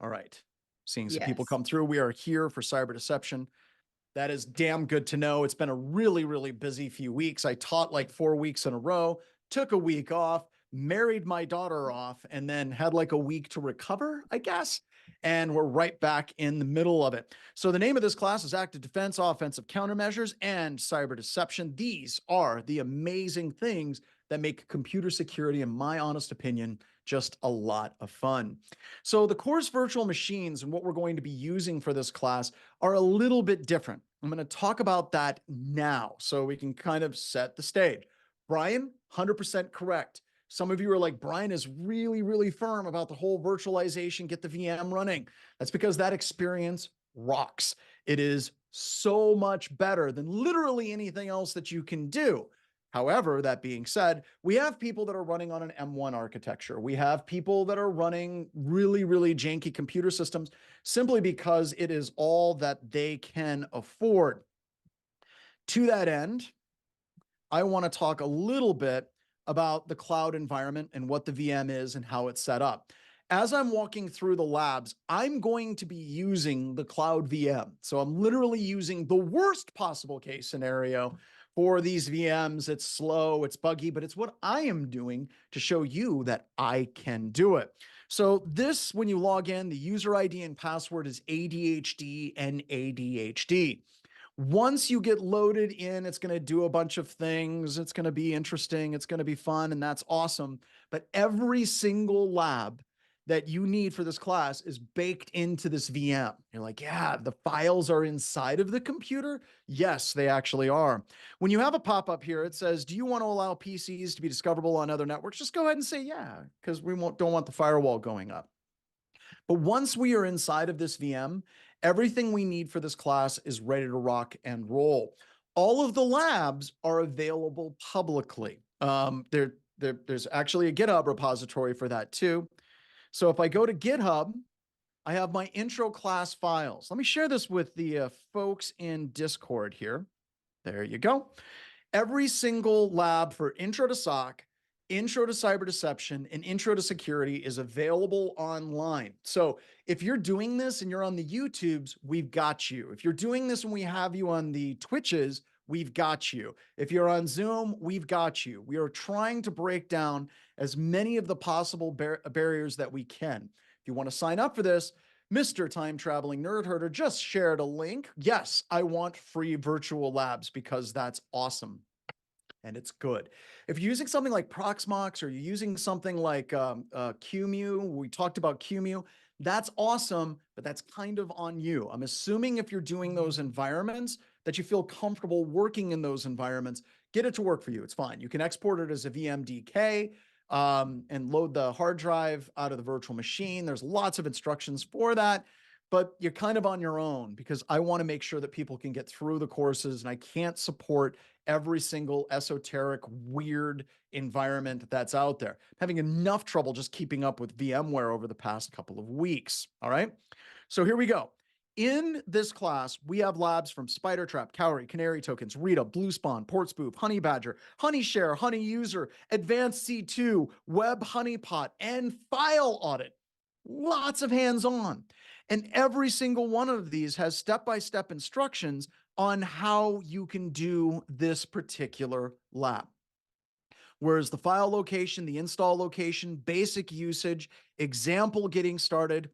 All right. Seeing some people Yes. come through. We are here for cyber deception. That is damn good to know. It's been a really, really busy few weeks. I taught like 4 weeks in a row, took a week off, married my daughter off, and then had like a week to recover, I guess. And we're right back in the middle of it. So the name of this class is Active Defense, Offensive Countermeasures, and Cyber Deception. These are the amazing things that make computer security, in my honest opinion, just a lot of fun. So the course virtual machines and what we're going to be using for this class are a little bit different. I'm going to talk about that now so we can kind of set the stage. Brian, 100% correct. Some of you are like, Brian is really, really firm about the whole virtualization, get the VM running. That's because that experience rocks. It is so much better than literally anything else that you can do. However, that being said, we have people that are running on an M1 architecture. We have people that are running really, really janky computer systems simply because it is all that they can afford. To that end, I want to talk a little bit about the cloud environment and what the VM is and how it's set up. As I'm walking through the labs, I'm going to be using the cloud VM. So I'm literally using the worst possible case scenario for these VMs. It's slow, it's buggy, but it's what I am doing to show you that I can do it. So this, when you log in, the user ID and password is ADHD and ADHD. Once you get loaded in, it's going to do a bunch of things. It's going to be interesting. It's going to be fun, and that's awesome. But every single lab that you need for this class is baked into this VM. You're like, yeah, the files are inside of the computer. Yes, they actually are. When you have a pop-up here, it says, do you want to allow PCs to be discoverable on other networks? Just go ahead and say, yeah, because we don't want the firewall going up. But once we are inside of this VM, everything we need for this class is ready to rock and roll. All of the labs are available publicly. There's actually a GitHub repository for that too. So if I go to GitHub, I have my intro class files. Let me share this with the folks in Discord here. There you go. Every single lab for Intro to SOC, Intro to Cyber Deception, and Intro to Security is available online. So if you're doing this and you're on the YouTubes, we've got you. If you're doing this and we have you on the Twitches, we've got you. If you're on Zoom, we've got you. We are trying to break down as many of the possible barriers that we can. If you want to sign up for this, Mr. Time Traveling Nerd Herder just shared a link. Yes, I want free virtual labs because that's awesome. And it's good. If you're using something like Proxmox or you're using something like QEMU, we talked about QEMU, that's awesome, but that's kind of on you. I'm assuming if you're doing those environments that you feel comfortable working in those environments, get it to work for you. It's fine. You can export it as a VMDK and load the hard drive out of the virtual machine. There's lots of instructions for that, but you're kind of on your own because I want to make sure that people can get through the courses, and I can't support every single esoteric, weird environment that's out there. I'm having enough trouble just keeping up with VMware over the past couple of weeks. All right. So here we go. In this class, we have labs from Spidertrap, Cowrie, Canary Tokens, Rita, Bluespawn, Portspoof, Honey Badger, HoneyShare, Honey User, Advanced C2, Web Honeypot, and File Audit. Lots of hands-on. And every single one of these has step-by-step instructions on how you can do this particular lab. Whereas the file location, the install location, basic usage, example getting started,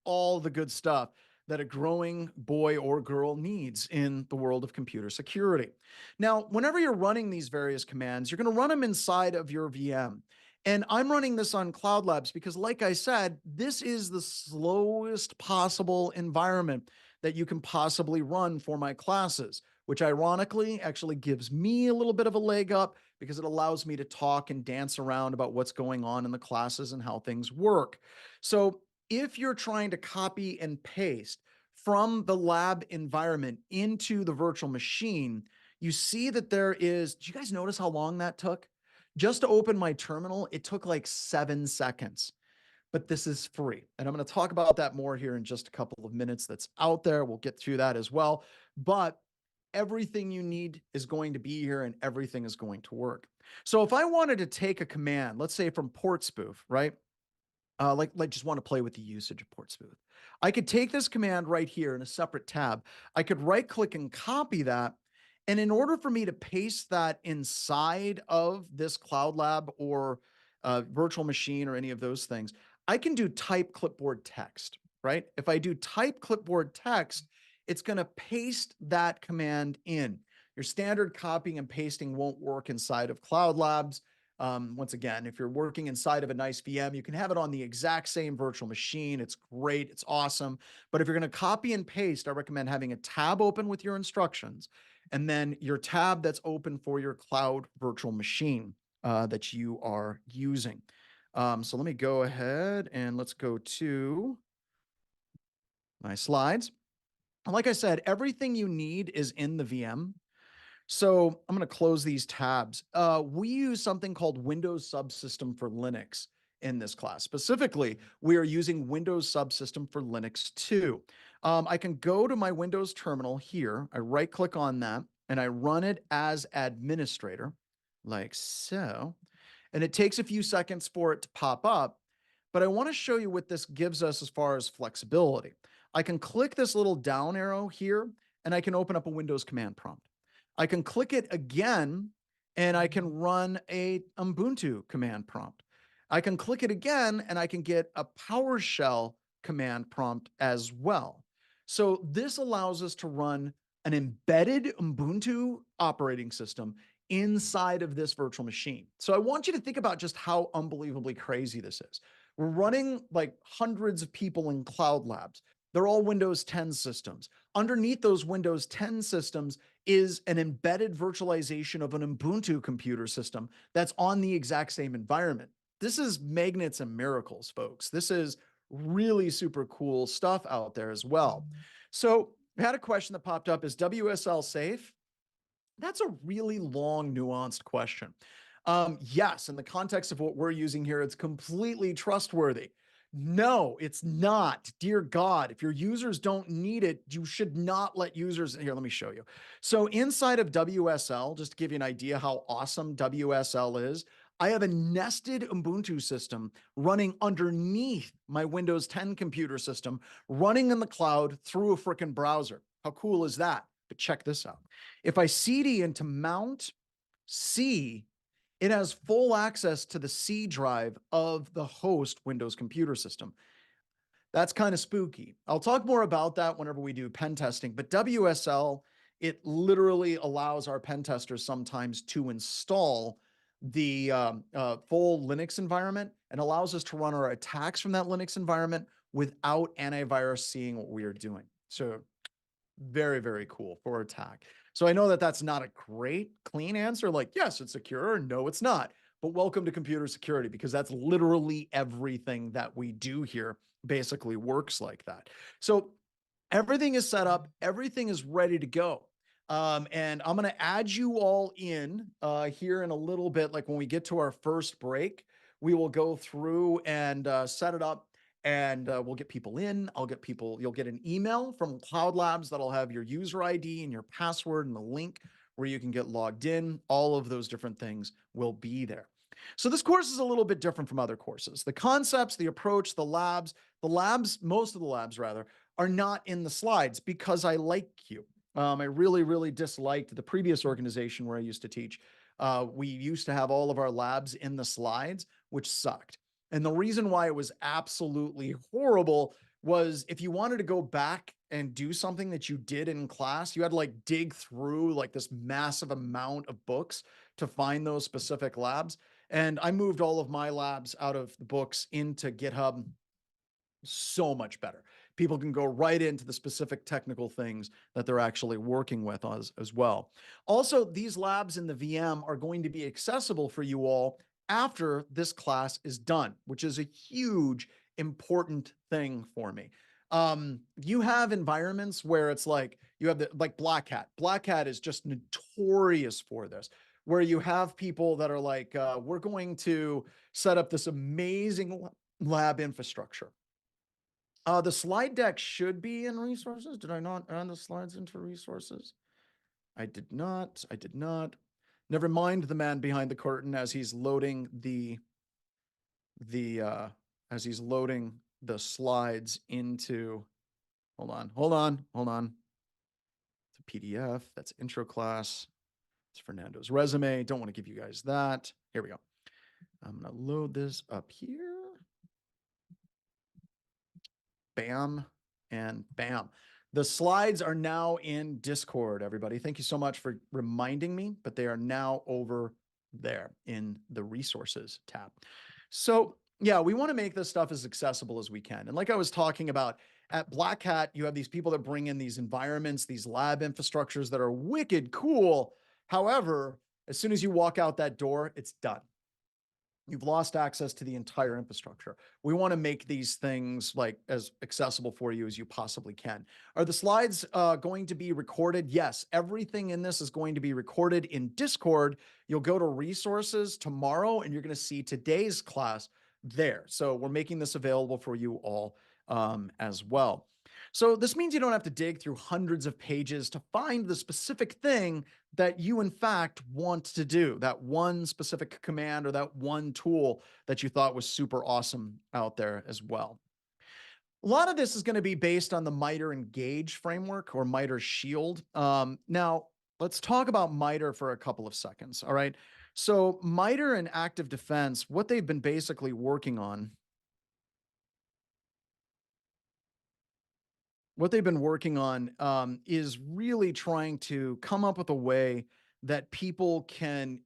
all the good stuff that a growing boy or girl needs in the world of computer security. Now, whenever you're running these various commands, you're going to run them inside of your VM. And I'm running this on Cloud Labs because, like I said, this is the slowest possible environment that you can possibly run for my classes, which ironically actually gives me a little bit of a leg up because it allows me to talk and dance around about what's going on in the classes and how things work. So if you're trying to copy and paste from the lab environment into the virtual machine, you see that there is, did you guys notice how long that took? Just to open my terminal, it took like 7 seconds, but this is free. And I'm going to talk about that more here in just a couple of minutes. That's out there. We'll get through that as well. But everything you need is going to be here and everything is going to work. So if I wanted to take a command, let's say from Portspoof, right? like just want to play with the usage of port smooth. I could take this command right here in a separate tab. I could right click and copy that. And in order for me to paste that inside of this Cloud Lab or virtual machine or any of those things, I can do type clipboard text, right? If I do type clipboard text, it's going to paste that command in. Your standard copying and pasting won't work inside of Cloud Labs. Once again, if you're working inside of a nice VM, you can have it on the exact same virtual machine. It's great. It's awesome. But if you're going to copy and paste, I recommend having a tab open with your instructions and then your tab that's open for your cloud virtual machine that you are using. So let me go ahead and let's go to my slides. Like I said, everything you need is in the VM. So I'm going to close these tabs. We use something called Windows Subsystem for Linux in this class. Specifically, we are using Windows Subsystem for Linux 2. I can go to my Windows terminal here. I right click on that and I run it as administrator like so. And it takes a few seconds for it to pop up. But I want to show you what this gives us as far as flexibility. I can click this little down arrow here and I can open up a Windows command prompt. I can click it again and I can run a Ubuntu command prompt. I can click it again and I can get a PowerShell command prompt as well. So this allows us to run an embedded Ubuntu operating system inside of this virtual machine. So I want you to think about just how unbelievably crazy this is. We're running like hundreds of people in Cloud Labs. They're all Windows 10 systems. Underneath those Windows 10 systems is an embedded virtualization of an Ubuntu computer system that's on the exact same environment. This is magnets and miracles, folks. This is really super cool stuff out there as well. So I had a question that popped up. Is WSL safe? That's a really long, nuanced question. Yes, in the context of what we're using here, it's completely trustworthy. No, it's not. Dear God, if your users don't need it, you should not let users. Here, let me show you. So inside of WSL, just to give you an idea how awesome WSL is, I have a nested Ubuntu system running underneath my Windows 10 computer system, running in the cloud through a frickin' browser. How cool is that? But check this out. If I CD into mount C, it has full access to the C drive of the host Windows computer system. That's kind of spooky. I'll talk more about that whenever we do pen testing, but WSL, it literally allows our pen testers sometimes to install the full Linux environment and allows us to run our attacks from that Linux environment without antivirus seeing what we are doing. So very, very cool for attack. So I know that that's not a great, clean answer. Like, yes, it's secure. No, it's not. But welcome to computer security, because that's literally everything that we do here basically works like that. So everything is set up. Everything is ready to go. And I'm going to add you all in here in a little bit. Like when we get to our first break, we will go through and set it up. And we'll get people in. You'll get an email from Cloud Labs that'll have your user ID and your password and the link where you can get logged in. All of those different things will be there. So this course is a little bit different from other courses. The concepts, the approach, most of the labs rather, are not in the slides because I like you. I really, really disliked the previous organization where I used to teach. We used to have all of our labs in the slides, which sucked. And the reason why it was absolutely horrible was if you wanted to go back and do something that you did in class, you had to like dig through like this massive amount of books to find those specific labs. And I moved all of my labs out of the books into GitHub. So much better. People can go right into the specific technical things that they're actually working with as well. Also, these labs in the VM are going to be accessible for you all after this class is done, which is a huge, important thing for me. You have environments where it's like you have like Black Hat. Black Hat is just notorious for this, where you have people that are like, we're going to set up this amazing lab infrastructure. The slide deck should be in resources. Did I not add the slides into resources? I did not. I did not. Never mind the man behind the curtain as he's loading the as he's loading the slides into, hold on. It's a PDF. That's intro class. It's Fernando's resume. Don't want to give you guys that. Here we go. I'm going to load this up here. Bam and bam. The slides are now in Discord, everybody. Thank you so much for reminding me, but they are now over there in the resources tab. So yeah, we want to make this stuff as accessible as we can. And like I was talking about, at Black Hat, you have these people that bring in these environments, these lab infrastructures that are wicked cool. However, as soon as you walk out that door, it's done. You've lost access to the entire infrastructure. We want to make these things like as accessible for you as you possibly can. Are the slides going to be recorded? Yes, everything in this is going to be recorded in Discord. You'll go to resources tomorrow and you're going to see today's class there. So we're making this available for you all as well. So this means you don't have to dig through hundreds of pages to find the specific thing that you in fact want to do, that one specific command or that one tool that you thought was super awesome out there as well. A lot of this is going to be based on the MITRE Engage framework or MITRE Shield. Now, let's talk about MITRE for a couple of seconds, all right? So MITRE and Active Defense, what they've been basically working on, is really trying to come up with a way that people can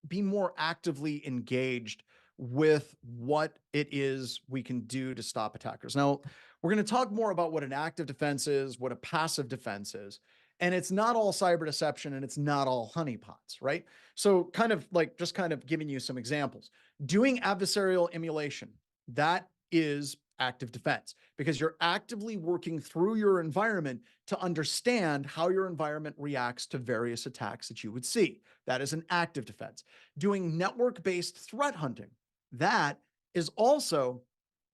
be more actively engaged with what it is we can do to stop attackers. Now, we're going to talk more about what an active defense is, what a passive defense is, and it's not all cyber deception and it's not all honeypots, right? So just kind of giving you some examples. Doing adversarial emulation, that is active defense because you're actively working through your environment to understand how your environment reacts to various attacks that you would see. That is an active defense. Doing network-based threat hunting, that is also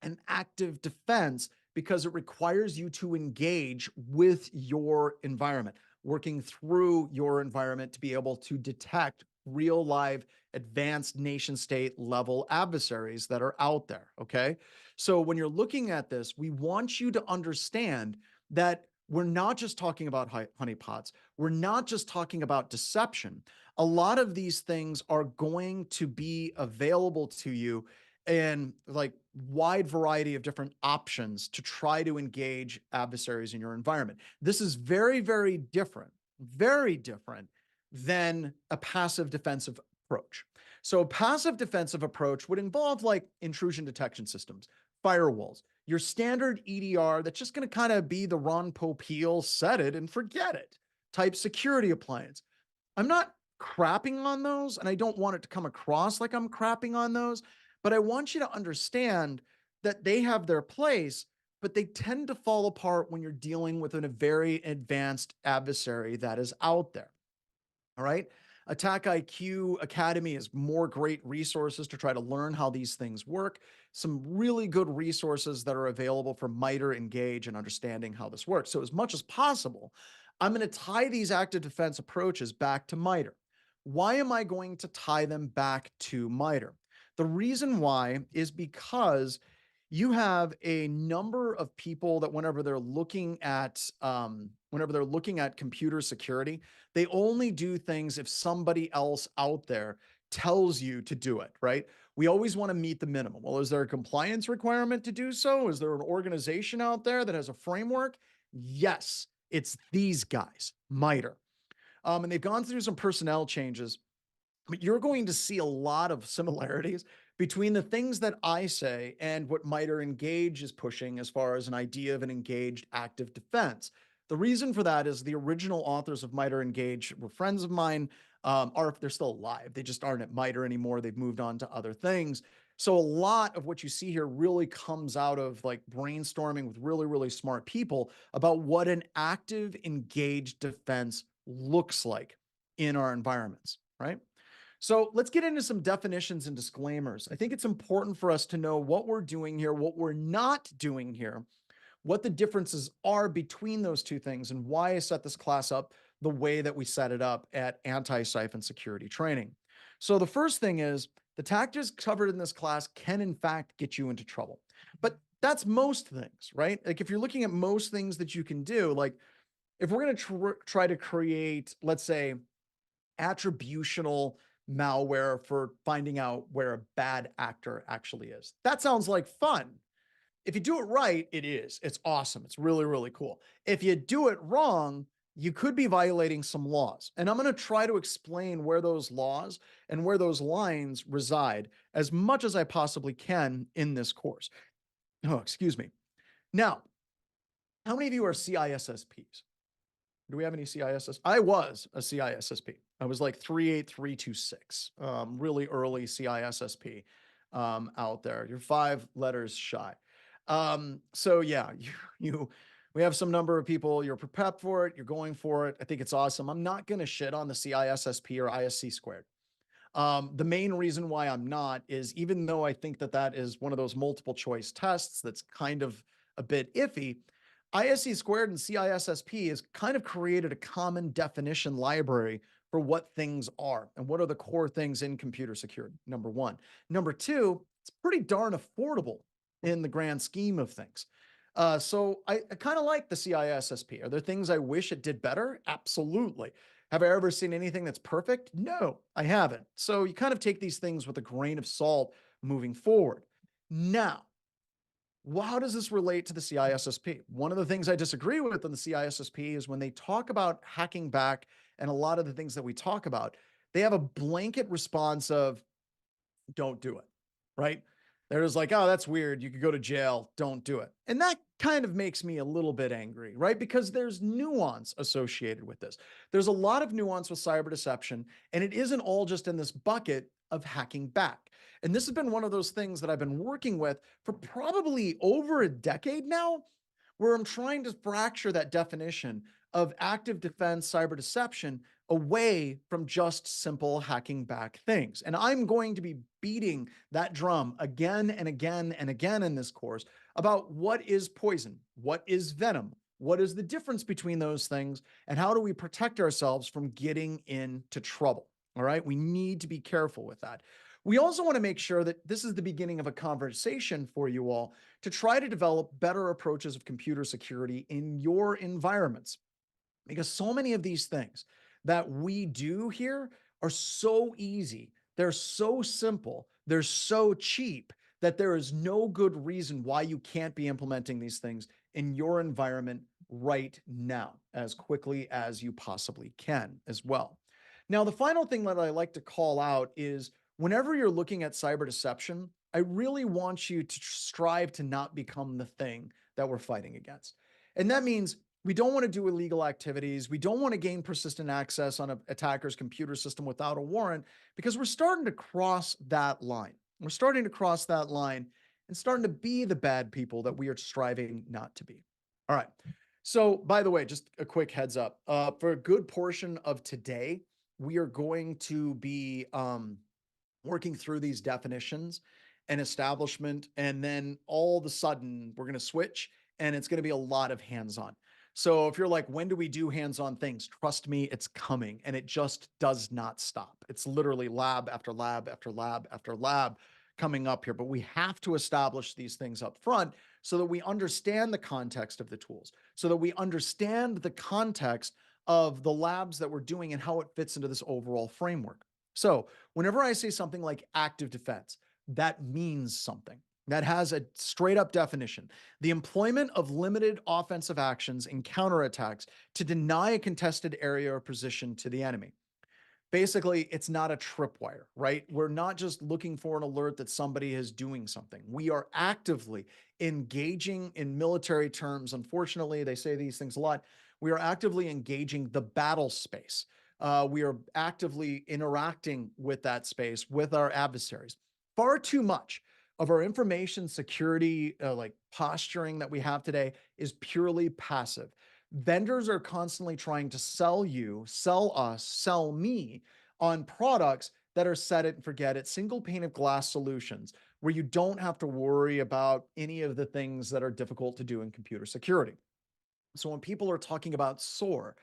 an active defense because it requires you to engage with your environment, working through your environment to be able to detect real live advanced nation state level adversaries that are out there. Okay. So when you're looking at this, we want you to understand that we're not just talking about honeypots. We're not just talking about deception. A lot of these things are going to be available to you in like wide variety of different options to try to engage adversaries in your environment. This is very, very different than a passive defensive approach. So a passive defensive approach would involve like intrusion detection systems, firewalls, your standard EDR that's just going to kind of be the Ron Popeil set it and forget it type security appliance. I'm not crapping on those, and I don't want it to come across like I'm crapping on those, but I want you to understand that they have their place, but they tend to fall apart when you're dealing with a very advanced adversary that is out there. All right. Attack IQ Academy is more great resources to try to learn how these things work. Some really good resources that are available for MITRE Engage and understanding how this works. So as much as possible, I'm going to tie these active defense approaches back to MITRE. Why am I going to tie them back to MITRE? The reason why is because you have a number of people that whenever they're looking at computer security, they only do things if somebody else out there tells you to do it, right? We always want to meet the minimum. Well, is there a compliance requirement to do so? Is there an organization out there that has a framework? Yes, it's these guys, MITRE. And they've gone through some personnel changes, but you're going to see a lot of similarities between the things that I say and what MITRE Engage is pushing as far as an idea of an engaged active defense. The reason for that is the original authors of MITRE Engage were friends of mine, they're still alive. They just aren't at MITRE anymore. They've moved on to other things. So a lot of what you see here really comes out of like brainstorming with really, really smart people about what an active engaged defense looks like in our environments, right? So let's get into some definitions and disclaimers. I think it's important for us to know what we're doing here, what we're not doing here, what the differences are between those two things, and why I set this class up the way that we set it up at Anti-Siphon Security Training. So the first thing is The tactics covered in this class can in fact get you into trouble. But that's most things, right? Like if you're looking at most things that you can do, like if we're going to try to create, let's say, attributional malware for finding out where a bad actor actually is, that sounds like fun. If you do it right, it is. It's awesome. It's really, really cool. If you do it wrong, you could be violating some laws. And I'm going to try to explain where those laws and where those lines reside as much as I possibly can in this course. Oh, excuse me. Now, how many of you are CISSPs? Do we have any CISS? I was a CISSP. I was like 38326, really early CISSP out there. You're 5 letters shy. So yeah, we have some number of people. You're prepped for it. You're going for it. I think it's awesome. I'm not going to shit on the CISSP or ISC squared. The main reason why I'm not is even though I think that that is one of those multiple choice tests that's kind of a bit iffy, ISC squared and CISSP has kind of created a common definition library for what things are and what are the core things in computer security, number one. Number two, it's pretty darn affordable in the grand scheme of things. So I kind of like the CISSP. Are there things I wish it did better? Absolutely. Have I ever seen anything that's perfect? No, I haven't. So you kind of take these things with a grain of salt moving forward. Now, how does this relate to the CISSP? One of the things I disagree with on the CISSP is when they talk about hacking back and a lot of the things that we talk about, they have a blanket response of don't do it, right? They're just like, oh, that's weird. You could go to jail. Don't do it. And that kind of makes me a little bit angry, right? Because there's nuance associated with this. There's a lot of nuance with cyber deception, and it isn't all just in this bucket of hacking back. And this has been one of those things that I've been working with for probably over a decade now, where I'm trying to fracture that definition of active defense cyber deception away from just simple hacking back things. And I'm going to be beating that drum again and again and again in this course about what is poison, what is venom, what is the difference between those things, and how do we protect ourselves from getting into trouble. All right, we need to be careful with that. We also want to make sure that this is the beginning of a conversation for you all to try to develop better approaches of computer security in your environments. Because so many of these things that we do here are so easy, they're so simple, they're so cheap that there is no good reason why you can't be implementing these things in your environment right now as quickly as you possibly can as well. Now, the final thing that I like to call out is whenever you're looking at cyber deception, I really want you to strive to not become the thing that we're fighting against. And that means we don't want to do illegal activities. We don't want to gain persistent access on an attacker's computer system without a warrant because we're starting to cross that line. We're starting to cross that line and starting to be the bad people that we are striving not to be. All right. So, by the way, just a quick heads up. For a good portion of today, we are going to be working through these definitions and establishment, and then all of a sudden we're going to switch, and it's going to be a lot of hands-on. So if you're like, when do we do hands-on things? Trust me, it's coming, and it just does not stop. It's literally lab after lab after lab after lab coming up here, but we have to establish these things up front so that we understand the context of the tools, so that we understand the context of the labs that we're doing and how it fits into this overall framework. So whenever I say something like active defense, that means something. That has a straight up definition. The employment of limited offensive actions in counterattacks to deny a contested area or position to the enemy. Basically, it's not a tripwire, right? We're not just looking for an alert that somebody is doing something. We are actively engaging in military terms. Unfortunately, they say these things a lot. We are actively engaging the battle space. We are actively interacting with that space with our adversaries. Far too much of our information security, like posturing that we have today is purely passive. Vendors are constantly trying to sell you, sell us, sell me on products that are set it and forget it, single pane of glass solutions where you don't have to worry about any of the things that are difficult to do in computer security. So when people are talking about SOAR,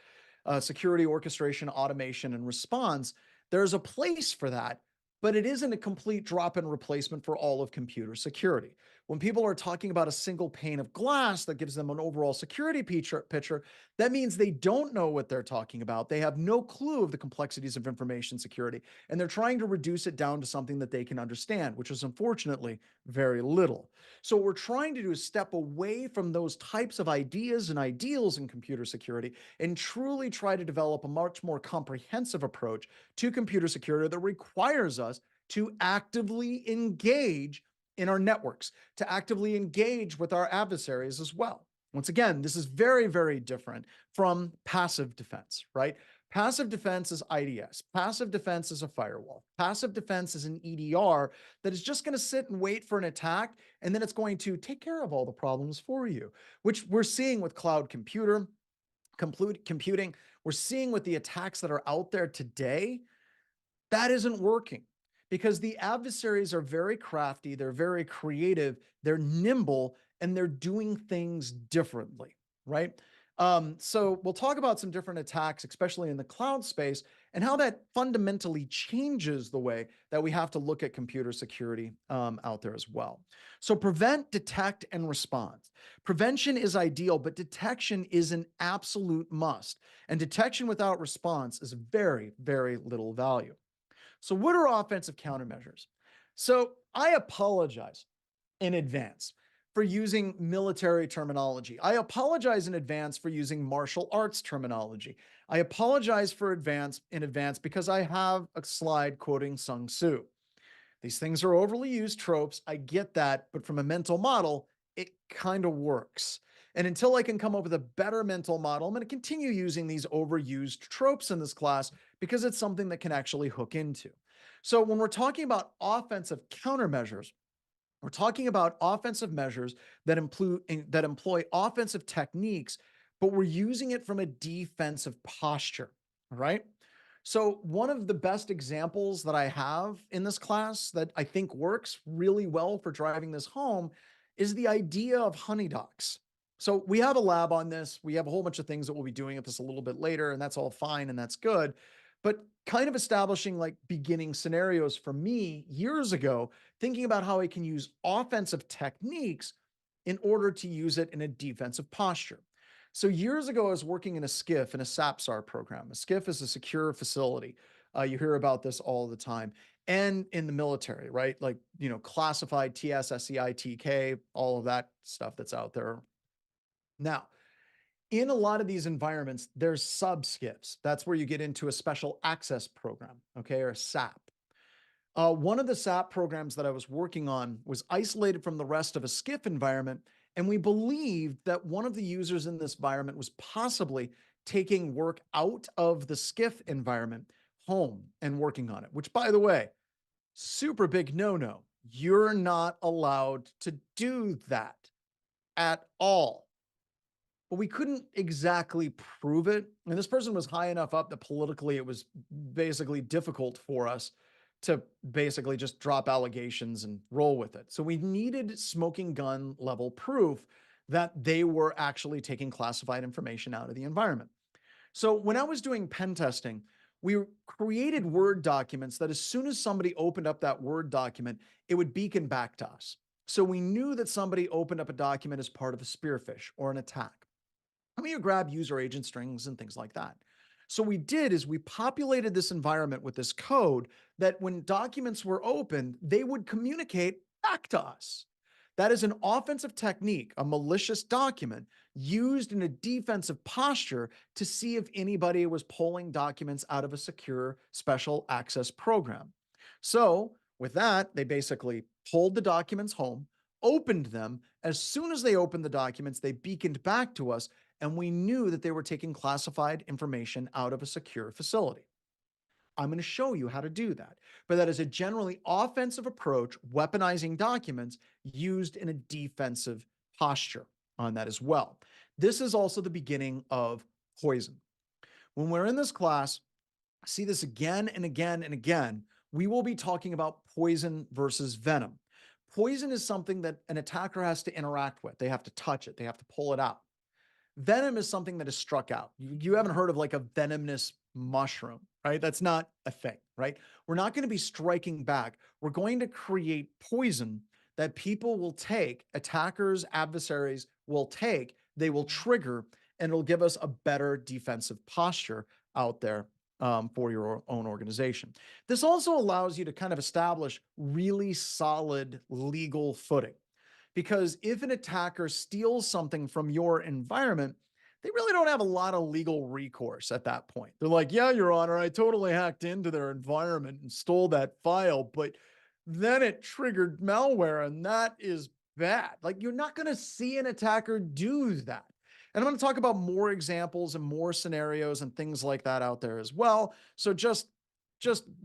security orchestration, automation, and response, there's a place for that, but it isn't a complete drop-in replacement for all of computer security. When people are talking about a single pane of glass that gives them an overall security picture, that means they don't know what they're talking about. They have no clue of the complexities of information security, and they're trying to reduce it down to something that they can understand, which is unfortunately very little. So what we're trying to do is step away from those types of ideas and ideals in computer security and truly try to develop a much more comprehensive approach to computer security that requires us to actively engage in our networks, to actively engage with our adversaries as well. Once again, this is very, very different from passive defense, right? Passive defense is IDS. Passive defense is a firewall. Passive defense is an EDR that is just going to sit and wait for an attack, and then it's going to take care of all the problems for you, which we're seeing with cloud computing. We're seeing with the attacks that are out there today. That isn't working because the adversaries are very crafty, they're very creative, they're nimble, and they're doing things differently, right? So we'll talk about some different attacks, especially in the cloud space, and how that fundamentally changes the way that we have to look at computer security out there as well. So prevent, detect, and respond. Prevention is ideal, but detection is an absolute must. And detection without response is very, very little value. So what are offensive countermeasures? So I apologize in advance for using military terminology. I apologize in advance for using martial arts terminology. I apologize in advance because I have a slide quoting Sun Tzu. These things are overly used tropes. I get that, but from a mental model, it kind of works. And until I can come up with a better mental model, I'm going to continue using these overused tropes in this class because it's something that can actually hook into. So when we're talking about offensive countermeasures, we're talking about offensive measures that employ offensive techniques, but we're using it from a defensive posture, all right? So one of the best examples that I have in this class that I think works really well for driving this home is the idea of honey docs. So we have a lab on this. We have a whole bunch of things that we'll be doing at this a little bit later, and that's all fine and that's good. But kind of establishing like beginning scenarios for me years ago, thinking about how I can use offensive techniques in order to use it in a defensive posture. So years ago, I was working in a SCIF in a SAPSAR program. A SCIF is a secure facility. You hear about this all the time. And in the military, right? Like, classified TS, SCI, TK, all of that stuff that's out there. Now, in a lot of these environments, there's sub-SCIFs. That's where you get into a special access program, okay, or SAP. One of the SAP programs that I was working on was isolated from the rest of a SCIF environment, and we believed that one of the users in this environment was possibly taking work out of the SCIF environment home and working on it, which, by the way, super big no-no. You're not allowed to do that at all. But we couldn't exactly prove it. And this person was high enough up that politically it was basically difficult for us to basically just drop allegations and roll with it. So we needed smoking gun level proof that they were actually taking classified information out of the environment. So when I was doing pen testing, we created Word documents that as soon as somebody opened up that Word document, it would beacon back to us. So we knew that somebody opened up a document as part of a spearfish or an attack. And we would grab user agent strings and things like that. So what we did is we populated this environment with this code that when documents were opened, they would communicate back to us. That is an offensive technique, a malicious document used in a defensive posture to see if anybody was pulling documents out of a secure special access program. So with that, they basically pulled the documents home, opened them. As soon as they opened the documents, they beaconed back to us, and we knew that they were taking classified information out of a secure facility. I'm going to show you how to do that. But that is a generally offensive approach, weaponizing documents used in a defensive posture on that as well. This is also the beginning of poison. When we're in this class, see this again and again and again, we will be talking about poison versus venom. Poison is something that an attacker has to interact with. They have to touch it. They have to pull it out. Venom is something that is struck out. You haven't heard of like a venomous mushroom, right? That's not a thing, right? We're not going to be striking back. We're going to create poison that people will take, attackers, adversaries will take, they will trigger, and it'll give us a better defensive posture out there for your own organization. This also allows you to kind of establish really solid legal footing. Because if an attacker steals something from your environment, they really don't have a lot of legal recourse at that point. They're like, yeah, Your Honor, I totally hacked into their environment and stole that file, but then it triggered malware, and that is bad. Like, you're not going to see an attacker do that. And I'm going to talk about more examples and more scenarios and things like that out there as well. So just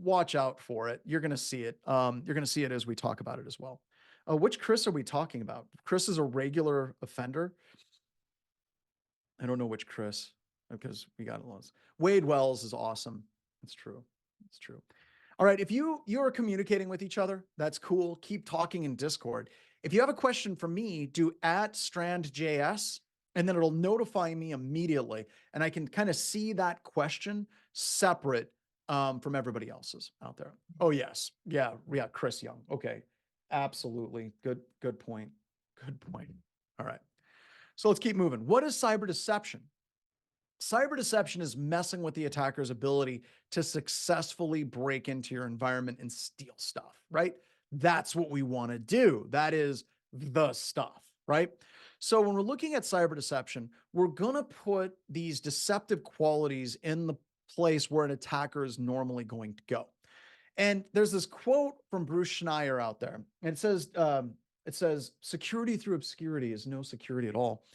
watch out for it. You're going to see it. You're going to see it as we talk about it as well. Which Chris are we talking about? Chris is a regular offender. I don't know which Chris, because we got lost. Wade Wells is awesome. It's true. It's true. All right. If you are communicating with each other, that's cool. Keep talking in Discord. If you have a question for me, do @StrandJS, and then it'll notify me immediately. And I can kind of see that question separate from everybody else's out there. Oh, yes. Yeah. Yeah. Chris Young. Okay. Absolutely. Good point. Good point. All right. So let's keep moving. What is cyber deception? Cyber deception is messing with the attacker's ability to successfully break into your environment and steal stuff, right? That's what we want to do. That is the stuff, right? So when we're looking at cyber deception, we're going to put these deceptive qualities in the place where an attacker is normally going to go. And there's this quote from Bruce Schneier out there, and it says, security through obscurity is no security at all.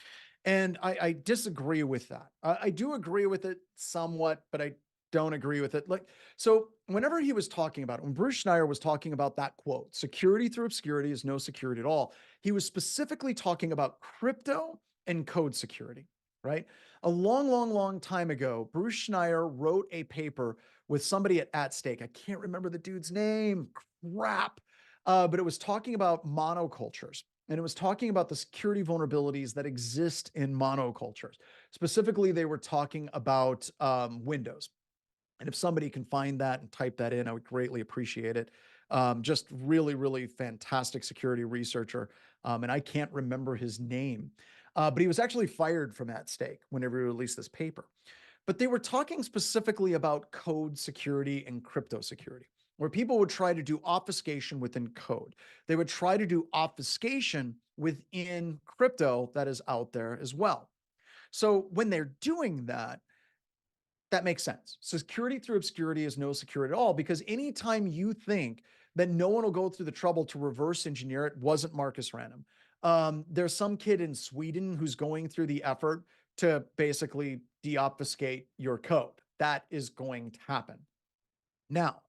And I disagree with that. I do agree with it somewhat, but I don't agree with it. Like, so whenever he was talking about it, when Bruce Schneier was talking about that quote, security through obscurity is no security at all, he was specifically talking about crypto and code security, right? A long time ago, Bruce Schneier wrote a paper with somebody at Stake. I can't remember the dude's name. Crap. But it was talking about monocultures. And it was talking about the security vulnerabilities that exist in monocultures. Specifically, they were talking about Windows. And if somebody can find that and type that in, I would greatly appreciate it. Just really fantastic security researcher. And I can't remember his name. But he was actually fired from that stake whenever he released this paper. But they were talking specifically about code security and crypto security, where people would try to do obfuscation within code. They would try to do obfuscation within crypto that is out there as well. So when they're doing that, that makes sense. Security through obscurity is no security at all, because anytime you think that no one will go through the trouble to reverse engineer it, wasn't Marcus Random. There's some kid in Sweden who's going through the effort to basically deobfuscate your code. That is going to happen. Now,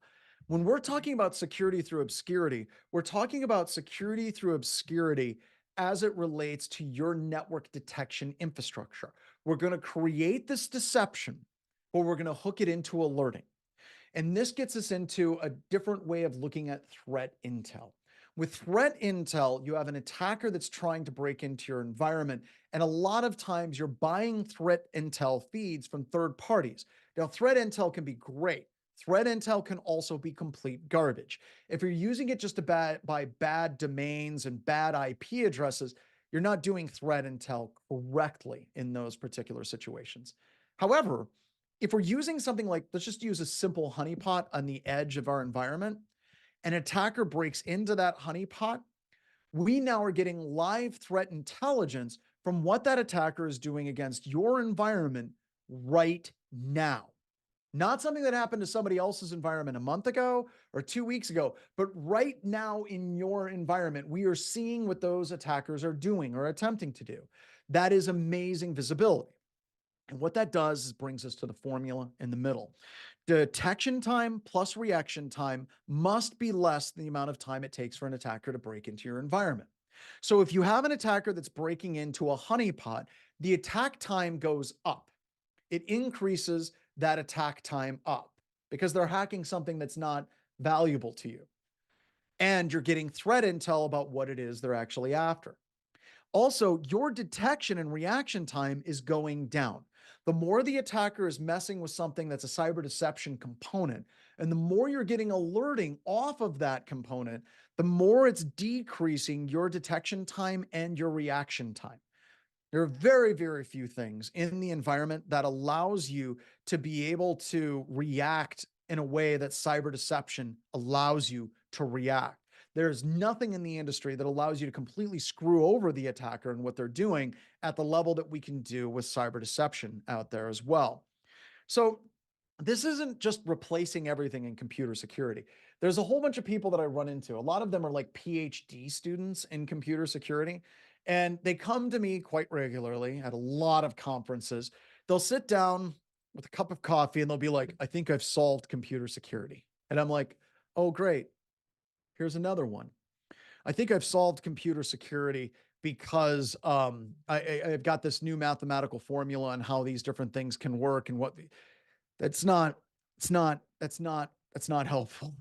when we're talking about security through obscurity, we're talking about security through obscurity as it relates to your network detection infrastructure. We're going to create this deception, but we're going to hook it into alerting. And this gets us into a different way of looking at threat intel. With threat intel, you have an attacker that's trying to break into your environment. And a lot of times you're buying threat intel feeds from third parties. Now, threat intel can be great. Threat intel can also be complete garbage. If you're using it just to buy bad domains and bad IP addresses, you're not doing threat intel correctly in those particular situations. However, if we're using something like, let's just use a simple honeypot on the edge of our environment, an attacker breaks into that honeypot, we now are getting live threat intelligence from what that attacker is doing against your environment right now. Not something that happened to somebody else's environment a month ago or 2 weeks ago, but right now in your environment, we are seeing what those attackers are doing or attempting to do. That is amazing visibility. And what that does is brings us to the formula in the middle. Detection time plus reaction time must be less than the amount of time it takes for an attacker to break into your environment. So if you have an attacker that's breaking into a honeypot, the attack time goes up. It increases that attack time up because they're hacking something that's not valuable to you. And you're getting threat intel about what it is they're actually after. Also, your detection and reaction time is going down. The more the attacker is messing with something that's a cyber deception component, and the more you're getting alerting off of that component, the more it's decreasing your detection time and your reaction time. There are very, very few things in the environment that allows you to be able to react in a way that cyber deception allows you to react. There's nothing in the industry that allows you to completely screw over the attacker and what they're doing at the level that we can do with cyber deception out there as well. So this isn't just replacing everything in computer security. There's a whole bunch of people that I run into. A lot of them are like PhD students in computer security, and they come to me quite regularly at a lot of conferences. They'll sit down with a cup of coffee and they'll be like, I think I've solved computer security. And I'm like, oh, great. Here's another one. I think I've solved computer security because I've got this new mathematical formula on how these different things can work and what that's not, that's not helpful,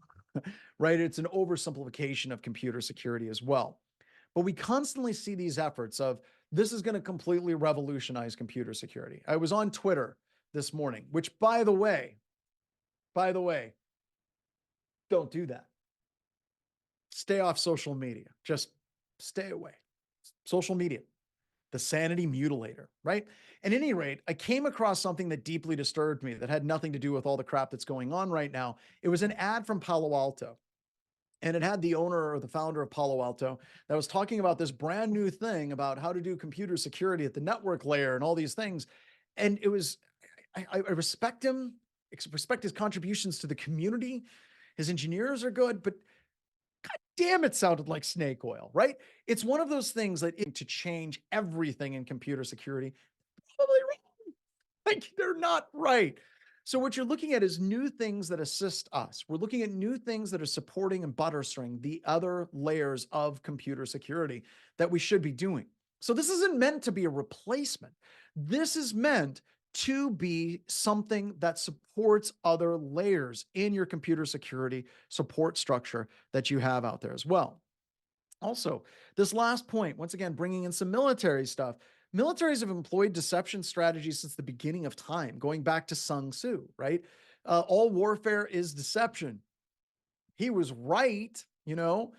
right? It's an oversimplification of computer security as well. But we constantly see these efforts of this is going to completely revolutionize computer security. I was on Twitter this morning, which by the way, don't do that. Stay off social media. Just stay away. Social media, the sanity mutilator, right? At any rate, I came across something that deeply disturbed me that had nothing to do with all the crap that's going on right now. It was an ad from Palo Alto. And it had the owner or the founder of Palo Alto that was talking about this brand new thing about how to do computer security at the network layer and all these things. And it was, I respect him, respect his contributions to the community. His engineers are good, but God damn, it sounded like snake oil, right? It's one of those things that to change everything in computer security, probably wrong. Like they're not right. So what you're looking at is new things that assist us. We're looking at new things that are supporting and buttressing the other layers of computer security that we should be doing. So this isn't meant to be a replacement. This is meant to be something that supports other layers in your computer security support structure that you have out there as well. Also, this last point, once again, bringing in some military stuff. Militaries have employed deception strategies since the beginning of time, going back to Sun Tzu, right? All warfare is deception. He was right, you know.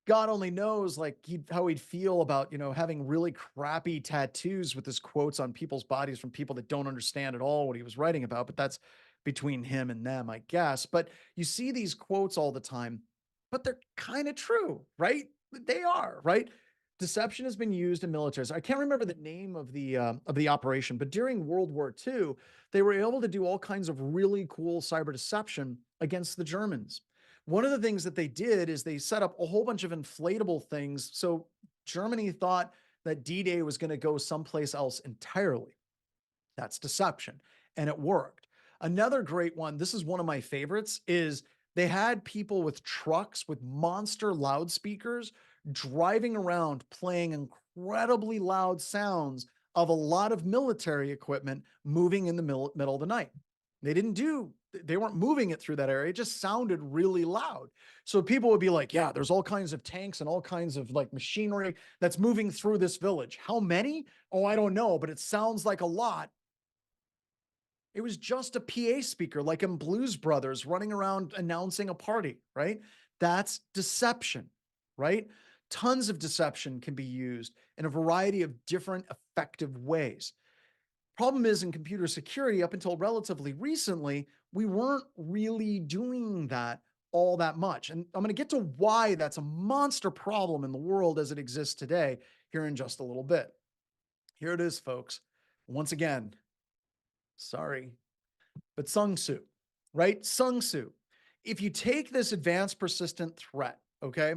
God only knows like how he'd feel about, having really crappy tattoos with his quotes on people's bodies from people that don't understand at all what he was writing about. But that's between him and them, I guess. But you see these quotes all the time, but they're kind of true, right? They are, right? Deception has been used in militaries. I can't remember the name of the operation, but during World War II, they were able to do all kinds of really cool cyber deception against the Germans. One of the things that they did is they set up a whole bunch of inflatable things. So Germany thought that D-Day was going to go someplace else entirely. That's deception. And it worked. Another great one, this is one of my favorites, is they had people with trucks with monster loudspeakers driving around playing incredibly loud sounds of a lot of military equipment moving in the middle of the night. They weren't moving it through that area. It just sounded really loud. So people would be like, yeah, there's all kinds of tanks and all kinds of like machinery that's moving through this village. How many? Oh, I don't know, but it sounds like a lot. It was just a PA speaker, like in Blues Brothers running around announcing a party, right? That's deception, right? Tons of deception can be used in a variety of different effective ways. Problem is in computer security, up until relatively recently, we weren't really doing that all that much. And I'm going to get to why that's a monster problem in the world as it exists today here in just a little bit. Here it is, folks. Once again, sorry, but Sun Tzu, right? Sun Tzu. If you take this advanced persistent threat, okay,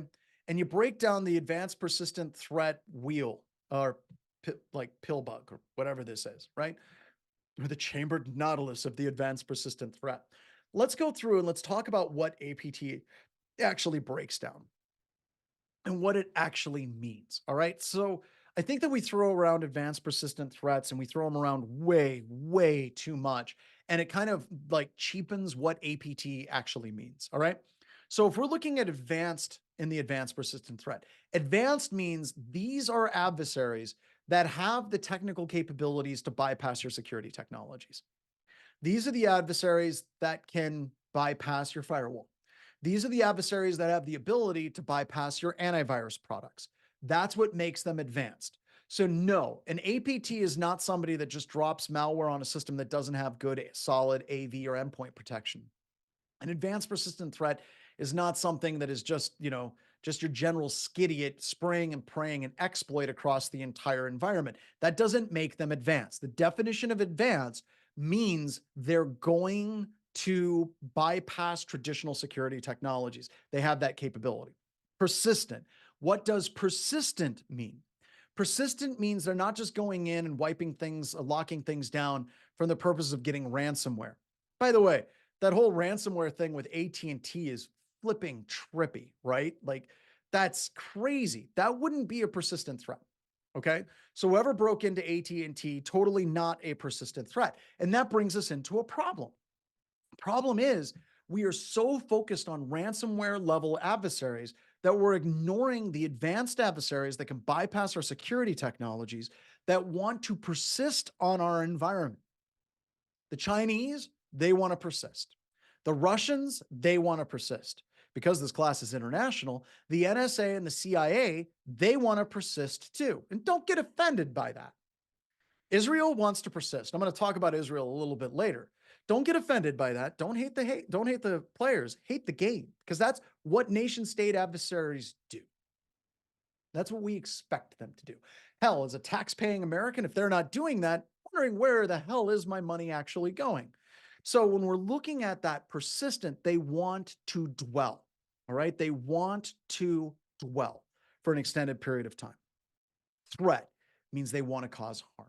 and you break down the advanced persistent threat wheel or like pillbug or whatever this is, right? Or the chambered nautilus of the advanced persistent threat. Let's go through and let's talk about what APT actually breaks down and what it actually means. All right. So I think that we throw around advanced persistent threats and we throw them around way, way too much. And it kind of like cheapens what APT actually means. All right. So if we're looking at advanced in the advanced persistent threat. Advanced means these are adversaries that have the technical capabilities to bypass your security technologies. These are the adversaries that can bypass your firewall. These are the adversaries that have the ability to bypass your antivirus products. That's what makes them advanced. So no, an APT is not somebody that just drops malware on a system that doesn't have good, solid AV or endpoint protection. An advanced persistent threat is not something that is just, just your general skidiot spraying and praying an exploit across the entire environment. That doesn't make them advanced. The definition of advanced means they're going to bypass traditional security technologies. They have that capability. Persistent. What does persistent mean? Persistent means they're not just going in and wiping things, locking things down for the purpose of getting ransomware. By the way, that whole ransomware thing with AT&T is flipping trippy, right? Like, that's crazy. That wouldn't be a persistent threat. Okay. So whoever broke into AT&T, totally not a persistent threat. And that brings us into a problem. The problem is we are so focused on ransomware level adversaries that we're ignoring the advanced adversaries that can bypass our security technologies that want to persist on our environment. The Chinese, they want to persist. The Russians, they want to persist. Because this class is international, the NSA and the CIA, they want to persist too. And don't get offended by that. Israel wants to persist. I'm going to talk about Israel a little bit later. Don't get offended by that. Don't hate the players, hate the game, because that's what nation state adversaries do. That's what we expect them to do. Hell, as a tax-paying American, if they're not doing that, wondering where the hell is my money actually going? So when we're looking at that persistent, they want to dwell, all right? They want to dwell for an extended period of time. Threat means they want to cause harm,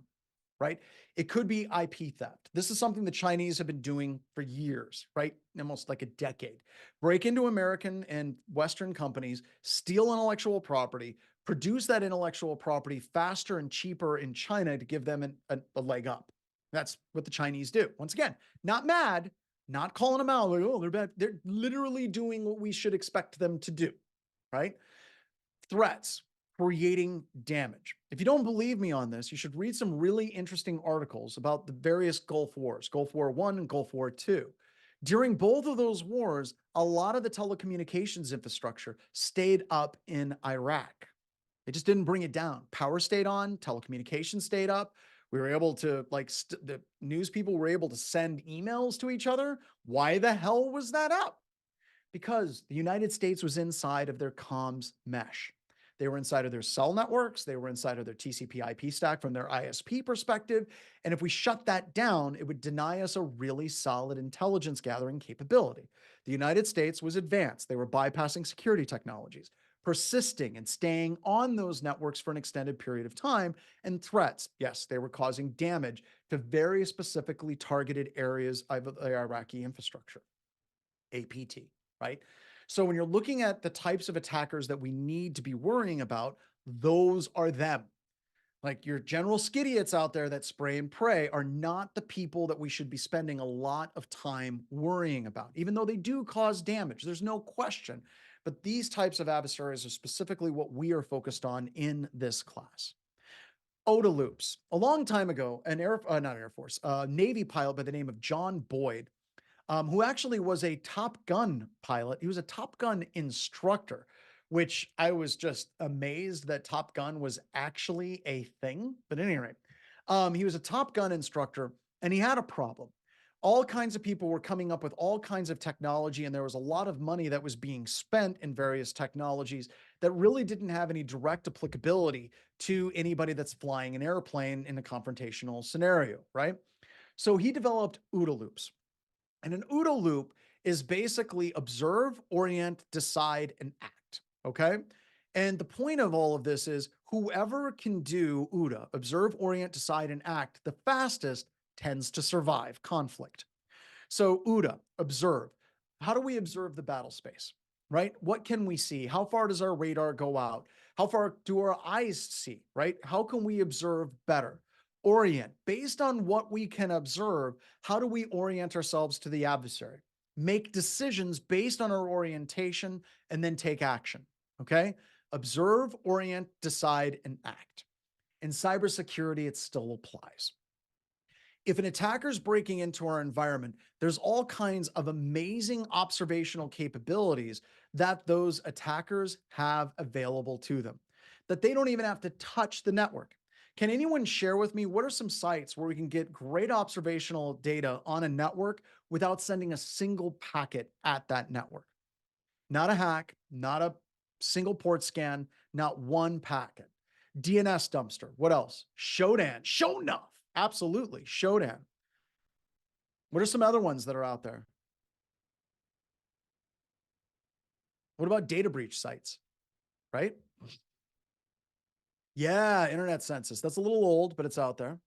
right? It could be IP theft. This is something the Chinese have been doing for years, right? Almost like a decade. Break into American and Western companies, steal intellectual property, produce that intellectual property faster and cheaper in China to give them a leg up. That's what the Chinese do. Once again, not mad, not calling them out like, oh, they're bad. They're literally doing what we should expect them to do, right? Threats, creating damage. If you don't believe me on this, you should read some really interesting articles about the various Gulf Wars, Gulf War I and Gulf War II. During both of those wars, a lot of the telecommunications infrastructure stayed up in Iraq. They just didn't bring it down. Power stayed on, telecommunications stayed up. We were able to, the news people were able to send emails to each other. Why the hell was that up? Because the United States was inside of their comms mesh. They were inside of their cell networks. They were inside of their TCP IP stack from their ISP perspective. And if we shut that down, it would deny us a really solid intelligence gathering capability. The United States was advanced. They were bypassing security technologies, persisting and staying on those networks for an extended period of time. And threats, yes, they were causing damage to very specifically targeted areas of the Iraqi infrastructure. APT, right? So when you're looking at the types of attackers that we need to be worrying about, those are them. Like your general skidiots out there that spray and pray are not the people that we should be spending a lot of time worrying about, even though they do cause damage. There's no question. But these types of adversaries are specifically what we are focused on in this class. OODA loops. A long time ago, a Navy pilot by the name of John Boyd, who actually was a Top Gun pilot. He was a Top Gun instructor, which I was just amazed that Top Gun was actually a thing. But at any rate, he was a Top Gun instructor, and he had a problem. All kinds of people were coming up with all kinds of technology, and there was a lot of money that was being spent in various technologies that really didn't have any direct applicability to anybody that's flying an airplane in a confrontational scenario, right? So he developed OODA loops. And an OODA loop is basically observe, orient, decide, and act, okay? And the point of all of this is whoever can do OODA, observe, orient, decide, and act, the fastest tends to survive conflict. So OODA, observe. How do we observe the battle space, right? What can we see? How far does our radar go out? How far do our eyes see, right? How can we observe better? Orient. Based on what we can observe, how do we orient ourselves to the adversary? Make decisions based on our orientation and then take action. Okay. Observe, orient, decide, and act. In cybersecurity, it still applies. If an attacker's breaking into our environment, there's all kinds of amazing observational capabilities that those attackers have available to them, that they don't even have to touch the network. Can anyone share with me what are some sites where we can get great observational data on a network without sending a single packet at that network? Not a hack, not a single port scan, not one packet. DNS dumpster. What else? Shodan. Show enough. Absolutely. Shodan. What are some other ones that are out there? What about data breach sites? Right? Yeah, internet census. That's a little old, but it's out there.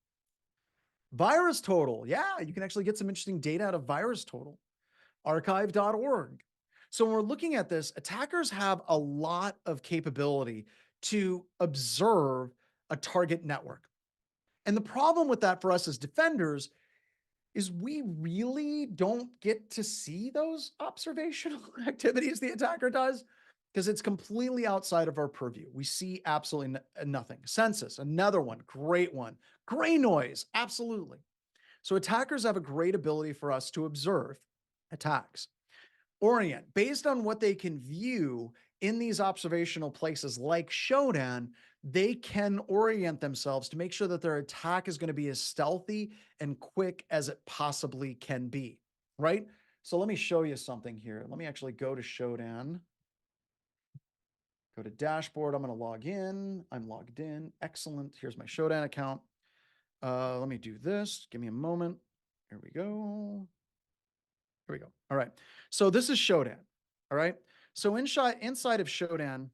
Virus total. Yeah, you can actually get some interesting data out of virus total. Archive.org. So when we're looking at this, attackers have a lot of capability to observe a target network. And the problem with that for us as defenders is we really don't get to see those observational activities the attacker does because it's completely outside of our purview. We see absolutely nothing. Census, another one, great one. Gray noise, absolutely. So attackers have a great ability for us to observe attacks. Orient, based on what they can view in these observational places like Shodan, they can orient themselves to make sure that their attack is going to be as stealthy and quick as it possibly can be, right? So let me show you something here. Let me actually go to Shodan. Go to dashboard. I'm going to log in. I'm logged in. Excellent. Here's my Shodan account. Let me do this. Give me a moment. Here we go. Here we go. All right. So this is Shodan. All right. So inside of Shodan,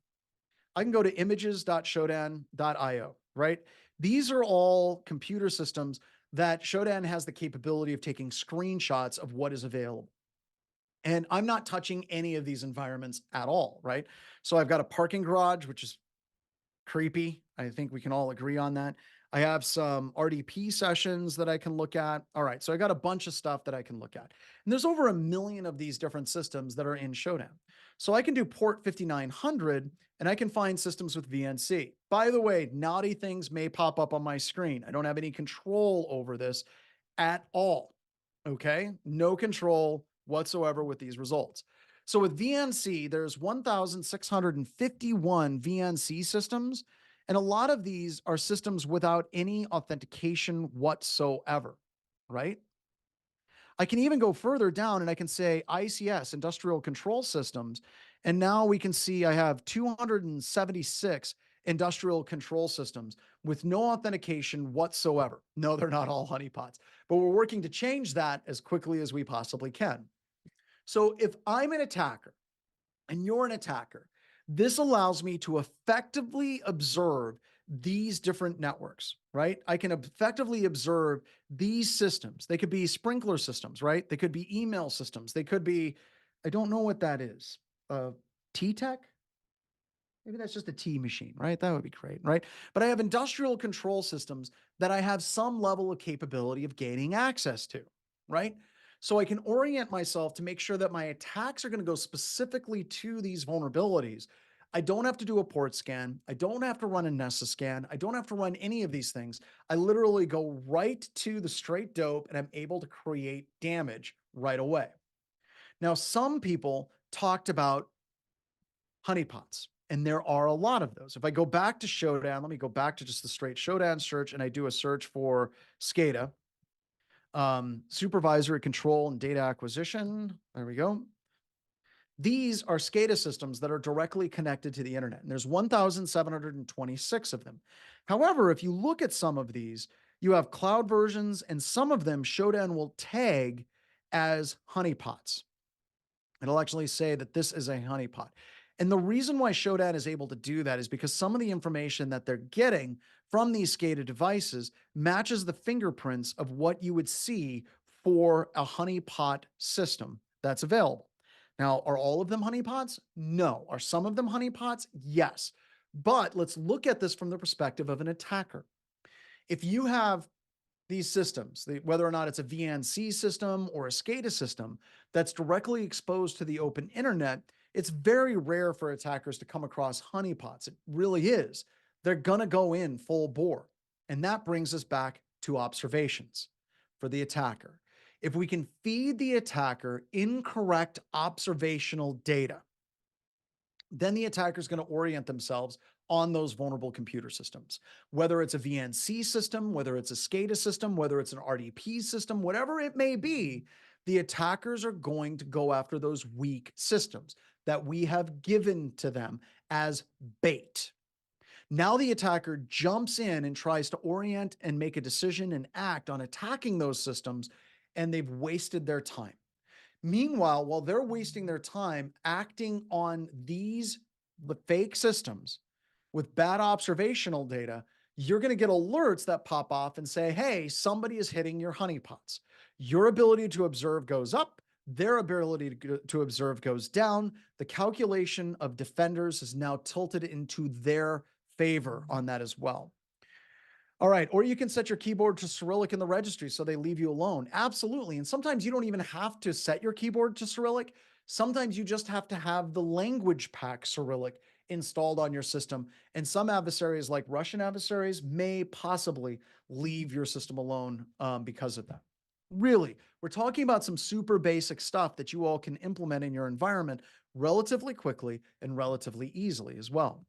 I can go to images.shodan.io, right? These are all computer systems that Shodan has the capability of taking screenshots of what is available. And I'm not touching any of these environments at all, right? So I've got a parking garage, which is creepy. I think we can all agree on that. I have some RDP sessions that I can look at. All right, so I got a bunch of stuff that I can look at. And there's over 1 million of these different systems that are in Shodan. So I can do port 5900 and I can find systems with VNC. By the way, naughty things may pop up on my screen. I don't have any control over this at all. Okay, no control whatsoever with these results. So with VNC, there's 1,651 VNC systems, and a lot of these are systems without any authentication whatsoever, right? I can even go further down and I can say ICS, industrial control systems, and now we can see I have 276 industrial control systems with no authentication whatsoever. No, they're not all honeypots, but we're working to change that as quickly as we possibly can. So if I'm an attacker and you're an attacker, this allows me to effectively observe these different networks, right? I can effectively observe these systems. They could be sprinkler systems, right? They could be email systems. They could be, I don't know what that is. T-Tech? Maybe that's just a T machine, right? That would be great, right? But I have industrial control systems that I have some level of capability of gaining access to, right? So I can orient myself to make sure that my attacks are going to go specifically to these vulnerabilities. I don't have to do a port scan. I don't have to run a Nessa scan. I don't have to run any of these things. I literally go right to the straight dope and I'm able to create damage right away. Now, some people talked about honeypots. And there are a lot of those. If I go back to Shodan, let me go back to just the straight Shodan search and I do a search for SCADA, supervisory control and data acquisition. There we go. These are SCADA systems that are directly connected to the internet. And there's 1,726 of them. However, if you look at some of these, you have cloud versions and some of them Shodan will tag as honeypots. It'll actually say that this is a honeypot. And the reason why Shodan is able to do that is because some of the information that they're getting from these SCADA devices matches the fingerprints of what you would see for a honeypot system that's available. Now, are all of them honeypots? No. Are some of them honeypots? Yes. But let's look at this from the perspective of an attacker. If you have these systems, whether or not it's a VNC system or a SCADA system that's directly exposed to the open internet, It's very rare for attackers to come across honeypots. It really is. They're going to go in full bore. And that brings us back to observations for the attacker. If we can feed the attacker incorrect observational data, then the attacker is going to orient themselves on those vulnerable computer systems. Whether it's a VNC system, whether it's a SCADA system, whether it's an RDP system, whatever it may be, the attackers are going to go after those weak systems that we have given to them as bait. Now the attacker jumps in and tries to orient and make a decision and act on attacking those systems, and they've wasted their time. Meanwhile, while they're wasting their time acting on the fake systems with bad observational data, you're going to get alerts that pop off and say, hey, somebody is hitting your honeypots. Your ability to observe goes up. Their ability to observe goes down. The calculation of defenders is now tilted into their favor on that as well. All right. Or you can set your keyboard to Cyrillic in the registry so they leave you alone. Absolutely. And sometimes you don't even have to set your keyboard to Cyrillic. Sometimes you just have to have the language pack Cyrillic installed on your system. And some adversaries, like Russian adversaries, may possibly leave your system alone because of that. Really, we're talking about some super basic stuff that you all can implement in your environment relatively quickly and relatively easily as well.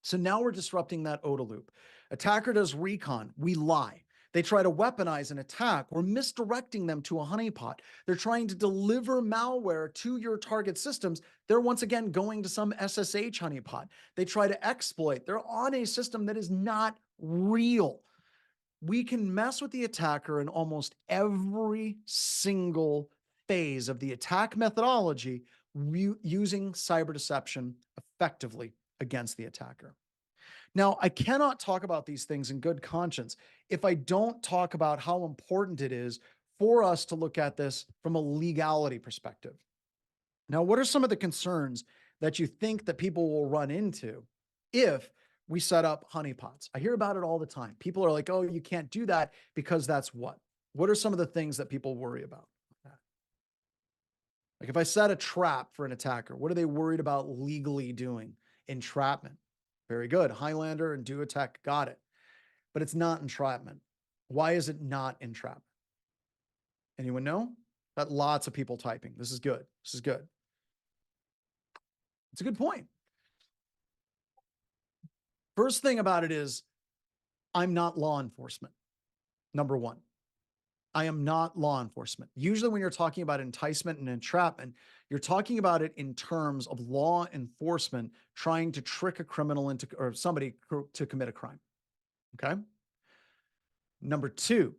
So now we're disrupting that OODA loop. Attacker does recon. We lie. They try to weaponize an attack. We're misdirecting them to a honeypot. They're trying to deliver malware to your target systems. They're once again going to some SSH honeypot. They try to exploit. They're on a system that is not real. We can mess with the attacker in almost every single phase of the attack methodology using cyber deception effectively against the attacker. Now, I cannot talk about these things in good conscience if I don't talk about how important it is for us to look at this from a legality perspective. Now, what are some of the concerns that you think that people will run into if we set up honeypots? I hear about it all the time. People are like, oh, you can't do that because that's what? What are some of the things that people worry about? Like if I set a trap for an attacker, what are they worried about legally doing? Entrapment. Very good. Highlander and Duotech, got it. But it's not entrapment. Why is it not entrapment? Anyone know? Got lots of people typing. This is good. This is good. It's a good point. First thing about it is, I'm not law enforcement. Number one, I am not law enforcement. Usually when you're talking about enticement and entrapment, you're talking about it in terms of law enforcement trying to trick a criminal into, or somebody to commit a crime. Okay. Number two,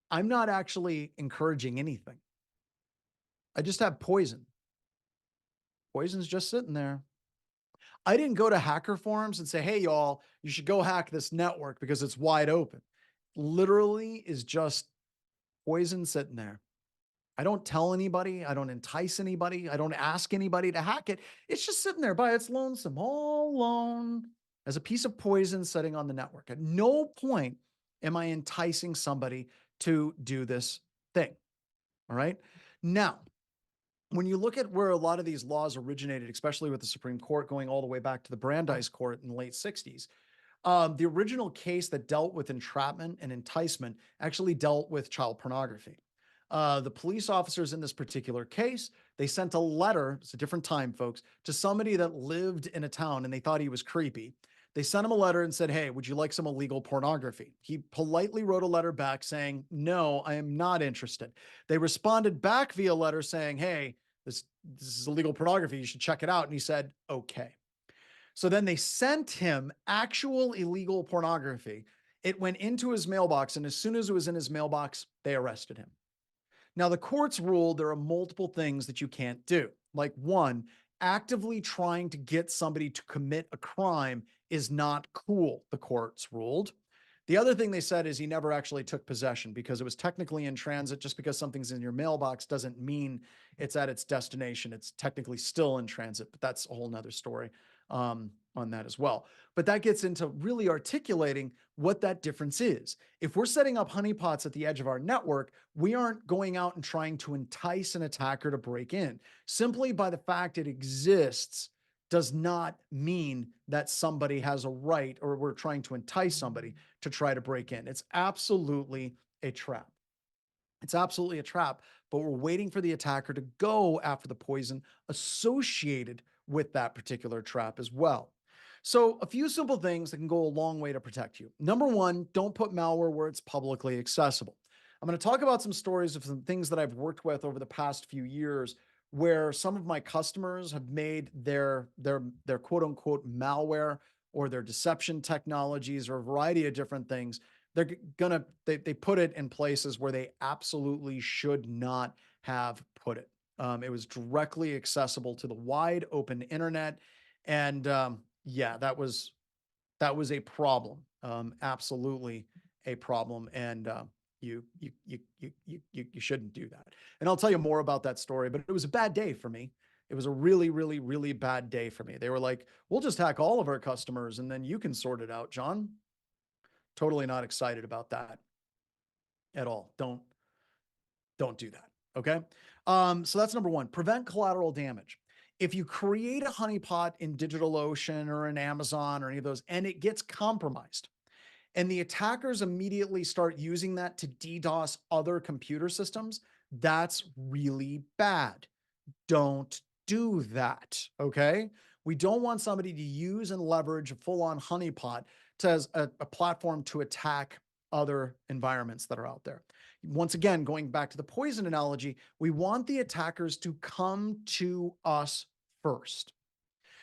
I'm not actually encouraging anything. I just have poison. Poison's just sitting there. I didn't go to hacker forums and say, hey, y'all, you should go hack this network because it's wide open. Literally is just poison sitting there. I don't tell anybody. I don't entice anybody. I don't ask anybody to hack it. It's just sitting there by its lonesome, all alone, as a piece of poison sitting on the network. At no point am I enticing somebody to do this thing. All right. Now, when you look at where a lot of these laws originated, especially with the Supreme Court going all the way back to the Brandeis Court in the late 60s, the original case that dealt with entrapment and enticement actually dealt with child pornography. The police officers in this particular case, they sent a letter, it's a different time, folks, to somebody that lived in a town and they thought he was creepy. They sent him a letter and said, hey, would you like some illegal pornography? He politely wrote a letter back saying, no, I am not interested. They responded back via letter saying, hey, this is illegal pornography. You should check it out. And he said, okay. So then they sent him actual illegal pornography. It went into his mailbox. And as soon as it was in his mailbox, they arrested him. Now, the courts ruled there are multiple things that you can't do. Like one, actively trying to get somebody to commit a crime is not cool, the courts ruled. The other thing they said is he never actually took possession because it was technically in transit. Just because something's in your mailbox doesn't mean it's at its destination. It's technically still in transit, but that's a whole nother story. on that as well. But that gets into really articulating what that difference is. If we're setting up honeypots at the edge of our network, we aren't going out and trying to entice an attacker to break in. Simply by the fact it exists does not mean that somebody has a right, or we're trying to entice somebody to try to break in. It's absolutely a trap. It's absolutely a trap, but we're waiting for the attacker to go after the poison associated with that particular trap as well. So, a few simple things that can go a long way to protect you. Number one, don't put malware where it's publicly accessible. I'm going to talk about some stories of some things that I've worked with over the past few years where some of my customers have made their quote unquote malware or their deception technologies or a variety of different things. They put it in places where they absolutely should not have put it. It was directly accessible to the wide open internet, and yeah, that was a problem, absolutely a problem, and you shouldn't do that. And I'll tell you more about that story, but it was a bad day for me. It was a really, really, really bad day for me. They were like, "We'll just hack all of our customers, and then you can sort it out, John." Totally not excited about that at all. Don't do that. Okay. So that's number one. Prevent collateral damage. If you create a honeypot in DigitalOcean or in Amazon or any of those, and it gets compromised, and the attackers immediately start using that to DDoS other computer systems, that's really bad. Don't do that. Okay. We don't want somebody to use and leverage a full-on honeypot as a platform to attack other environments that are out there. Once again, going back to the poison analogy, we want the attackers to come to us first.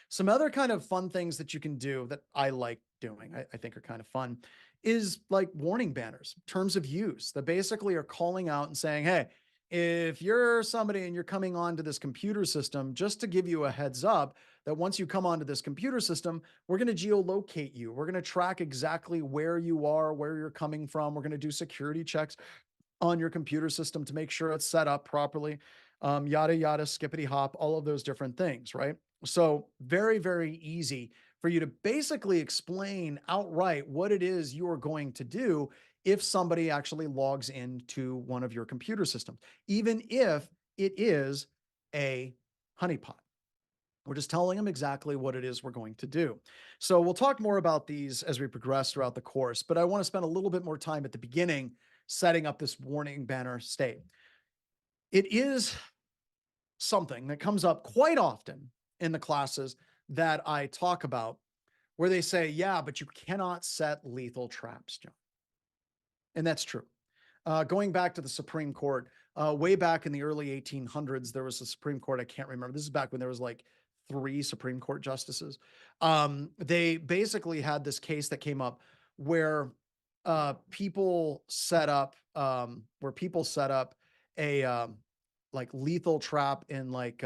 Some other kind of fun things that you can do that I like doing, I think are kind of fun, is like warning banners, terms of use that basically are calling out and saying, hey, if you're somebody and you're coming onto this computer system, just to give you a heads up that once you come onto this computer system, we're going to geolocate you. We're going to track exactly where you are, where you're coming from. We're going to do security checks on your computer system to make sure it's set up properly, yada, yada, skippity hop, all of those different things, right? So very, very easy for you to basically explain outright what it is you are going to do if somebody actually logs into one of your computer systems, even if it is a honeypot. We're just telling them exactly what it is we're going to do. So we'll talk more about these as we progress throughout the course, but I want to spend a little bit more time at the beginning setting up this warning banner state. It is something that comes up quite often in the classes that I talk about where they say, yeah, but you cannot set lethal traps, John. And that's true. Going back to the Supreme Court, way back in the early 1800s, there was a Supreme Court. I can't remember. This is back when there was like 3 Supreme Court justices. They basically had this case that came up where people set up a like lethal trap in like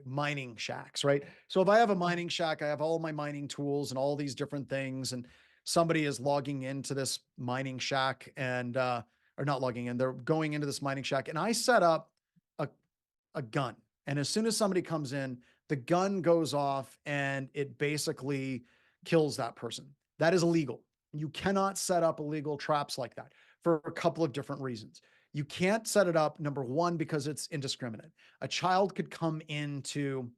mining shacks, right? So if I have a mining shack, I have all my mining tools and all these different things, and somebody is logging into this mining shack and or not logging in, they're going into this mining shack, and I set up a gun. And as soon as somebody comes in, the gun goes off and it basically kills that person. That is illegal. You cannot set up illegal traps like that for a couple of different reasons. You can't set it up, number one, because it's indiscriminate. A child could come into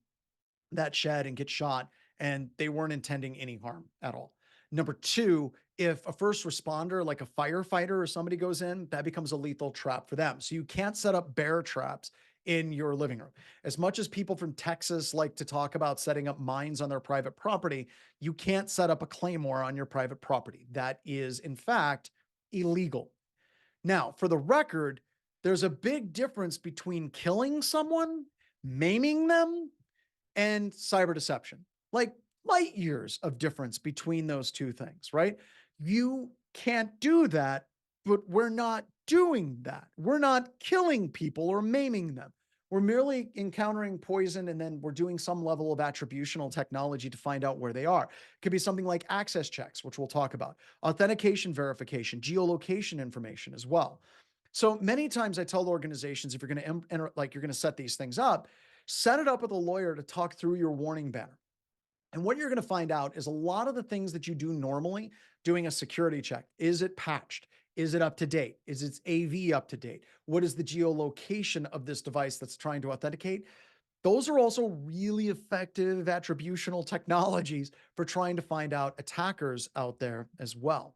that shed and get shot, and they weren't intending any harm at all. Number two, if a first responder, like a firefighter or somebody goes in, that becomes a lethal trap for them. So you can't set up bear traps in your living room. As much as people from Texas like to talk about setting up mines on their private property, you can't set up a claymore on your private property. That is, in fact, illegal. Now, for the record, there's a big difference between killing someone, maiming them, and cyber deception. Like light years of difference between those two things, right? You can't do that, but we're not doing that. We're not killing people or maiming them. We're merely encountering poison, and then we're doing some level of attributional technology to find out where they are. It could be something like access checks, which we'll talk about, authentication verification, geolocation information as well. So many times I tell organizations, if you're going to enter, like you're going to set these things up, set it up with a lawyer to talk through your warning banner. And what you're going to find out is a lot of the things that you do normally doing a security check. Is it patched? Is it up to date? Is its AV up to date? What is the geolocation of this device that's trying to authenticate? Those are also really effective attributional technologies for trying to find out attackers out there as well.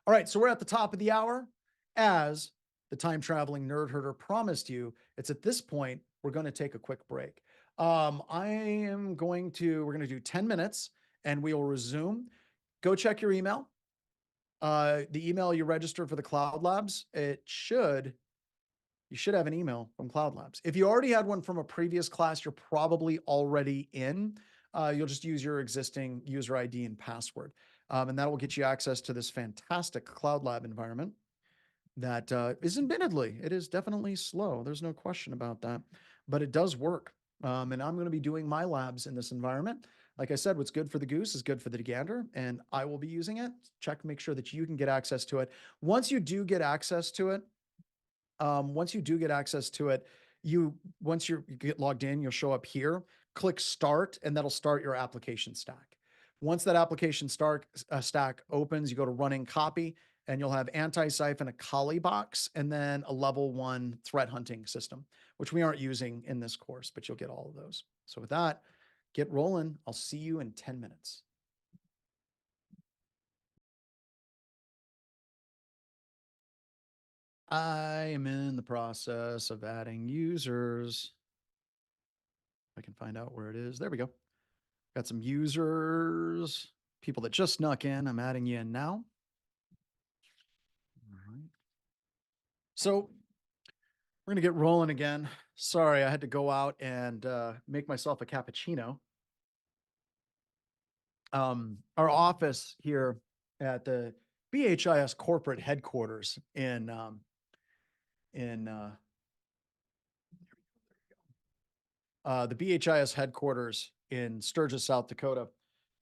All right, so we're at the top of the hour. As the time traveling nerd herder promised you, it's at this point we're going to take a quick break. We're going to do 10 minutes and we will resume. Go check your email. The email you registered for the Cloud Labs, you should have an email from Cloud Labs. If you already had one from a previous class, you're probably already in. You'll just use your existing user ID and password. And that will get you access to this fantastic Cloud Lab environment that is admittedly, it is definitely slow. There's no question about that, but it does work. And I'm going to be doing my labs in this environment. Like I said, what's good for the goose is good for the gander, and I will be using it. Make sure that you can get access to it. Once you get access to it, once you get logged in, you'll show up here, click start, and that'll start your application stack. Once that application stack opens, you go to running copy, and you'll have anti-siphon, a Kali box, and then a level 1 threat hunting system, which we aren't using in this course, but you'll get all of those. So with that, get rolling. I'll see you in 10 minutes. I am in the process of adding users. I can find out where it is. There we go. Got some users, people that just snuck in. I'm adding you in now. All right. So we're going to get rolling again. Sorry, I had to go out and make myself a cappuccino. Our office here at the BHIS corporate headquarters in the BHIS headquarters in Sturgis, South Dakota.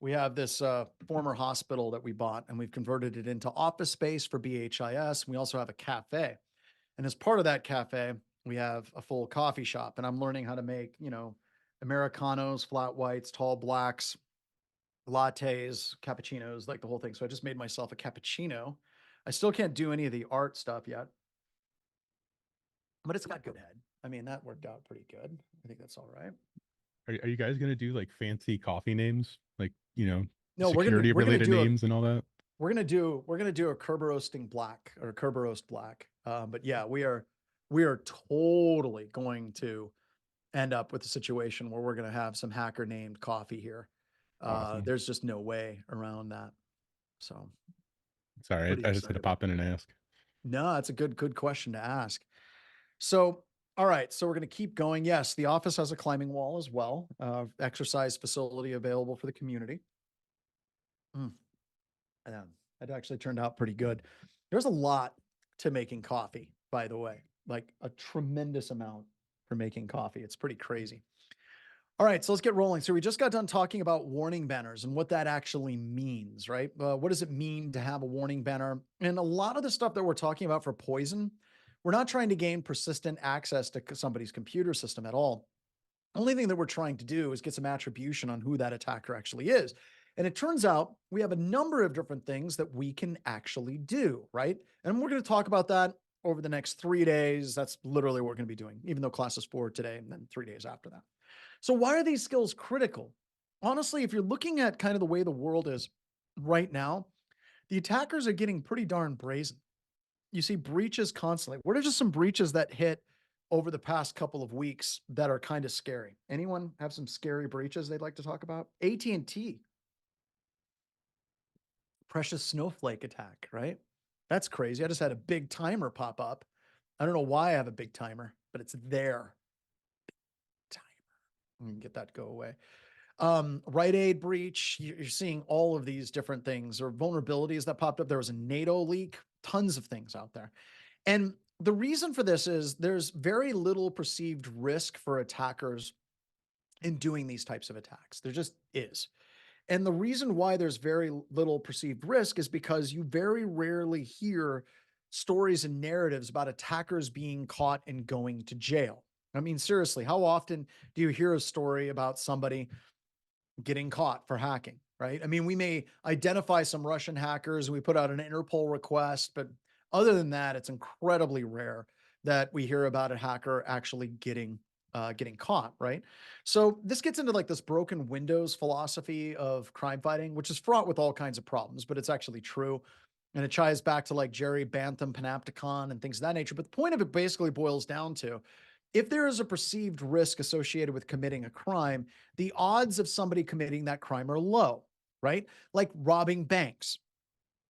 We have this former hospital that we bought, and we've converted it into office space for BHIS. We also have a cafe. And as part of that cafe, we have a full coffee shop. And I'm learning how to make, Americanos, flat whites, tall blacks, lattes, cappuccinos, like the whole thing. So I just made myself a cappuccino. I still can't do any of the art stuff yet, but it's got good head. I mean, that worked out pretty good. I think that's all right. Are you guys gonna do like fancy coffee names, like No, security related names and all that? We're gonna do a Kerberoasting black or a Kerberoast black. But yeah, we are totally going to end up with a situation where we're gonna have some hacker named coffee here. Awesome. There's just no way around that. So Sorry, I just had to pop in and ask. No, that's a good question to ask. So, all right, so we're going to keep going. Yes, the office has a climbing wall as well, exercise facility available for the community. It actually turned out pretty good. There's a lot to making coffee, by the way, like a tremendous amount for making coffee. It's pretty crazy. All right, so let's get rolling. So we just got done talking about warning banners and what that actually means, right? What does it mean to have a warning banner? And a lot of the stuff that we're talking about for poison, we're not trying to gain persistent access to somebody's computer system at all. The only thing that we're trying to do is get some attribution on who that attacker actually is. And it turns out we have a number of different things that we can actually do, right? And we're going to talk about that over the next 3 days. That's literally what we're going to be doing, even though class is 4 today and then 3 days after that. So why are these skills critical? Honestly, if you're looking at kind of the way the world is right now, the attackers are getting pretty darn brazen. You see breaches constantly. What are just some breaches that hit over the past couple of weeks that are kind of scary? Anyone have some scary breaches they'd like to talk about? AT&T. Precious snowflake attack, right? That's crazy. I just had a big timer pop up. I don't know why I have a big timer, but it's there. Get that go away. Rite Aid breach. You're seeing all of these different things or vulnerabilities that popped up. There was a NATO leak, tons of things out there. And the reason for this is there's very little perceived risk for attackers in doing these types of attacks. There just is. And the reason why there's very little perceived risk is because you very rarely hear stories and narratives about attackers being caught and going to jail. I mean, seriously, how often do you hear a story about somebody getting caught for hacking, right? I mean, we may identify some Russian hackers and we put out an Interpol request, but other than that, it's incredibly rare that we hear about a hacker actually getting caught, right? So this gets into like this broken windows philosophy of crime fighting, which is fraught with all kinds of problems, but it's actually true. And it ties back to like Jerry Bantham Panopticon and things of that nature. But the point of it basically boils down to if there is a perceived risk associated with committing a crime, the odds of somebody committing that crime are low, right? Like robbing banks.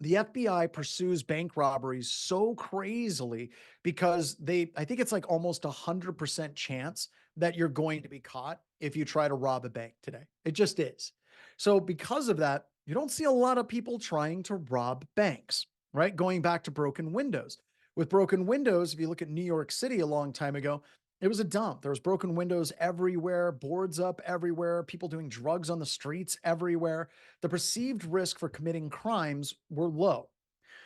The FBI pursues bank robberies so crazily because I think it's like almost 100% chance that you're going to be caught if you try to rob a bank today. It just is. So because of that, you don't see a lot of people trying to rob banks, right? Going back to broken windows. With broken windows, if you look at New York City a long time ago, it was a dump. There was broken windows everywhere, boards up everywhere, people doing drugs on the streets everywhere. The perceived risk for committing crimes were low.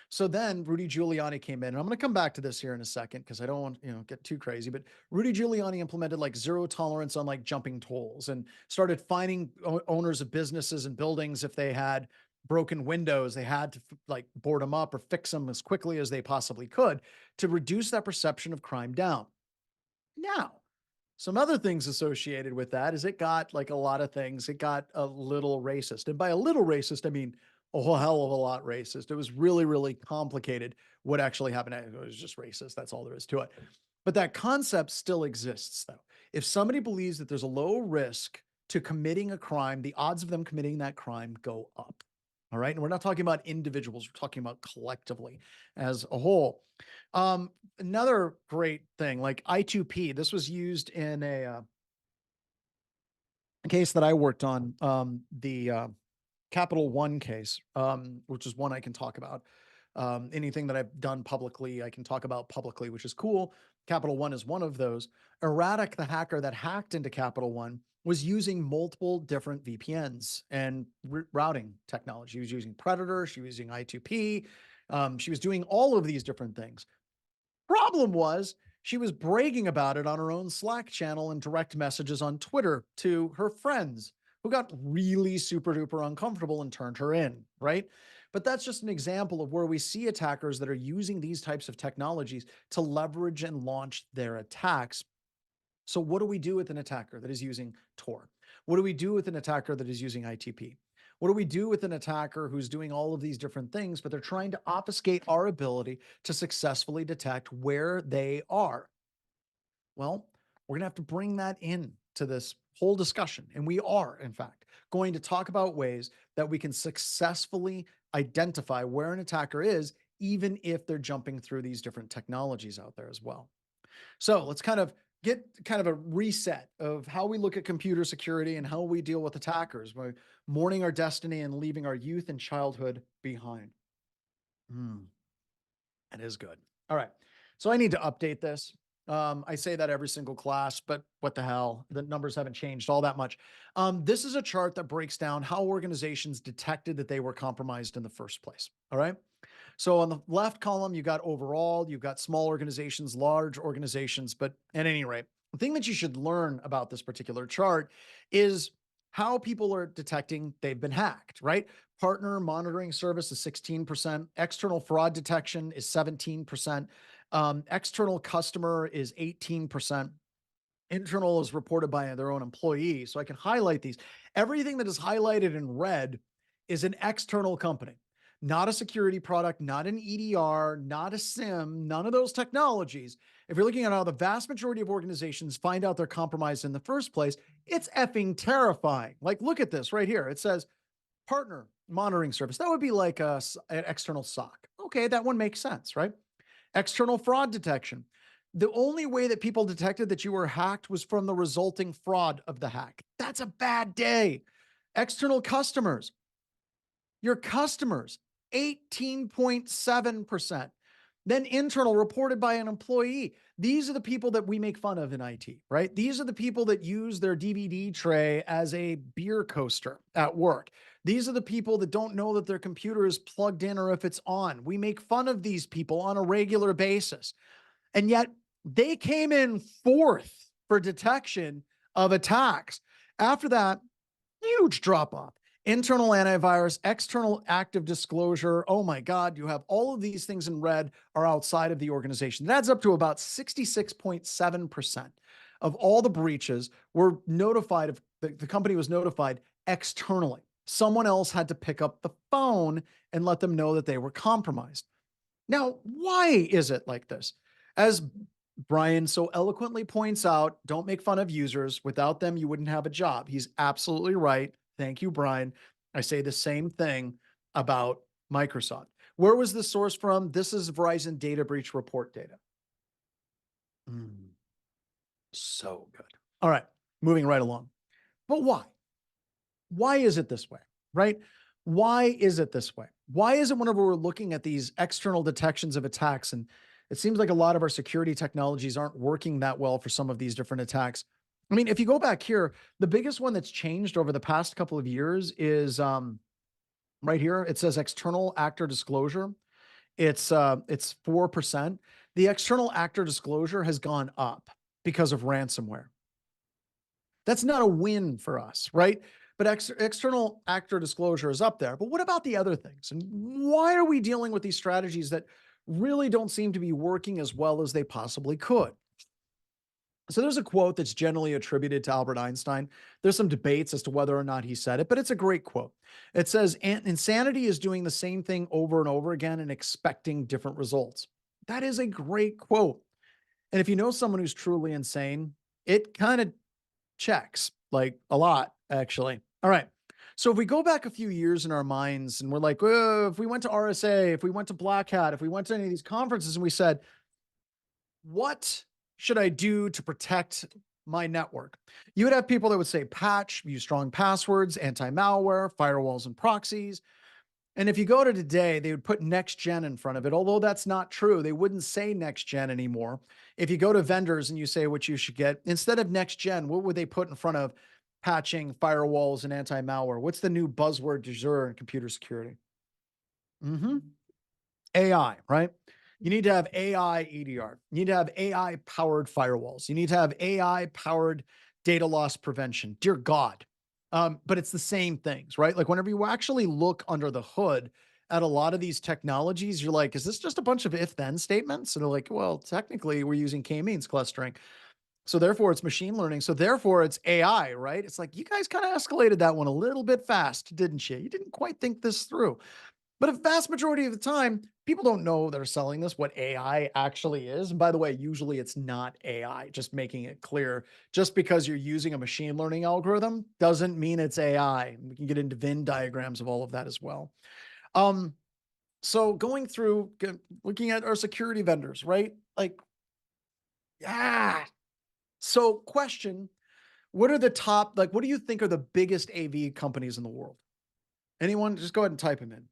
So then Rudy Giuliani came in, and I'm going to come back to this here in a second because I don't want get too crazy. But Rudy Giuliani implemented like zero tolerance on like jumping tolls and started fining owners of businesses and buildings if they had broken windows. They had to like board them up or fix them as quickly as they possibly could to reduce that perception of crime down. Now, some other things associated with that is it got like a lot of things. It got a little racist. And by a little racist, I mean a whole hell of a lot racist. It was really, really complicated what actually happened. It was just racist. That's all there is to it. But that concept still exists, though. If somebody believes that there's a low risk to committing a crime, the odds of them committing that crime go up. All right. And we're not talking about individuals, we're talking about collectively as a whole. Another great thing like I2P, this was used in a case that I worked on, the Capital One case, which is one I can talk about. Anything that I've done publicly, I can talk about publicly, which is cool. Capital One is one of those. Erratic, the hacker that hacked into Capital One, was using multiple different VPNs and routing technology. She was using Predator, she was using I2P, she was doing all of these different things. Problem was, she was bragging about it on her own Slack channel and direct messages on Twitter to her friends who got really super duper uncomfortable and turned her in, right? But that's just an example of where we see attackers that are using these types of technologies to leverage and launch their attacks. So what do we do with an attacker that is using Tor? What do we do with an attacker that is using ITP? What do we do with an attacker who's doing all of these different things, but they're trying to obfuscate our ability to successfully detect where they are? Well, we're going to have to bring that in to this whole discussion. And we are, in fact, going to talk about ways that we can successfully identify where an attacker is, even if they're jumping through these different technologies out there as well. So let's kind of get kind of a reset of how we look at computer security and how we deal with attackers by mourning our destiny and leaving our youth and childhood behind. That is good. All right. So I need to update this. I say that every single class, but what the hell? The numbers haven't changed all that much. This is a chart that breaks down how organizations detected that they were compromised in the first place. All right. So on the left column, you got overall, you've got small organizations, large organizations, but at any rate, the thing that you should learn about this particular chart is how people are detecting they've been hacked, right? Partner monitoring service is 16%, external fraud detection is 17%, external customer is 18%. Internal is reported by their own employee. So I can highlight these. Everything that is highlighted in red is an external company, not a security product, not an EDR, not a SIM, none of those technologies. If you're looking at how the vast majority of organizations find out they're compromised in the first place, it's effing terrifying. Like, look at this right here. It says partner monitoring service. That would be like an external SOC. Okay, that one makes sense, right? External fraud detection. The only way that people detected that you were hacked was from the resulting fraud of the hack. That's a bad day. External customers. Your customers, 18.7%. Then internal, reported by an employee. These are the people that we make fun of in IT, right? These are the people that use their DVD tray as a beer coaster at work. These are the people that don't know that their computer is plugged in or if it's on. We make fun of these people on a regular basis. And yet they came in fourth for detection of attacks. After that, huge drop off. Internal antivirus, external active disclosure. Oh my God, you have all of these things in red are outside of the organization. That adds up to about 66.7% of all the breaches were notified of, the company was notified externally. Someone else had to pick up the phone and let them know that they were compromised. Now, why is it like this? As Brian so eloquently points out, don't make fun of users. Without them, you wouldn't have a job. He's absolutely right. Thank you, Brian. I say the same thing about Microsoft. Where was the source from? This is Verizon data breach report data. So good. All right, moving right along. But why? Why is it this way, right? Why is it this way? Why is it whenever we're looking at these external detections of attacks, and it seems like a lot of our security technologies aren't working that well for some of these different attacks? I mean, if you go back here, the biggest one that's changed over the past couple of years is right here. It says external actor disclosure. It's 4%. The external actor disclosure has gone up because of ransomware. That's not a win for us, right? But external actor disclosure is up there. But what about the other things? And why are we dealing with these strategies that really don't seem to be working as well as they possibly could? So there's a quote that's generally attributed to Albert Einstein. There's some debates as to whether or not he said it, but it's a great quote. It says, insanity is doing the same thing over and over again and expecting different results. That is a great quote. And if you know someone who's truly insane, it kind of checks, like a lot, actually. All right. So if we go back a few years in our minds and we're like, if we went to RSA, if we went to Black Hat, if we went to any of these conferences and we said, what should I do to protect my network? You would have people that would say patch, use strong passwords, anti-malware, firewalls and proxies. And if you go to today, they would put next gen in front of it. Although that's not true. They wouldn't say next gen anymore. If you go to vendors and you say what you should get, instead of next gen, what would they put in front of patching, firewalls, and anti-malware? What's the new buzzword du jour in computer security? AI, right? You need to have AI EDR. You need to have AI powered firewalls. You need to have AI powered data loss prevention. Dear God. But it's the same things, right? Like whenever you actually look under the hood at a lot of these technologies, you're like, is this just a bunch of if then statements? And they're like, well, technically we're using k-means clustering. So therefore it's machine learning. So therefore it's AI, right? It's like, you guys kind of escalated that one a little bit fast, didn't you? You didn't quite think this through. But a vast majority of the time, people don't know they're selling this, what AI actually is. And by the way, usually it's not AI, just making it clear. Just because you're using a machine learning algorithm doesn't mean it's AI. We can get into Venn diagrams of all of that as well. So going through, looking at our security vendors, right? Like, yeah. So question, what are the top, like, what do you think are the biggest AV companies in the world? Anyone? Just go ahead and type them in.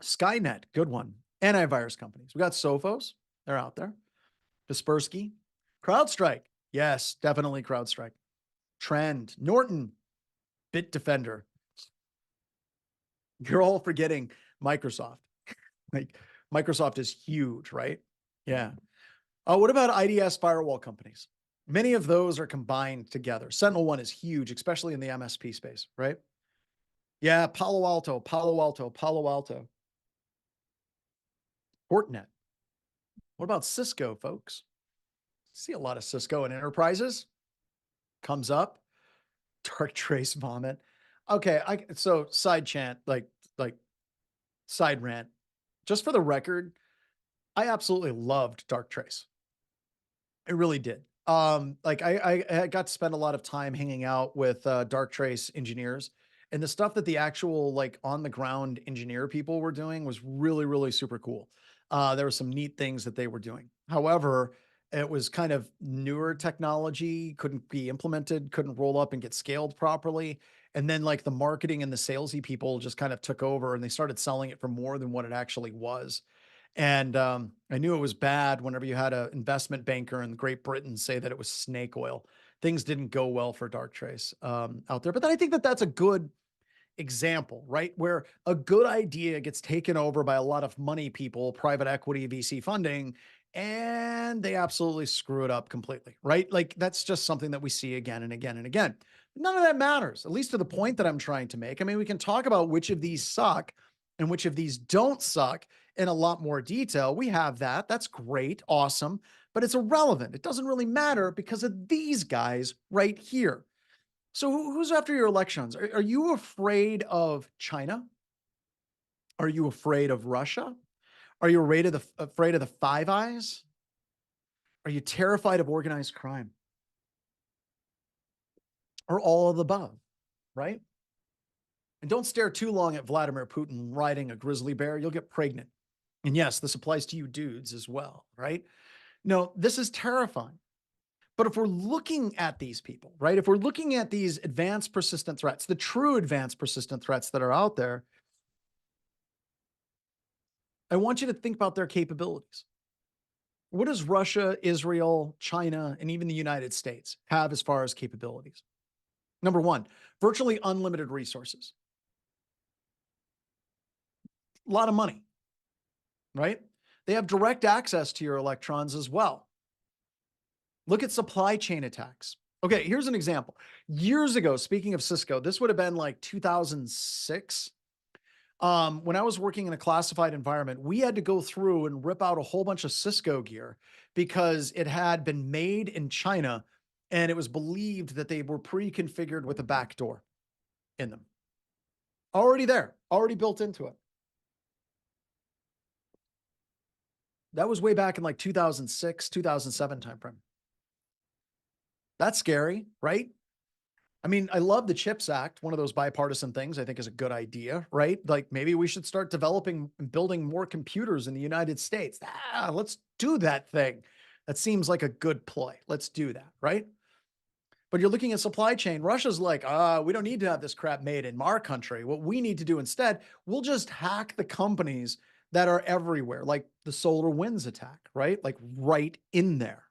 Skynet, good one. Antivirus companies. We got Sophos, they're out there. Kaspersky, CrowdStrike. Yes, definitely CrowdStrike. Trend, Norton, Bitdefender. You're all forgetting Microsoft. Like Microsoft is huge, right? Yeah. What about IDS firewall companies? Many of those are combined together. SentinelOne is huge, especially in the MSP space, right? Yeah, Palo Alto, Palo Alto, Palo Alto. Fortinet. What about Cisco, folks? See a lot of Cisco in enterprises. Comes up. Dark Trace vomit. Okay, so side chant, like side rant. Just for the record, I absolutely loved Dark Trace. I really did. Like I got to spend a lot of time hanging out with Dark Trace engineers, and the stuff that the actual like on the ground engineer people were doing was really, really super cool. There were some neat things that they were doing. However, it was kind of newer technology, couldn't be implemented, couldn't roll up and get scaled properly. And then like the marketing and the salesy people just kind of took over and they started selling it for more than what it actually was. And I knew it was bad whenever you had an investment banker in Great Britain say that it was snake oil. Things didn't go well for Dark Trace out there. But then I think that that's a good example, right? Where a good idea gets taken over by a lot of money people, private equity, VC funding, and they absolutely screw it up completely, right? Like that's just something that we see again and again and again. None of that matters, at least to the point that I'm trying to make. I mean, we can talk about which of these suck and which of these don't suck in a lot more detail. We have that. That's great. Awesome. But it's irrelevant. It doesn't really matter because of these guys right here. So who's after your elections? Are you afraid of China? Are you afraid of Russia? Are you afraid of the Five Eyes? Are you terrified of organized crime? Or all of the above, right? And don't stare too long at Vladimir Putin riding a grizzly bear. You'll get pregnant. And yes, this applies to you dudes as well, right? No, this is terrifying. But if we're looking at these people, right? If we're looking at these advanced persistent threats, the true advanced persistent threats that are out there, I want you to think about their capabilities. What does Russia, Israel, China, and even the United States have as far as capabilities? Number one, virtually unlimited resources. A lot of money, right? They have direct access to your electrons as well. Look at supply chain attacks. Okay, here's an example. Years ago, speaking of Cisco, this would have been like 2006. When I was working in a classified environment, we had to go through and rip out a whole bunch of Cisco gear because it had been made in China and it was believed that they were pre-configured with a backdoor in them. Already there, already built into it. That was way back in like 2006, 2007 timeframe. That's scary, right? I mean, I love the CHIPS Act, one of those bipartisan things I think is a good idea, right? Like maybe we should start developing and building more computers in the United States. Let's do that thing. That seems like a good ploy. Let's do that, right? But you're looking at supply chain. Russia's like, we don't need to have this crap made in our country. What we need to do instead, we'll just hack the companies that are everywhere, like the SolarWinds attack, right? Like right in there.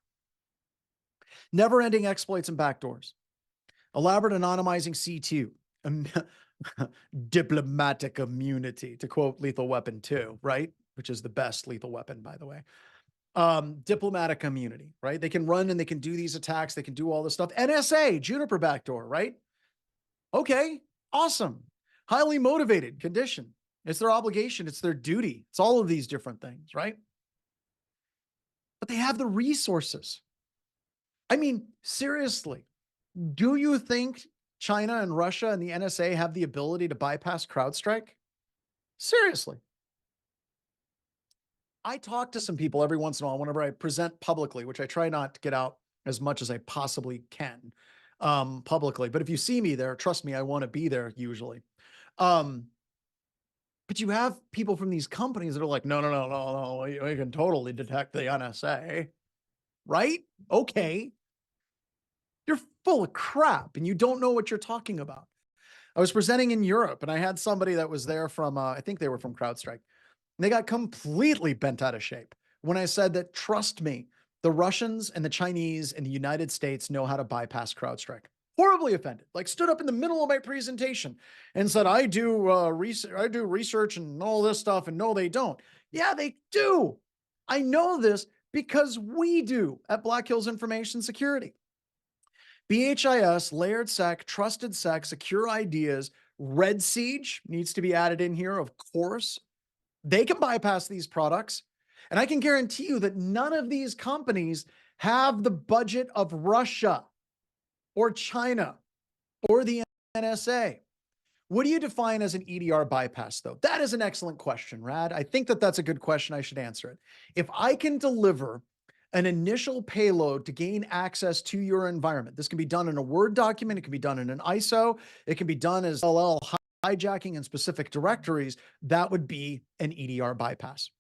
Never-ending exploits and backdoors. Elaborate anonymizing C2. Diplomatic immunity, to quote Lethal Weapon 2, right? Which is the best lethal weapon, by the way. Diplomatic immunity, right? They can run and they can do these attacks. They can do all this stuff. NSA, Juniper backdoor, right? Okay, awesome. Highly motivated condition. It's their obligation. It's their duty. It's all of these different things, right? But they have the resources. I mean, seriously, do you think China and Russia and the NSA have the ability to bypass CrowdStrike? Seriously. I talk to some people every once in a while whenever I present publicly, which I try not to get out as much as I possibly can publicly. But if you see me there, trust me, I want to be there usually. But you have people from these companies that are like, no, we can totally detect the NSA, right? Okay. You're full of crap and you don't know what you're talking about. I was presenting in Europe and I had somebody that was there from, I think they were from CrowdStrike. And they got completely bent out of shape when I said that, trust me, the Russians and the Chinese and the United States know how to bypass CrowdStrike. Horribly offended, like stood up in the middle of my presentation and said, I do research and all this stuff. And no, they don't. Yeah, they do. I know this because we do at Black Hills Information Security. BHIS, layered sec, trusted sec, secure ideas, Red Siege needs to be added in here, of course. They can bypass these products. And I can guarantee you that none of these companies have the budget of Russia or China or the NSA. What do you define as an EDR bypass, though? That is an excellent question, Rad. I think that that's a good question. I should answer it. If I can deliver an initial payload to gain access to your environment, this can be done in a Word document. It can be done in an ISO. It can be done as LL hijacking in specific directories. That would be an EDR bypass.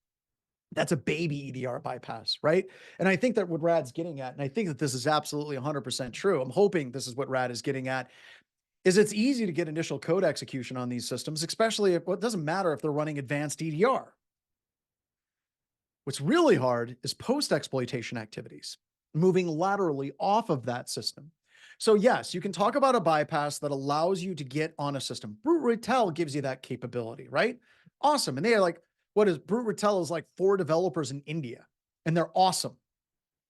That's a baby EDR bypass, right? And I think that what Rad's getting at, and I think that this is absolutely 100% true. I'm hoping this is what Rad is getting at, is it's easy to get initial code execution on these systems, especially if, well, it doesn't matter if they're running advanced EDR. What's really hard is post-exploitation activities, moving laterally off of that system. So yes, you can talk about a bypass that allows you to get on a system. Brute Retel gives you that capability, right? Awesome. And they are like, what is Brute Retel is like 4 developers in India, and they're awesome.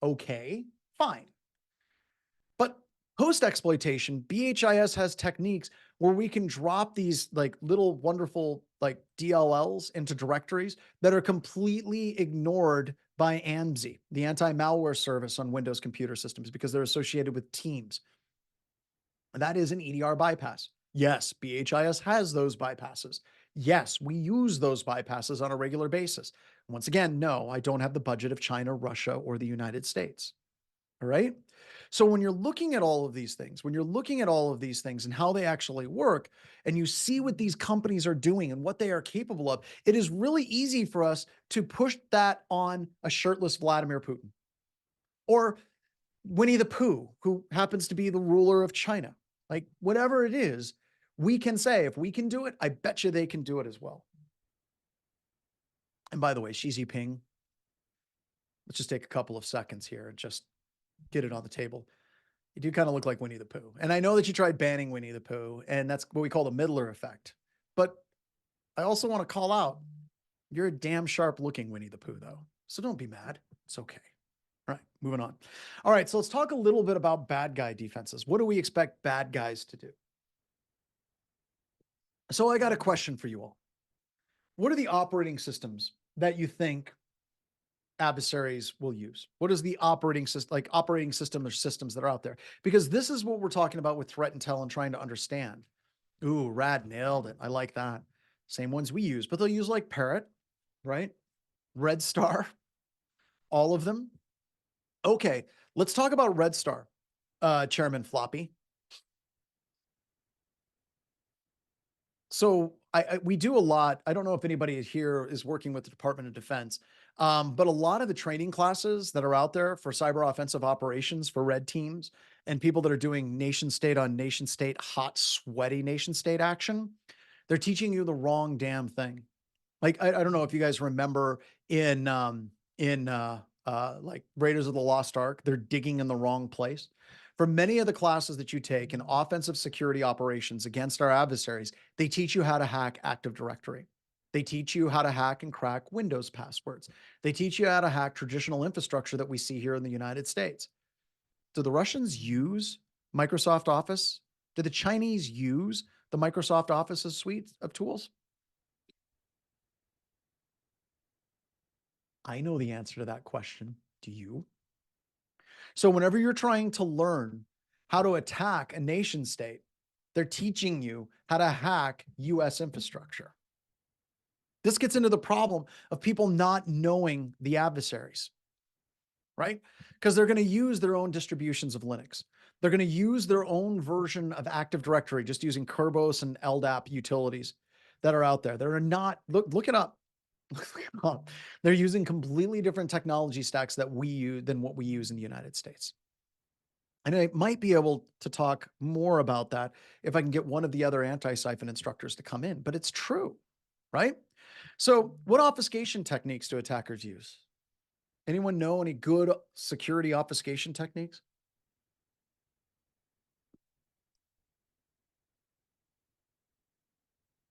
Okay, fine. But post exploitation, BHIS has techniques where we can drop these like little wonderful like DLLs into directories that are completely ignored by ANSI, the anti-malware service on Windows computer systems, because they're associated with Teams. And that is an EDR bypass. Yes, BHIS has those bypasses. Yes, we use those bypasses on a regular basis. Once again, no, I don't have the budget of China, Russia, or the United States. All right. So when you're looking at all of these things, and how they actually work, and you see what these companies are doing and what they are capable of, it is really easy for us to push that on a shirtless Vladimir Putin or Winnie the Pooh, who happens to be the ruler of China. Like whatever it is, we can say, if we can do it, I bet you they can do it as well. And by the way, Xi Jinping, let's just take a couple of seconds here and just get it on the table. You do kind of look like Winnie the Pooh. And I know that you tried banning Winnie the Pooh, and that's what we call the Middler effect. But I also want to call out, you're a damn sharp looking Winnie the Pooh, though. So don't be mad. It's okay. All right, moving on. All right, so let's talk a little bit about bad guy defenses. What do we expect bad guys to do? So I got a question for you all. What are the operating systems that you think adversaries will use? What is the operating system, like operating system or systems that are out there? Because this is what we're talking about with threat intel and trying to understand. Ooh, Rad nailed it. I like that. Same ones we use, but they'll use like Parrot, right? Red Star, all of them. Okay, let's talk about Red Star, Chairman Floppy. So we do a lot. I don't know if anybody here is working with the Department of Defense, but a lot of the training classes that are out there for cyber offensive operations for red teams and people that are doing nation state on nation state, hot, sweaty nation state action, they're teaching you the wrong damn thing. Like, I don't know if you guys remember in like Raiders of the Lost Ark, they're digging in the wrong place. For many of the classes that you take in offensive security operations against our adversaries, they teach you how to hack Active Directory. They teach you how to hack and crack Windows passwords. They teach you how to hack traditional infrastructure that we see here in the United States. Do the Russians use Microsoft Office? Do the Chinese use the Microsoft Office suite of tools? I know the answer to that question. Do you? So whenever you're trying to learn how to attack a nation state, they're teaching you how to hack US infrastructure. This gets into the problem of people not knowing the adversaries, right? Because they're going to use their own distributions of Linux. They're going to use their own version of Active Directory, just using Kerberos and LDAP utilities that are out there. They're not, look it up. They're using completely different technology stacks that we use than what we use in the United States. And I might be able to talk more about that if I can get one of the other anti-siphon instructors to come in, but it's true, right? So what obfuscation techniques do attackers use? Anyone know any good security obfuscation techniques?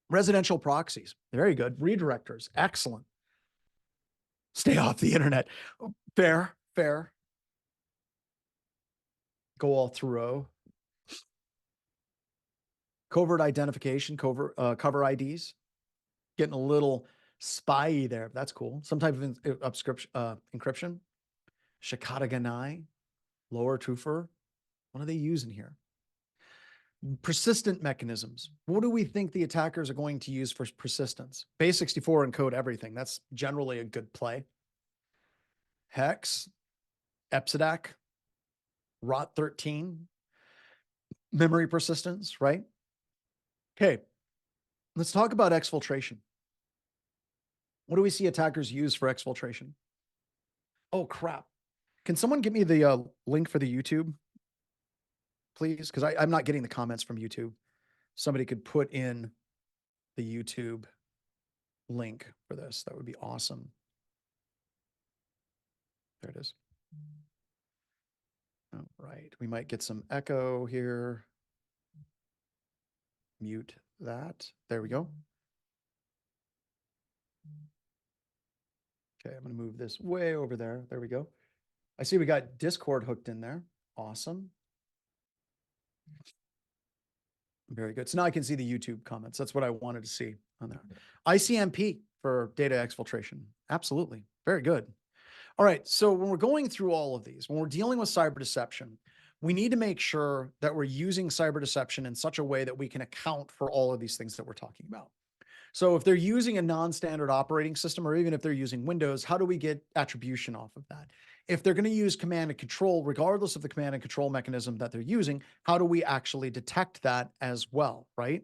Residential proxies, very good. Redirectors, excellent. Stay off the internet. Fair, fair. Go all through. Covert identification, cover IDs. Getting a little spy there. That's cool. Some type of encryption. Shikata lower truther. What are they using here? Persistent mechanisms. What do we think the attackers are going to use for persistence? Base 64 encode everything. That's generally a good play. Hex, EPSIDAC, ROT13, memory persistence, right? Okay, let's talk about exfiltration. What do we see attackers use for exfiltration? Oh, crap. Can someone give me the link for the YouTube, please? Because I'm not getting the comments from YouTube. Somebody could put in the YouTube link for this. That would be awesome. There it is. All right, we might get some echo here. Mute that. There we go. Okay, I'm going to move this way over there. There we go. I see we got Discord hooked in there. Awesome. Very good. So now I can see the YouTube comments. That's what I wanted to see on there. ICMP for data exfiltration. Absolutely. Very good. All right. So when we're going through all of these, when we're dealing with cyber deception, we need to make sure that we're using cyber deception in such a way that we can account for all of these things that we're talking about. So if they're using a non-standard operating system, or even if they're using Windows, how do we get attribution off of that? If they're going to use command and control, regardless of the command and control mechanism that they're using, how do we actually detect that as well, right?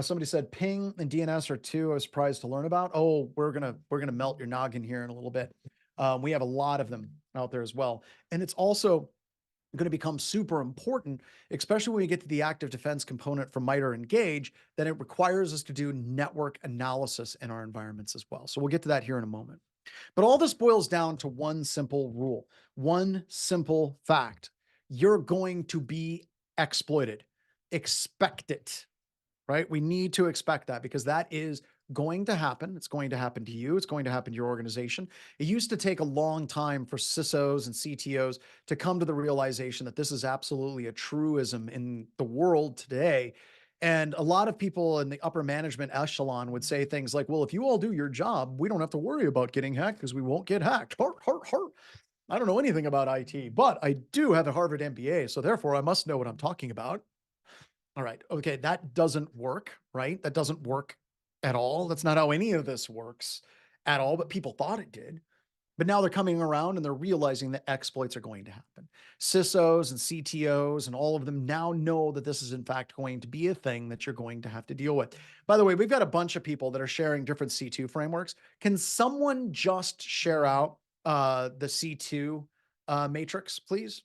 Somebody said ping and DNS are two I was surprised to learn about. Oh, we're gonna melt your noggin here in a little bit. We have a lot of them out there as well, and it's also going to become super important, especially when we get to the active defense component from MITRE ENGAGE, that it requires us to do network analysis in our environments as well. So we'll get to that here in a moment. But all this boils down to one simple rule, one simple fact. You're going to be exploited. Expect it, right? We need to expect that because that is going to happen. It's going to happen to you. It's going to happen to your organization. It used to take a long time for CISOs and CTOs to come to the realization that this is absolutely a truism in the world today. And a lot of people in the upper management echelon would say things like, well, if you all do your job, we don't have to worry about getting hacked because we won't get hacked. Heart, heart, heart. I don't know anything about IT, but I do have a Harvard MBA. So therefore I must know what I'm talking about. All right. Okay. That doesn't work, right? That doesn't work at all. That's not how any of this works at all, but people thought it did. But now they're coming around and they're realizing that exploits are going to happen. CISOs and CTOs and all of them now know that this is in fact going to be a thing that you're going to have to deal with. By the way, we've got a bunch of people that are sharing different C2 frameworks. Can someone just share out the C2 matrix, please?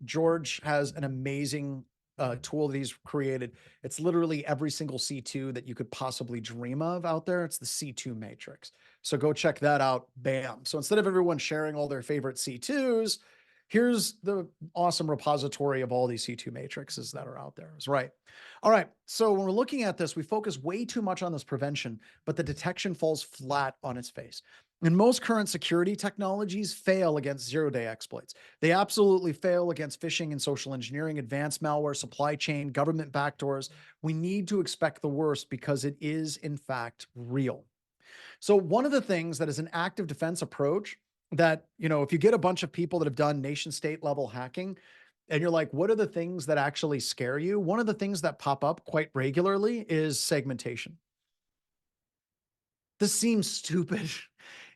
George has an amazing tool that he's created. It's literally every single C2 that you could possibly dream of out there. It's the C2 matrix. So go check that out. Bam. So instead of everyone sharing all their favorite C2s, here's the awesome repository of all these C2 matrices that are out there. Is right. All right. So when we're looking at this, we focus way too much on this prevention, but the detection falls flat on its face. And most current security technologies fail against zero-day exploits. They absolutely fail against phishing and social engineering, advanced malware, supply chain, government backdoors. We need to expect the worst because it is, in fact, real. So one of the things that is an active defense approach that, if you get a bunch of people that have done nation state level hacking and you're like, what are the things that actually scare you? One of the things that pop up quite regularly is segmentation. This seems stupid.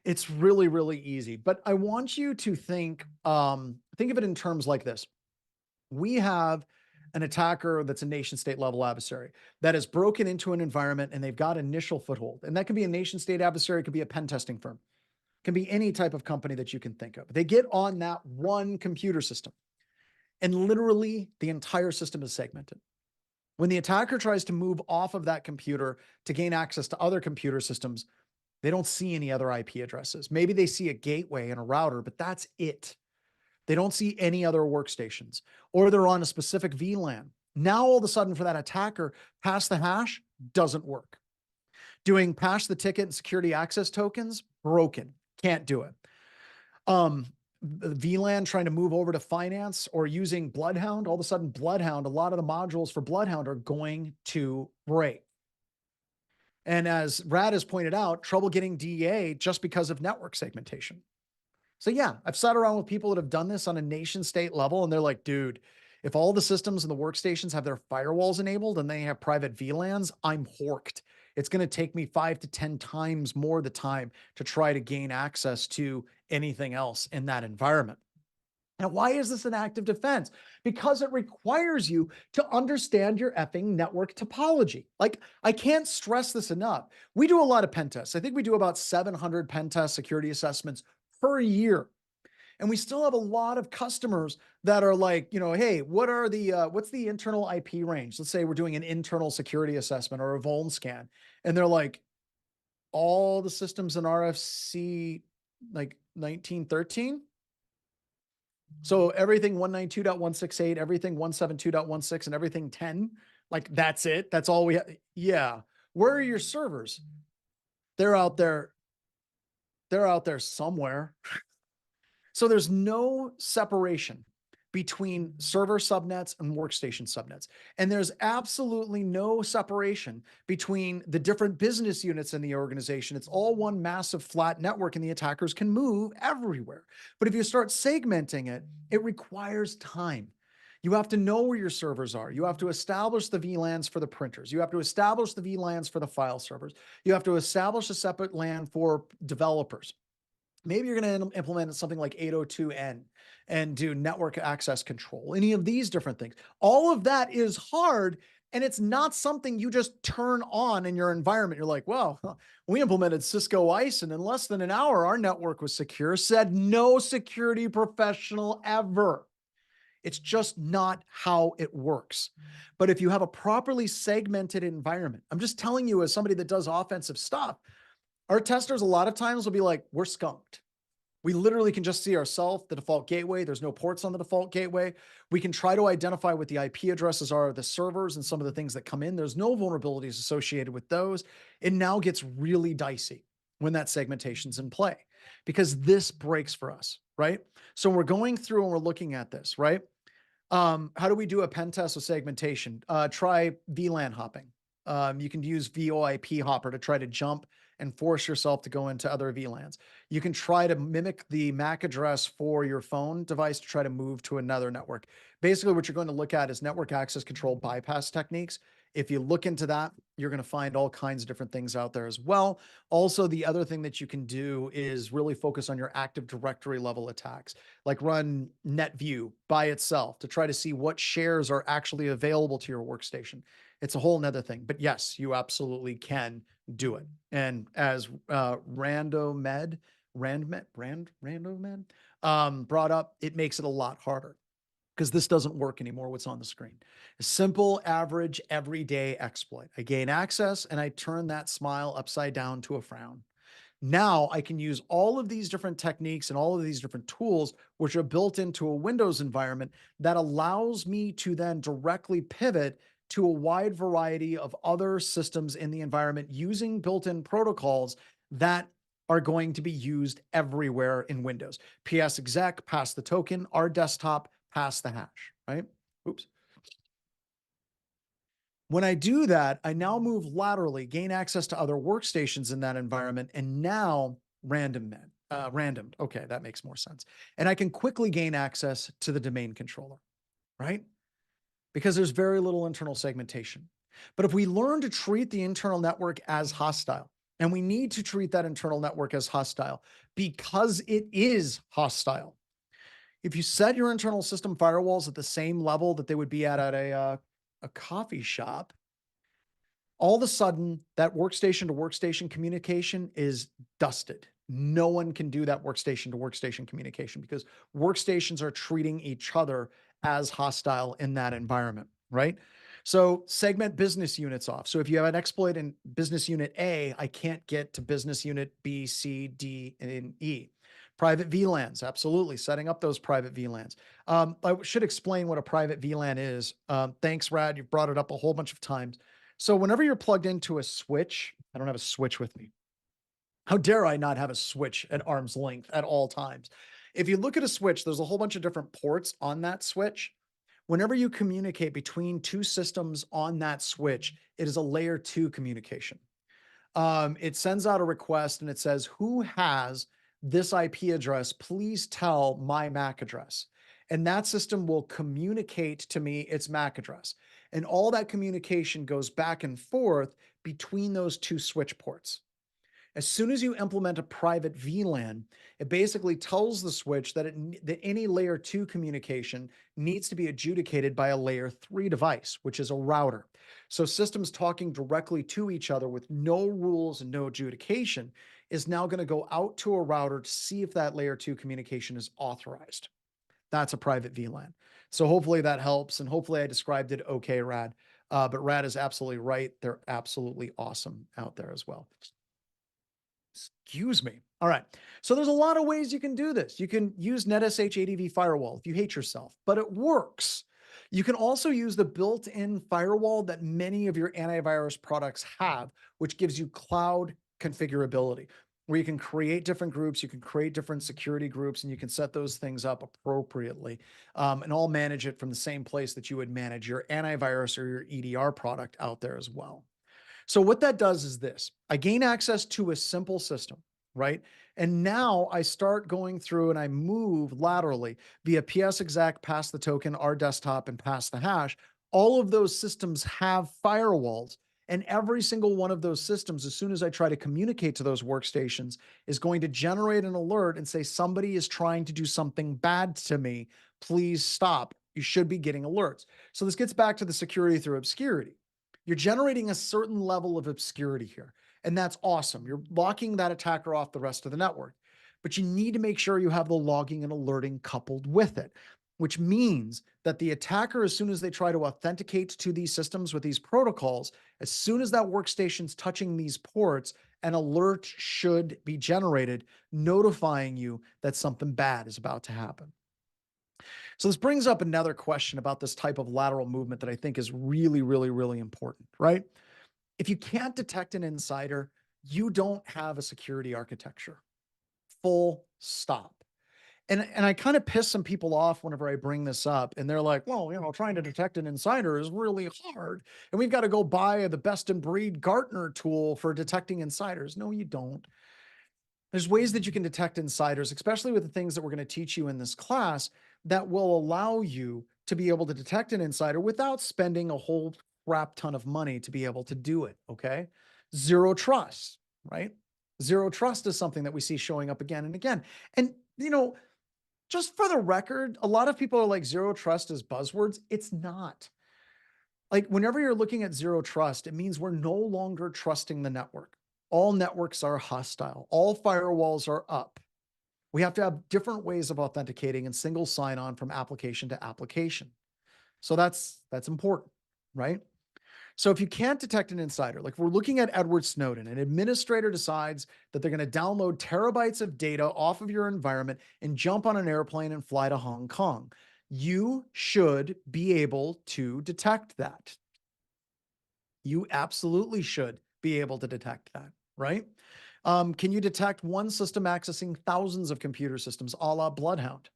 It's really, really easy, but I want you to think of it in terms like this. We have an attacker that's a nation state level adversary that has broken into an environment and they've got initial foothold. And that can be a nation state adversary. It could be a pen testing firm. It can be any type of company that you can think of. They get on that one computer system and literally the entire system is segmented. When the attacker tries to move off of that computer to gain access to other computer systems, they don't see any other IP addresses. Maybe they see a gateway and a router, but that's it. They don't see any other workstations, or they're on a specific VLAN. Now, all of a sudden, for that attacker, pass the hash doesn't work. Doing pass the ticket and security access tokens, broken. Can't do it. VLAN trying to move over to finance or using Bloodhound, all of a sudden, Bloodhound, a lot of the modules for Bloodhound are going to break. And as Rad has pointed out, trouble getting DA just because of network segmentation. So yeah, I've sat around with people that have done this on a nation state level and they're like, dude, if all the systems and the workstations have their firewalls enabled and they have private VLANs, I'm horked. It's going to take me 5 to 10 times more the time to try to gain access to anything else in that environment. Now, why is this an active defense? Because it requires you to understand your effing network topology. Like, I can't stress this enough. We do a lot of pen tests. I think we do about 700 pen test security assessments per year. And we still have a lot of customers that are like, hey, what's the internal IP range? Let's say we're doing an internal security assessment or a vuln scan. And they're like, all the systems in RFC, like 1913? So everything 192.168, everything 172.16, and everything 10, like that's it. That's all we have. Yeah. Where are your servers? They're out there. They're out there somewhere. So there's no separation between server subnets and workstation subnets. And there's absolutely no separation between the different business units in the organization. It's all one massive flat network and the attackers can move everywhere. But if you start segmenting it, it requires time. You have to know where your servers are. You have to establish the VLANs for the printers. You have to establish the VLANs for the file servers. You have to establish a separate LAN for developers. Maybe you're going to implement something like 802N and do network access control, any of these different things. All of that is hard. And it's not something you just turn on in your environment. You're like, well, we implemented Cisco ICE, and in less than an hour, our network was secure. Said no security professional ever. It's just not how it works. But if you have a properly segmented environment, I'm just telling you, as somebody that does offensive stuff, our testers a lot of times will be like, we're skunked. We literally can just see ourselves, the default gateway. There's no ports on the default gateway. We can try to identify what the IP addresses are of the servers and some of the things that come in. There's no vulnerabilities associated with those. It now gets really dicey when that segmentation's in play because this breaks for us, right? So we're going through and we're looking at this, right? How do we do a pen test with segmentation? Try VLAN hopping. You can use VoIP hopper to try to jump and force yourself to go into other VLANs. You can try to mimic the MAC address for your phone device to try to move to another network. Basically, what you're going to look at is network access control bypass techniques. If you look into that, you're going to find all kinds of different things out there as well. Also, the other thing that you can do is really focus on your Active Directory level attacks, like run NetView by itself to try to see what shares are actually available to your workstation. It's a whole nother thing, but yes, you absolutely can do it. And as Randomed brought up, it makes it a lot harder because this doesn't work anymore, what's on the screen. A simple, average, everyday exploit. I gain access and I turn that smile upside down to a frown. Now I can use all of these different techniques and all of these different tools, which are built into a Windows environment that allows me to then directly pivot to a wide variety of other systems in the environment using built-in protocols that are going to be used everywhere in Windows. PS exec, pass the token, our desktop, pass the hash, right? Oops. When I do that, I now move laterally, gain access to other workstations in that environment, and now randomed. Okay, that makes more sense. And I can quickly gain access to the domain controller, right? Because there's very little internal segmentation. But if we learn to treat the internal network as hostile, and we need to treat that internal network as hostile because it is hostile. If you set your internal system firewalls at the same level that they would be at a coffee shop, all of a sudden that workstation to workstation communication is dusted. No one can do that workstation to workstation communication because workstations are treating each other as hostile in that environment, right? So segment business units off. So if you have an exploit in business unit A, I can't get to business unit B, C, D, and E. Private VLANs, absolutely. Setting up those private VLANs. I should explain what a private VLAN is. Thanks, Rad. You've brought it up a whole bunch of times. So whenever you're plugged into a switch, I don't have a switch with me. How dare I not have a switch at arm's length at all times? If you look at a switch, there's a whole bunch of different ports on that switch. Whenever you communicate between two systems on that switch, it is a layer 2 communication. It sends out a request and it says, who has this IP address? Please tell my MAC address. And that system will communicate to me its MAC address. And all that communication goes back and forth between those two switch ports. As soon as you implement a private VLAN, it basically tells the switch that, that any layer 2 communication needs to be adjudicated by a layer 3 device, which is a router. So systems talking directly to each other with no rules and no adjudication is now going to go out to a router to see if that layer 2 communication is authorized. That's a private VLAN. So hopefully that helps. And hopefully I described it okay, Rad. But Rad is absolutely right. They're absolutely awesome out there as well. Excuse me. All right. So there's a lot of ways you can do this. You can use NetSH ADV firewall if you hate yourself, but it works. You can also use the built-in firewall that many of your antivirus products have, which gives you cloud configurability, where you can create different groups, you can create different security groups, and you can set those things up appropriately, and all manage it from the same place that you would manage your antivirus or your EDR product out there as well. So what that does is this: I gain access to a simple system, right? And now I start going through and I move laterally via PS exact, pass the token, our desktop, and pass the hash. All of those systems have firewalls. And every single one of those systems, as soon as I try to communicate to those workstations, is going to generate an alert and say, somebody is trying to do something bad to me. Please stop. You should be getting alerts. So this gets back to the security through obscurity. You're generating a certain level of obscurity here, and that's awesome. You're locking that attacker off the rest of the network, but you need to make sure you have the logging and alerting coupled with it, which means that the attacker, as soon as they try to authenticate to these systems with these protocols, as soon as that workstation's touching these ports, an alert should be generated notifying you that something bad is about to happen. So this brings up another question about this type of lateral movement that I think is really, really, really important, right? If you can't detect an insider, you don't have a security architecture. Full stop. And I kind of piss some people off whenever I bring this up, and they're like, well, trying to detect an insider is really hard, and we've got to go buy the best in breed Gartner tool for detecting insiders. No, you don't. There's ways that you can detect insiders, especially with the things that we're going to teach you in this class, that will allow you to be able to detect an insider without spending a whole crap ton of money to be able to do it. Okay. Zero trust, right? Zero trust is something that we see showing up again and again. And, just for the record, a lot of people are like, zero trust is buzzwords. It's not. Like, whenever you're looking at zero trust, it means we're no longer trusting the network. All networks are hostile. All firewalls are up. We have to have different ways of authenticating and single sign-on from application to application. So that's important, right? So if you can't detect an insider, like if we're looking at Edward Snowden, an administrator decides that they're going to download terabytes of data off of your environment and jump on an airplane and fly to Hong Kong. You should be able to detect that. You absolutely should be able to detect that, right? Can you detect one system accessing thousands of computer systems, a la Bloodhound?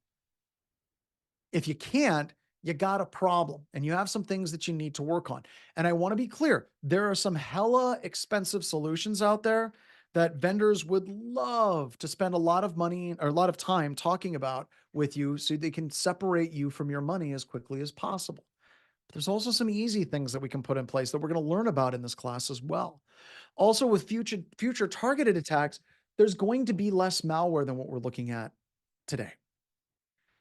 If you can't, you got a problem and you have some things that you need to work on. And I want to be clear, there are some hella expensive solutions out there that vendors would love to spend a lot of money or a lot of time talking about with you so they can separate you from your money as quickly as possible. But there's also some easy things that we can put in place that we're going to learn about in this class as well. Also, with future targeted attacks, there's going to be less malware than what we're looking at today.